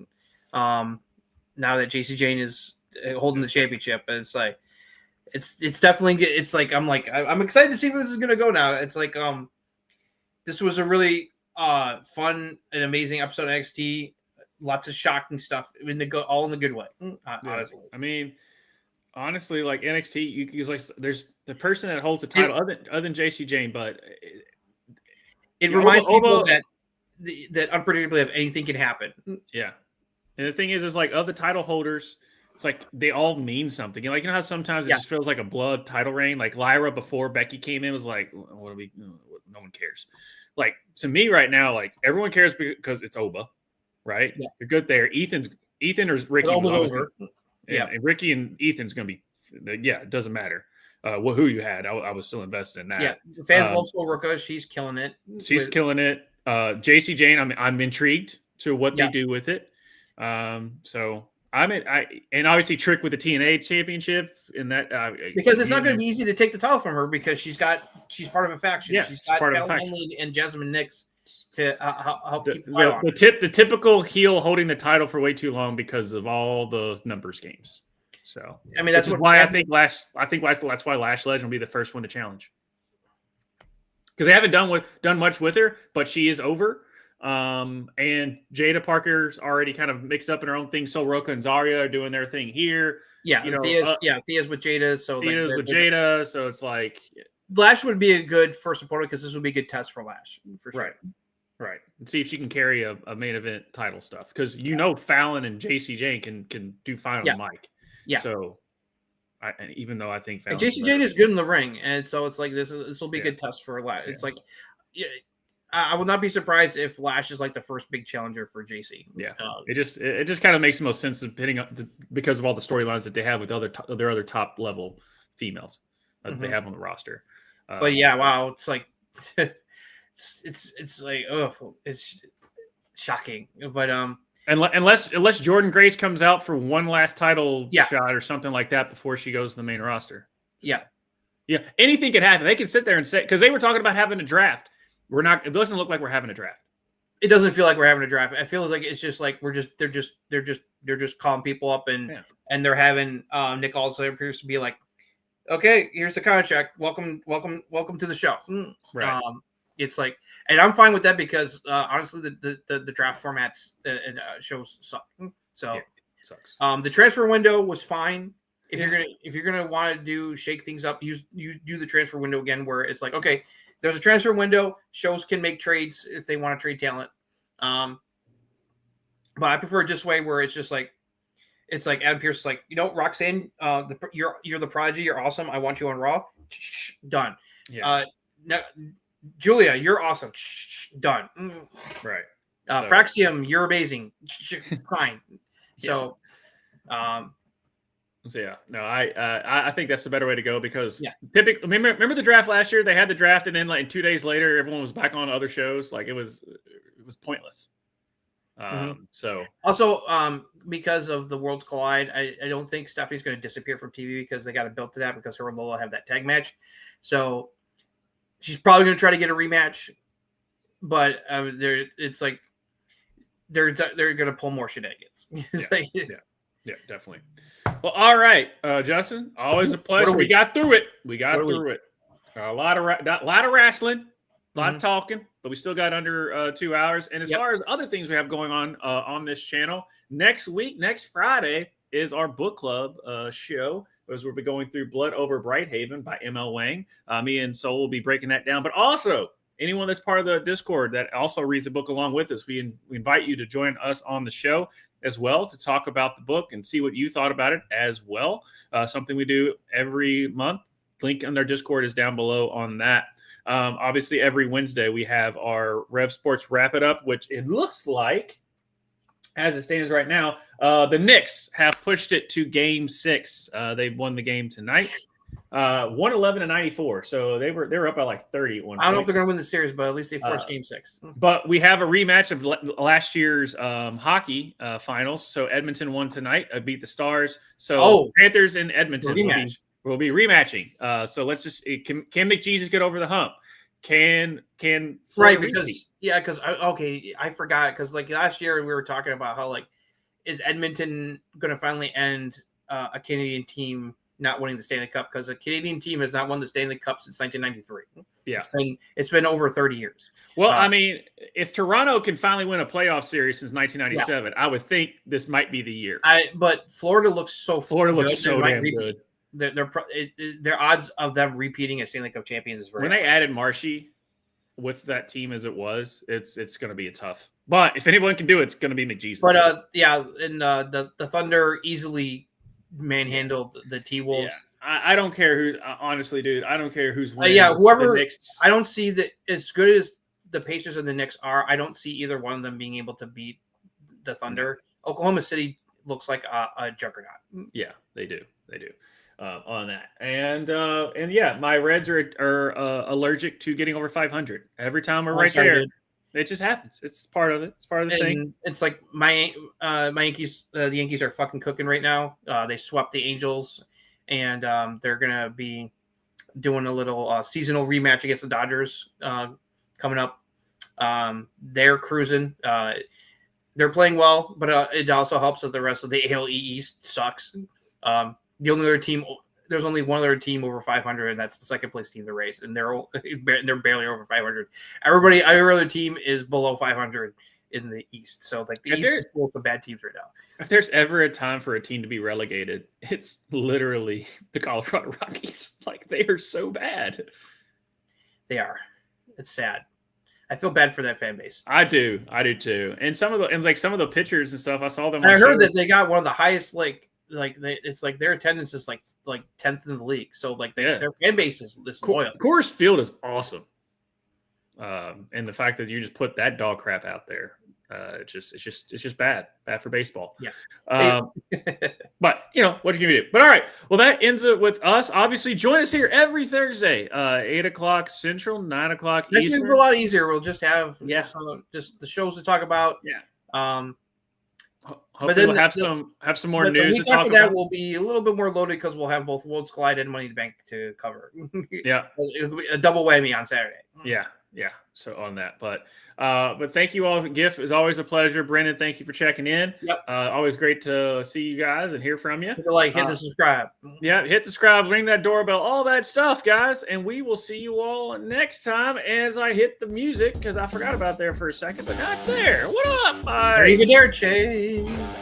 Now that JC Jane is holding the championship, it's like it's definitely, it's like I'm excited to see where this is gonna go now. It's like this was a really fun and amazing episode of NXT. Lots of shocking stuff all in the good way. Honestly, I mean, honestly, like NXT, you use like there's the person that holds the title other than JC Jane, but it reminds people that unpredictably, if anything can happen. Yeah. And the thing is like of the title holders, it's like they all mean something. Like, how sometimes it just feels like a blood title reign. Like Lyra before Becky came in was like, what are we? No one cares. Like to me right now, like everyone cares because it's Oba, right? Yeah. You're good there. Ethan or Ricky. Over. Yeah, and Ricky and Ethan's going to be. Yeah, it doesn't matter who you had. I was still invested in that. Yeah, fans love Ruckus. She's killing it. She's killing it. JC Jane, I'm intrigued to what they do with it. So and obviously Trick with the TNA championship in that because it's not going to be easy to take the title from her because she's part of a faction. Yeah, she's got Ellen and Jasmine Nix to help keep the title on. The typical heel holding the title for way too long because of all those numbers games. So I mean that's why I think that's why Lash Legend will be the first one to challenge because they haven't done much with her, but she is over. And Jada Parker's already kind of mixed up in her own thing. So Roka and Zarya are doing their thing here. Yeah, Thea's with Jada. So Thea's with Jada. So it's like Lash would be a good first opponent because this would be a good test for Lash for sure. Right. And see if she can carry a main event title stuff because Fallon and JC Jane can do fine on the mic. Yeah. So even though I think Fallon JC Jane is good in the ring, and so it's like this will be a good test for Lash. It's like I would not be surprised if Lash is like the first big challenger for JC. Yeah, it just kind of makes the most sense because of all the storylines that they have with their other top level females that they have on the roster. But wow, it's like it's like it's shocking. But unless Jordan Grace comes out for one last title shot or something like that before she goes to the main roster. Yeah, anything could happen. They can sit there and say because they were talking about having a draft. It doesn't look like we're having a draft. It doesn't feel like we're having a draft. It feels like it's just like they're just calling people up and they're having Nick Aldis appears to be like, okay, here's the contract. Welcome to the show. Right. It's like, and I'm fine with that because honestly, the draft formats and shows suck. So it sucks. The transfer window was fine. If you're gonna want to shake things up, you do the transfer window again, where it's like, okay, there's a transfer window. Shows can make trades if they want to trade talent. But I prefer this way where it's just like, it's like Adam Pearce is like, Roxanne, you're the prodigy. You're awesome. I want you on Raw. Done. Yeah. Julia, you're awesome. Done. Right. Fraxium, you're amazing. Fine. So, I think that's the better way to go because typically, remember the draft last year? They had the draft, and then like 2 days later, everyone was back on other shows. Like it was pointless. So also, because of the Worlds Collide, I don't think Stephanie's going to disappear from TV because they got it built to that because her and Lola have that tag match. So she's probably going to try to get a rematch, but it's like they're gonna pull more shenanigans. Yeah, definitely. Well, all right, Justin. Always a pleasure. We got through it. A lot of wrestling, a lot of talking, but we still got under 2 hours. And as far as other things we have going on this channel, next Friday is our book club show, as we'll be going through Blood Over Brighthaven by M.L. Wang. Me and Soul will be breaking that down. But also, anyone that's part of the Discord that also reads the book along with us, we invite you to join us on the show as well to talk about the book and see what you thought about it as well. Something we do every month. Link on our Discord is down below on that. Obviously, every Wednesday we have our Rev Sports Wrap It Up, which it looks like, as it stands right now, the Knicks have pushed it to Game 6. They won the game tonight, 111-94. So they were up by like 30 at one point. I don't know if they're going to win the series, but at least they forced Game 6. But we have a rematch of last year's hockey finals. So Edmonton won tonight, beat the Stars. So Panthers and Edmonton will be rematching. So let's just can McJesus get over the hump? Can Florida because I forgot, because like last year we were talking about how like, is Edmonton going to finally end a Canadian team not winning the Stanley Cup, because a Canadian team has not won the Stanley Cup since 1993. Yeah, it's been over 30 years. Well, I mean, if Toronto can finally win a playoff series since 1997, I would think this might be the year. But Florida looks so damn good. Their odds of them repeating as Stanley Cup champions is very when they added Marshy with that team as it was, it's going to be a tough. But if anyone can do it, it's going to be McJesus. But and the Thunder easily manhandled the T-Wolves. Yeah. I don't care who's honestly, dude. I don't care who's winning. Whoever. I don't see that as good as the Pacers and the Knicks are. I don't see either one of them being able to beat the Thunder. Oklahoma City looks like a juggernaut. Yeah, they do. On that, and yeah, my Reds are allergic to getting over 500. Every time we're there, it just happens. It's part of it. It's part of the thing. It's like my Yankees. The Yankees are fucking cooking right now. They swept the Angels, and they're gonna be doing a little seasonal rematch against the Dodgers coming up. They're cruising. They're playing well, but it also helps that the rest of the AL East sucks. The only other team, there's only one other team over 500, and that's the second place team in the race, and they're barely over 500. Every other team is below 500 in the East. So like the East is full of bad teams right now. If there's ever a time for a team to be relegated, it's literally the Colorado Rockies. Like, they are so bad. They are. It's sad. I feel bad for that fan base. I do too. And some of the pitchers and stuff, I saw them. I heard that they got one of the highest it's like their attendance is like 10th in the league. So like their fan base is loyal. Coors Field is awesome. And the fact that you just put that dog crap out there, it's just bad for baseball. Yeah. But what you gonna do? But all right. Well, that ends it with us. Obviously, join us here every Thursday, 8:00 Central, 9:00 Eastern. Next week a lot easier. We'll just have just the shows to talk about. Yeah. Hopefully we'll have some more news to talk about. That will be a little bit more loaded because we'll have both Worlds Collide and Money in the Bank to cover. Yeah, it'll be a double whammy on Saturday. Yeah. So on that, but thank you all. GIF is always a pleasure. Brendan, thank you for checking in. Yep. Always great to see you guys and hear from you. Hit the subscribe. Yeah, hit the subscribe, ring that doorbell, all that stuff, guys. And we will see you all next time. As I hit the music, because I forgot about there for a second, but now it's there. What up? Bye. Arrivederci.